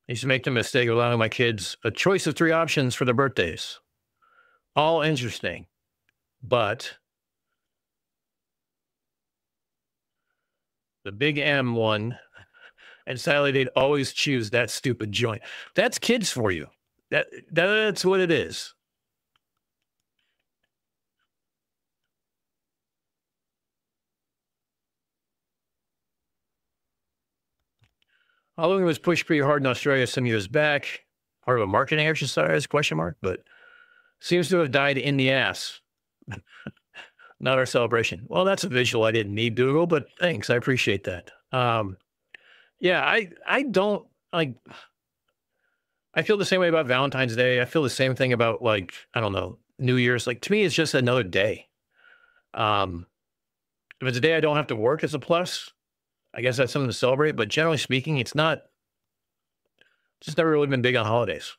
I used to make the mistake of allowing my kids a choice of 3 options for their birthdays. All interesting, but the big M one, and sadly, they'd always choose that stupid joint. That's kids for you. That's what it is. Halloween was pushed pretty hard in Australia some years back. Part of a marketing exercise, question mark, but seems to have died in the ass. Not our celebration. Well, that's a visual I didn't need, Dougal, but thanks. I appreciate that. Yeah, I don't like. I feel the same way about Valentine's Day. I feel the same thing about like I don't know New Year's. Like to me, it's just another day. Um, if it's a day I don't have to work, it's a plus. I guess that's something to celebrate. But generally speaking, it's not. Just never really been big on holidays.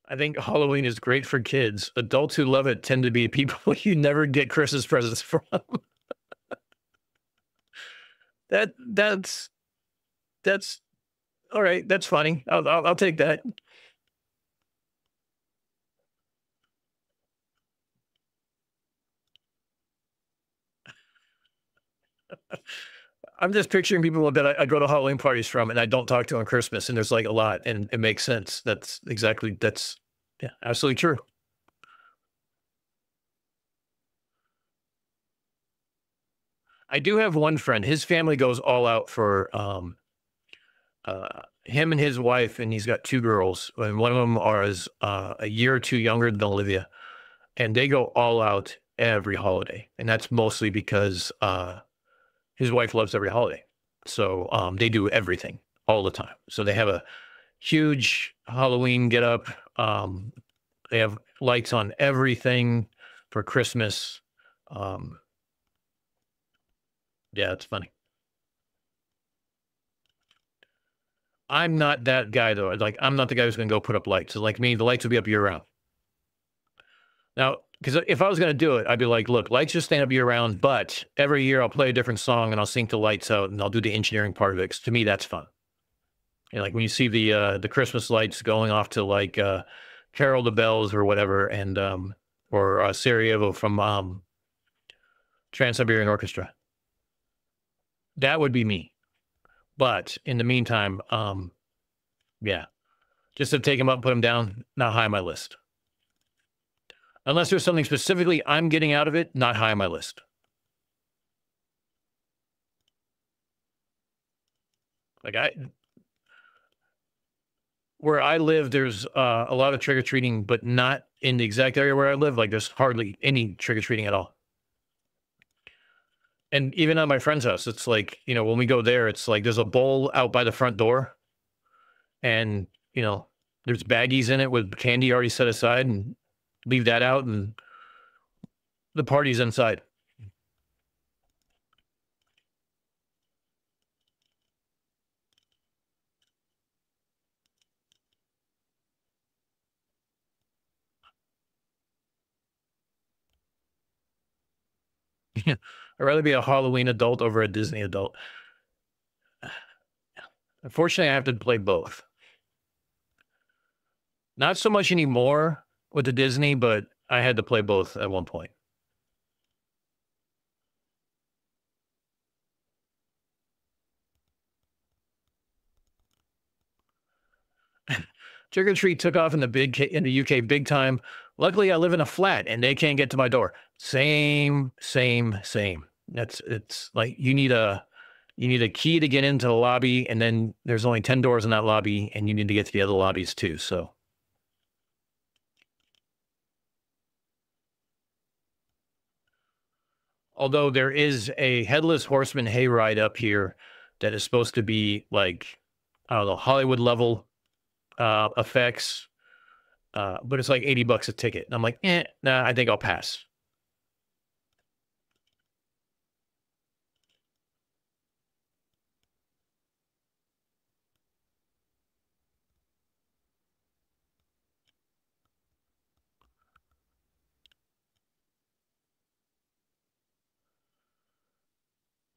I think Halloween is great for kids. Adults who love it tend to be people you never get Christmas presents from. That's that's all right. That's funny. I'll take that. I'm just picturing people that I go to Halloween parties from, and I don't talk to on Christmas, and there's like a lot, and it makes sense. That's yeah, absolutely true. I do have one friend. His family goes all out for him and his wife, and he's got 2 girls, and one of them is a year or 2 younger than Olivia, and they go all out every holiday, and that's mostly because his wife loves every holiday. So they do everything all the time. So they have a huge Halloween get up. They have lights on everything for Christmas. Um, yeah, it's funny. I'm not that guy though. Like I'm not the guy who's going to go put up lights. So like me, the lights will be up year round. Now, because if I was going to do it, I'd be like, look, lights just stand up year round, but every year I'll play a different song and I'll sync the lights out and I'll do the engineering part of it. 'Cause to me, that's fun. And like when you see the Christmas lights going off to like Carol the Bells or whatever, and or Sarajevo from Trans Siberian Orchestra, that would be me. But in the meantime, yeah, just to take them up, put them down, not high on my list. Unless there's something specifically I'm getting out of it, not high on my list. Like where I live, there's a lot of trick or treating, but not in the exact area where I live. Like there's hardly any trick or treating at all. And even at my friend's house, it's like, when we go there, it's like there's a bowl out by the front door and, there's baggies in it with candy already set aside and leave that out and the party's inside. I'd rather be a Halloween adult over a Disney adult. Unfortunately, I have to play both. Not so much anymore with the Disney, but I had to play both at one point. Trick or treat took off in in the UK big time. Luckily, I live in a flat and they can't get to my door. Same. It's like you need a key to get into the lobby, and then there's only 10 doors in that lobby, and you need to get to the other lobbies too. So, although there is a headless horseman hayride up here that is supposed to be like, I don't know, Hollywood level effects, but it's like $80 a ticket. And I'm like, nah, I think I'll pass.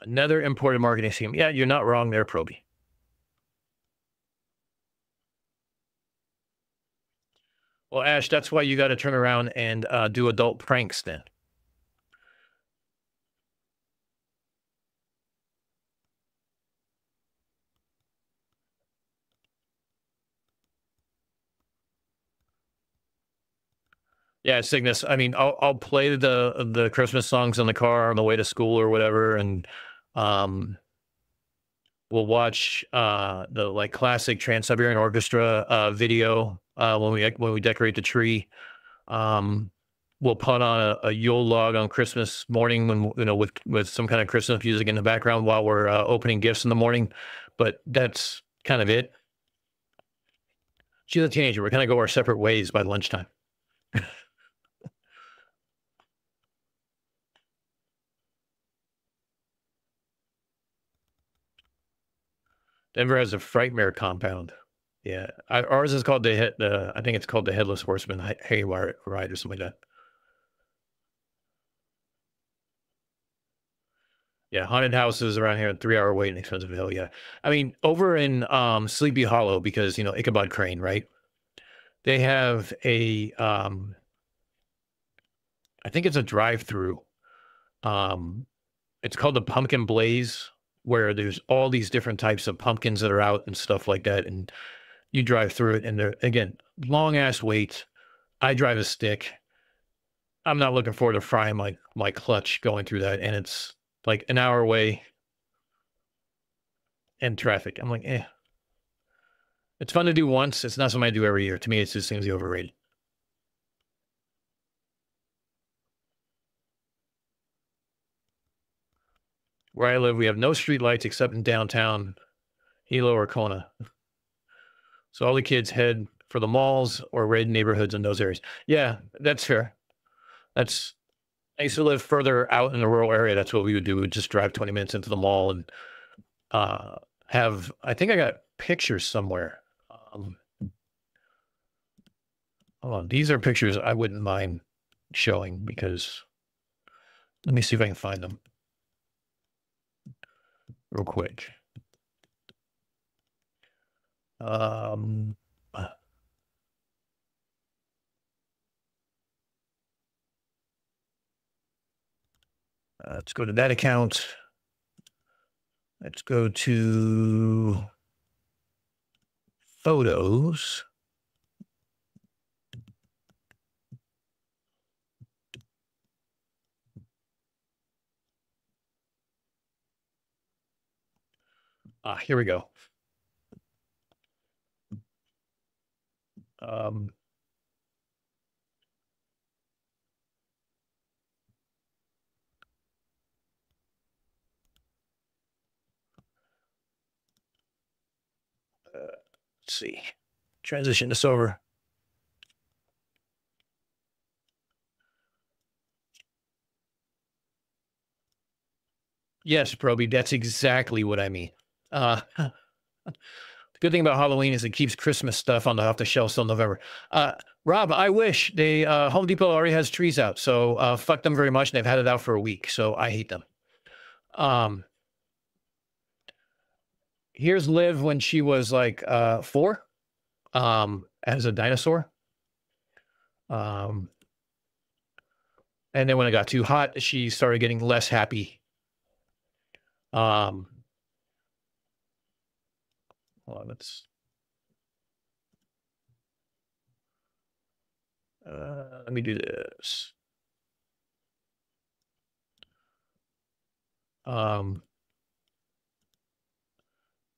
Another imported marketing scheme. Yeah, you're not wrong there, Proby. Well, Ash, that's why you got to turn around and do adult pranks then. Yeah, Cygnus. I mean, I'll play the Christmas songs in the car on the way to school or whatever, and we'll watch the like classic Trans-Siberian Orchestra video when we decorate the tree. We'll put on a Yule log on Christmas morning when with some kind of Christmas music in the background while we're opening gifts in the morning. But that's kind of it. She's a teenager. We're gonna go our separate ways by lunchtime. Denver has a Frightmare compound. Yeah, ours is called I think it's called the Headless Horseman Hayride or something like that. Yeah, haunted houses around here, 3-hour wait in expensive hill. Yeah, I mean over in Sleepy Hollow, because Ichabod Crane, right? They have a I think it's a drive-through. It's called the Pumpkin Blaze, where there's all these different types of pumpkins that are out and stuff like that, and you drive through it, and they're, again, long ass wait. I drive a stick. I'm not looking forward to frying my clutch going through that, and it's like an hour away and traffic. I'm like, eh. It's fun to do once. It's not something I do every year. To me, it just seems overrated. Where I live, we have no street lights except in downtown Hilo or Kona. So all the kids head for the malls or red neighborhoods in those areas. Yeah, that's fair. I used to live further out in the rural area. That's what we would do. We would just drive 20 minutes into the mall and I think I got pictures somewhere. Hold on. These are pictures I wouldn't mind showing because let me see if I can find them real quick. Let's go to that account. Let's go to photos. Here we go. Let's see. Transition this over. Yes, Proby, that's exactly what I mean. The good thing about Halloween is it keeps Christmas stuff off the shelves till November. Rob, I wish they Home Depot already has trees out, so fuck them very much. They've had it out for a week, so I hate them. Here's Liv when she was like 4, as a dinosaur. And then when it got too hot, she started getting less happy. Hold on, let's. Let me do this. And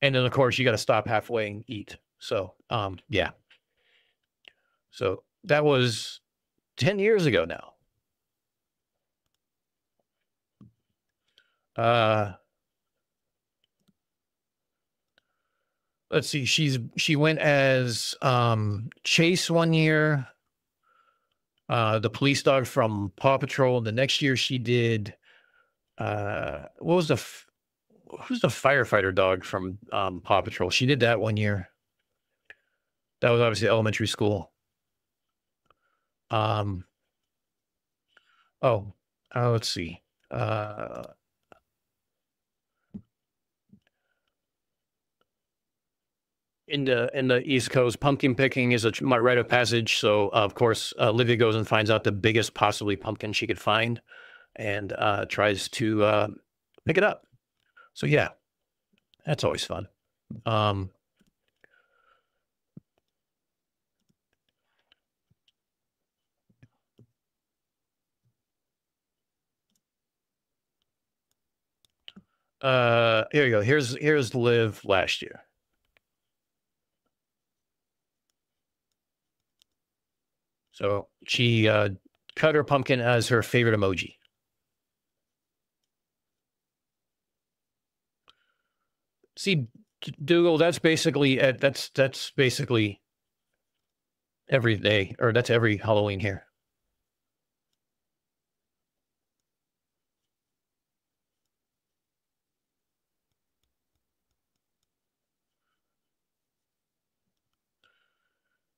then of course you got to stop halfway and eat. So, yeah. So that was 10 years ago now. Let's see. She went as Chase one year, the police dog from Paw Patrol. The next year she did what was who's the firefighter dog from Paw Patrol? She did that one year. That was obviously elementary school. Let's see. In the East Coast, pumpkin picking is my rite of passage. So of course, Olivia goes and finds out the biggest possibly pumpkin she could find, and tries to pick it up. So yeah, that's always fun. Here you go. Here's Liv last year. So she cut her pumpkin as her favorite emoji. See, Dougal, that's basically that's basically every day, or that's every Halloween here.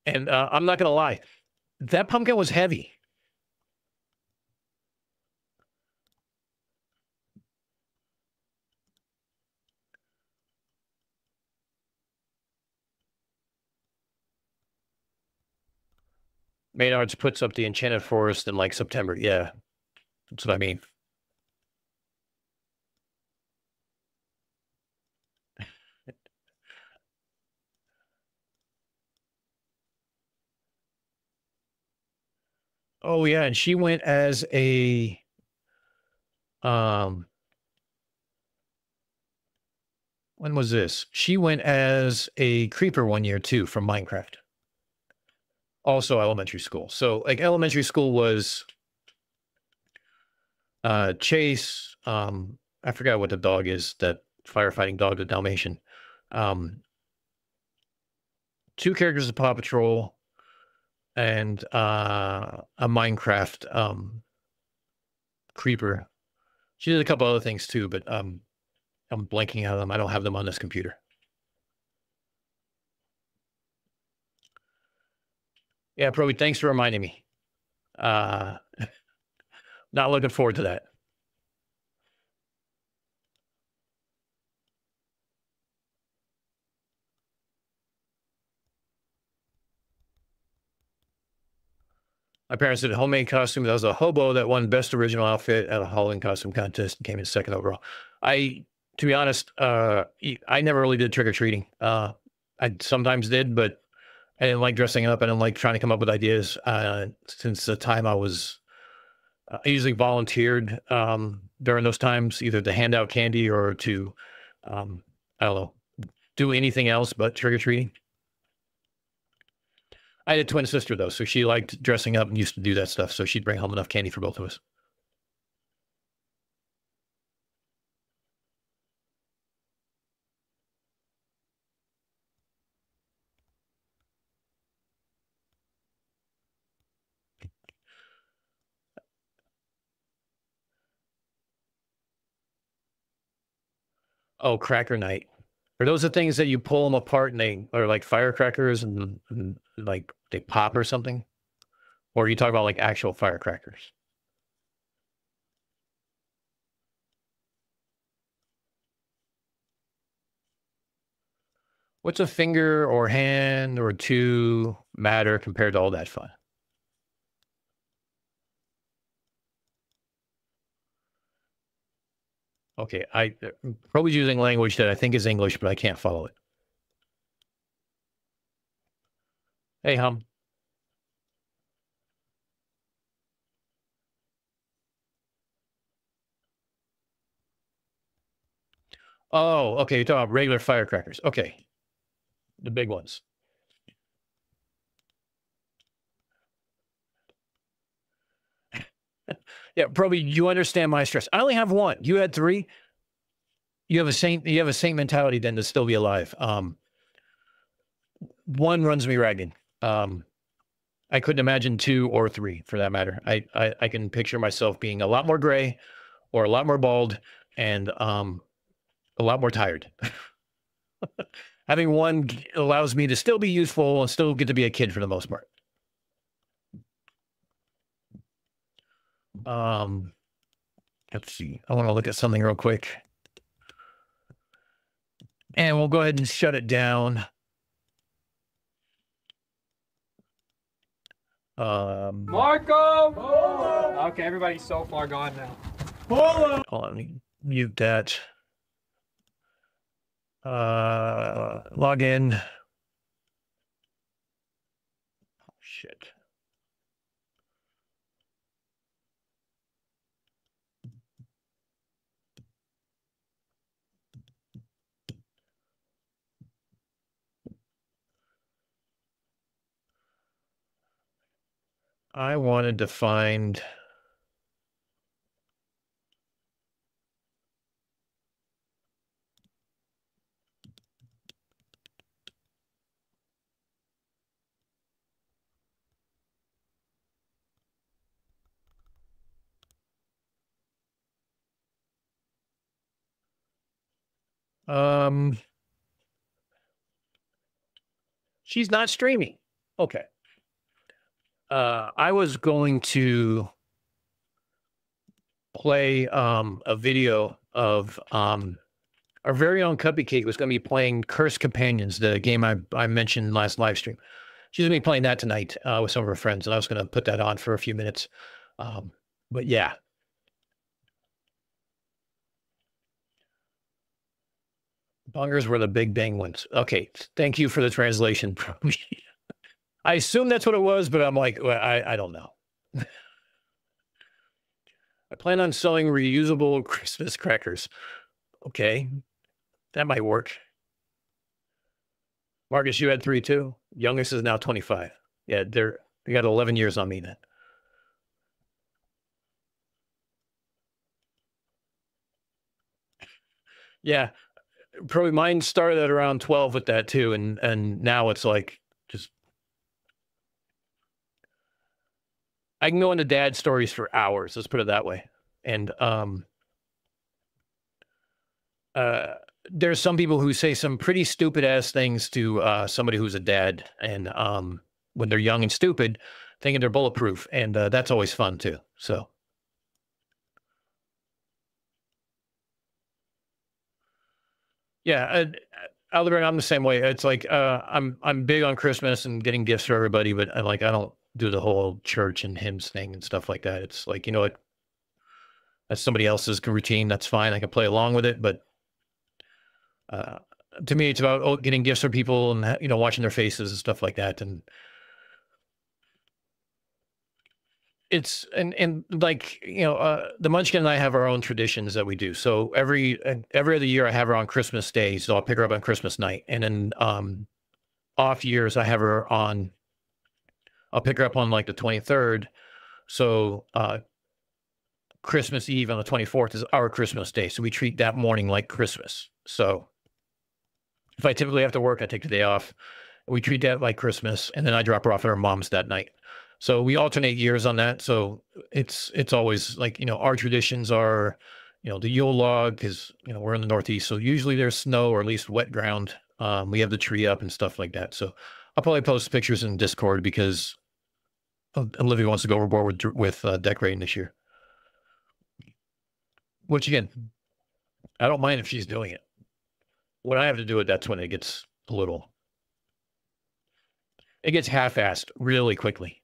And I'm not gonna lie, that pumpkin was heavy. Maynard's puts up the Enchanted Forest in like September. Yeah, that's what I mean. Oh yeah, and she went as a when was this? She went as a creeper one year too from Minecraft. Also elementary school. So like elementary school was Chase, I forgot what the dog is, that firefighting dog, the Dalmatian. Two characters of Paw Patrol and a Minecraft creeper. She did a couple other things too, but I'm blanking out of them. I don't have them on this computer. Yeah, Proby, thanks for reminding me. Not looking forward to that. My parents did a homemade costume. That was a hobo that won best original outfit at a Halloween costume contest and came in second overall. To be honest, I never really did trick or treating. I sometimes did, but I didn't like dressing up. I didn't like trying to come up with ideas. Since the time I usually volunteered during those times, either to hand out candy or to, I don't know, do anything else but trick or treating. I had a twin sister though, so she liked dressing up and used to do that stuff. So she'd bring home enough candy for both of us. Oh, cracker night. Are those the things that you pull them apart and they are like firecrackers and like they pop or something? Or are you talking about like actual firecrackers? What's a finger or hand or two matter compared to all that fun? Okay, I probably using language that I think is English, but I can't follow it. Hey, hum. Oh, okay. You're talking about regular firecrackers. Okay. The big ones. Yeah, probably you understand my stress. I only have one. You had three. You have a saint mentality then to still be alive. One runs me ragged. Um, I couldn't imagine two or three for that matter. I can picture myself being a lot more gray or a lot more bald and a lot more tired. Having one allows me to still be useful and still get to be a kid for the most part. Let's see. I want to look at something real quick. And we'll go ahead and shut it down. Marco! Okay, everybody's so far gone now. Hold on, let me mute that. Log in. Oh, shit. I wanted to find. She's not streaming. Okay. I was going to play a video of our very own Cupcake was going to be playing Cursed Companions, the game I mentioned last live stream. She's going to be playing that tonight with some of her friends, and I was going to put that on for a few minutes. But yeah. Bungers were the Big Bang ones. Okay, thank you for the translation. I assume that's what it was, but I'm like, well, I don't know. I plan on selling reusable Christmas crackers. Okay, that might work. Marcus, you had 3 too. Youngest is now 25. Yeah, they got 11 years on me then. Yeah, probably mine started at around 12 with that too, and now it's like just I can go into dad stories for hours. Let's put it that way. And there's some people who say some pretty stupid ass things to somebody who's a dad, and when they're young and stupid, thinking they're bulletproof, and that's always fun too. So. Yeah, Aldebaran, I'm the same way. It's like I'm big on Christmas and getting gifts for everybody, but I don't do the whole church and hymns thing and stuff like that. It's like, you know what? That's somebody else's routine. That's fine. I can play along with it, but to me, it's about getting gifts for people and watching their faces and stuff like that. And it's and like the Munchkin and I have our own traditions that we do. So every other year I have her on Christmas Day, so I'll pick her up on Christmas night, and then off years I have her on. I'll pick her up on like the 23rd. So Christmas Eve on the 24th is our Christmas Day, so we treat that morning like Christmas. So if I typically have to work, I take the day off. We treat that like Christmas, and then I drop her off at her mom's that night. So we alternate years on that. So it's always like, our traditions are, the Yule log, because, we're in the Northeast. So usually there's snow or at least wet ground. We have the tree up and stuff like that. So I'll probably post pictures in Discord because Olivia wants to go overboard with decorating this year. Which again, I don't mind if she's doing it. When I have to do it, that's when it gets it gets half-assed really quickly.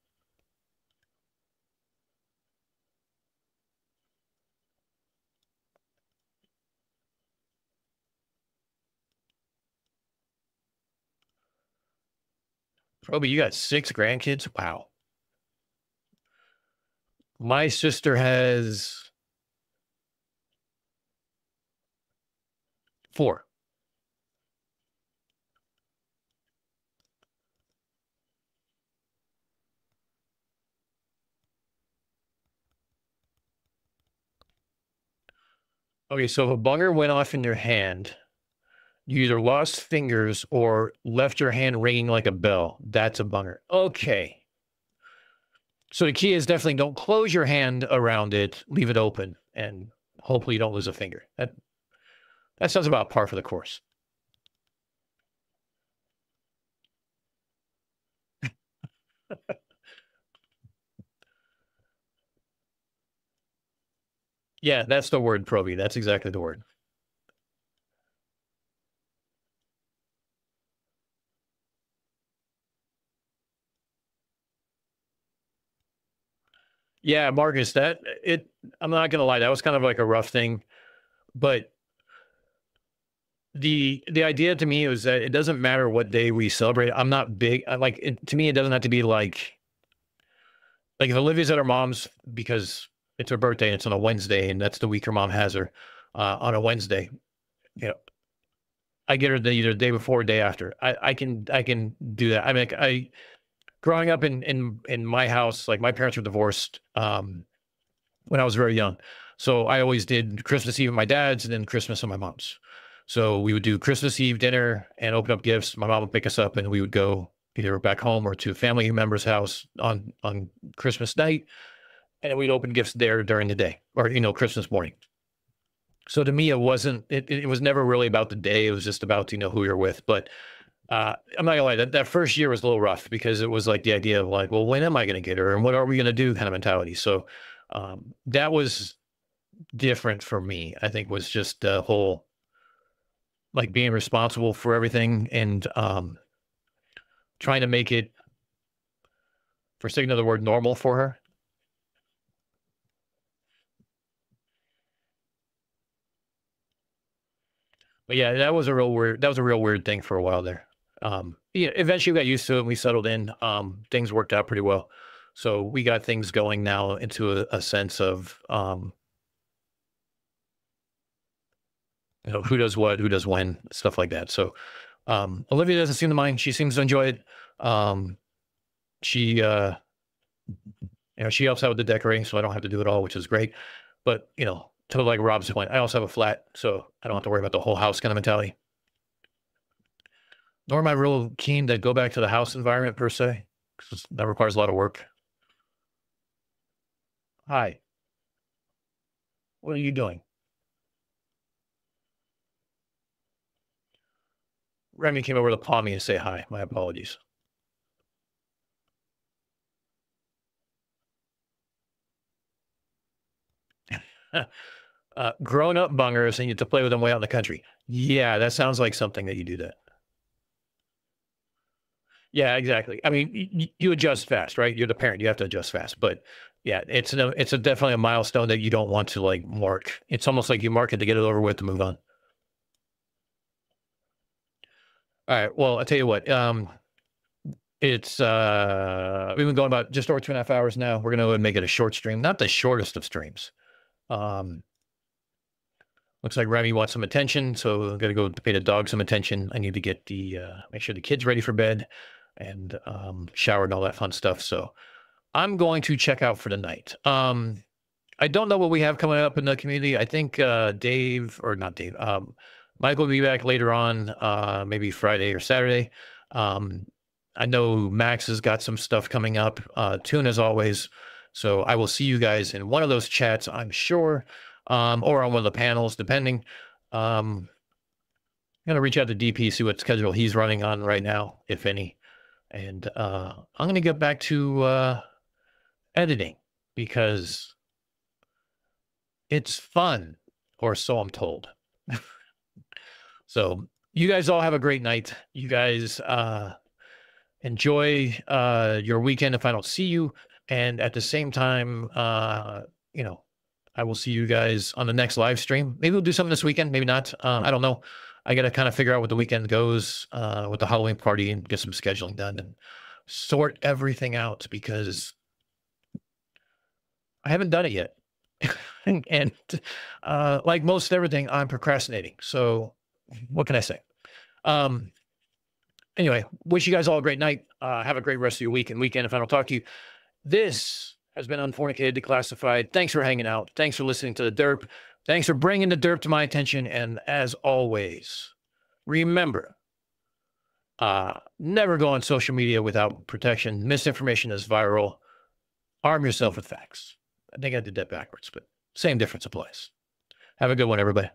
Probably you got 6 grandkids? Wow. My sister has 4. Okay, so if a bunger went off in your hand, you either lost fingers or left your hand ringing like a bell. That's a bunger. Okay. So the key is definitely don't close your hand around it. Leave it open, and hopefully you don't lose a finger. That sounds about par for the course. Yeah, that's the word, Proby. That's exactly the word. Yeah, Marcus, I'm not gonna lie, that was kind of like a rough thing, but the idea to me was that it doesn't matter what day we celebrate. I'm not big. To me, it doesn't have to be like if Olivia's at her mom's because it's her birthday and it's on a Wednesday and that's the week her mom has her on a Wednesday. You know, I get her either the day before or day after. I can do that. I mean, growing up in my house, like my parents were divorced when I was very young. So I always did Christmas Eve at my dad's and then Christmas at my mom's. So we would do Christmas Eve dinner and open up gifts. My mom would pick us up and we would go either back home or to a family member's house on Christmas night. And then we'd open gifts there during the day or, Christmas morning. So to me, it wasn't, it was never really about the day. It was just about, who you're with. But I'm not gonna lie, that first year was a little rough because it was like the idea of like, well, when am I going to get her and what are we going to do kind of mentality. So that was different for me. I think was just the whole, like being responsible for everything and trying to make it, for sake of the word, normal for her. But yeah, that was a real weird thing for a while there. Yeah, eventually we got used to it and we settled in. Things worked out pretty well. So we got things going now into a sense of who does what, who does when, stuff like that. So Olivia doesn't seem to mind. She seems to enjoy it. She she helps out with the decorating, so I don't have to do it all, which is great. But to like Rob's point, I also have a flat, so I don't have to worry about the whole house kind of mentality. Nor am I real keen to go back to the house environment per se, because that requires a lot of work. Hi, what are you doing? Remy came over to paw me and say hi. My apologies. Grown-up bungers and you get to play with them way out in the country. Yeah, that sounds like something that you do that. Yeah, exactly. I mean, you adjust fast, right? You're the parent. You have to adjust fast. But yeah, it's definitely a milestone that you don't want to like mark. It's almost like you mark it to get it over with to move on. All right. Well, I'll tell you what. It's we've been going about just over 2.5 hours now. We're gonna make it a short stream, not the shortest of streams. Looks like Remy wants some attention, so I'm gonna go pay the dog some attention. I need to get make sure the kid's ready for bed and showered and all that fun stuff. So I'm going to check out for the night. I don't know what we have coming up in the community. I think Dave, or not Dave, Michael will be back later on, maybe Friday or Saturday. I know Max has got some stuff coming up, Tune as always. So I will see you guys in one of those chats, I'm sure, or on one of the panels, depending. I'm going to reach out to DP, see what schedule he's running on right now, if any. And I'm going to get back to editing because it's fun, or so I'm told. So you guys all have a great night. You guys enjoy your weekend if I don't see you. And at the same time, I will see you guys on the next live stream. Maybe we'll do something this weekend, maybe not. I don't know. I got to kind of figure out what the weekend goes with the Halloween party and get some scheduling done and sort everything out because I haven't done it yet. and like most everything, I'm procrastinating. So what can I say? Anyway, wish you guys all a great night. Have a great rest of your week and weekend if I don't talk to you. This has been Unfornicated, Declassified. Thanks for hanging out. Thanks for listening to the derp. Thanks for bringing the derp to my attention. And as always, remember, never go on social media without protection. Misinformation is viral. Arm yourself with facts. I think I did that backwards, but same difference applies. Have a good one, everybody.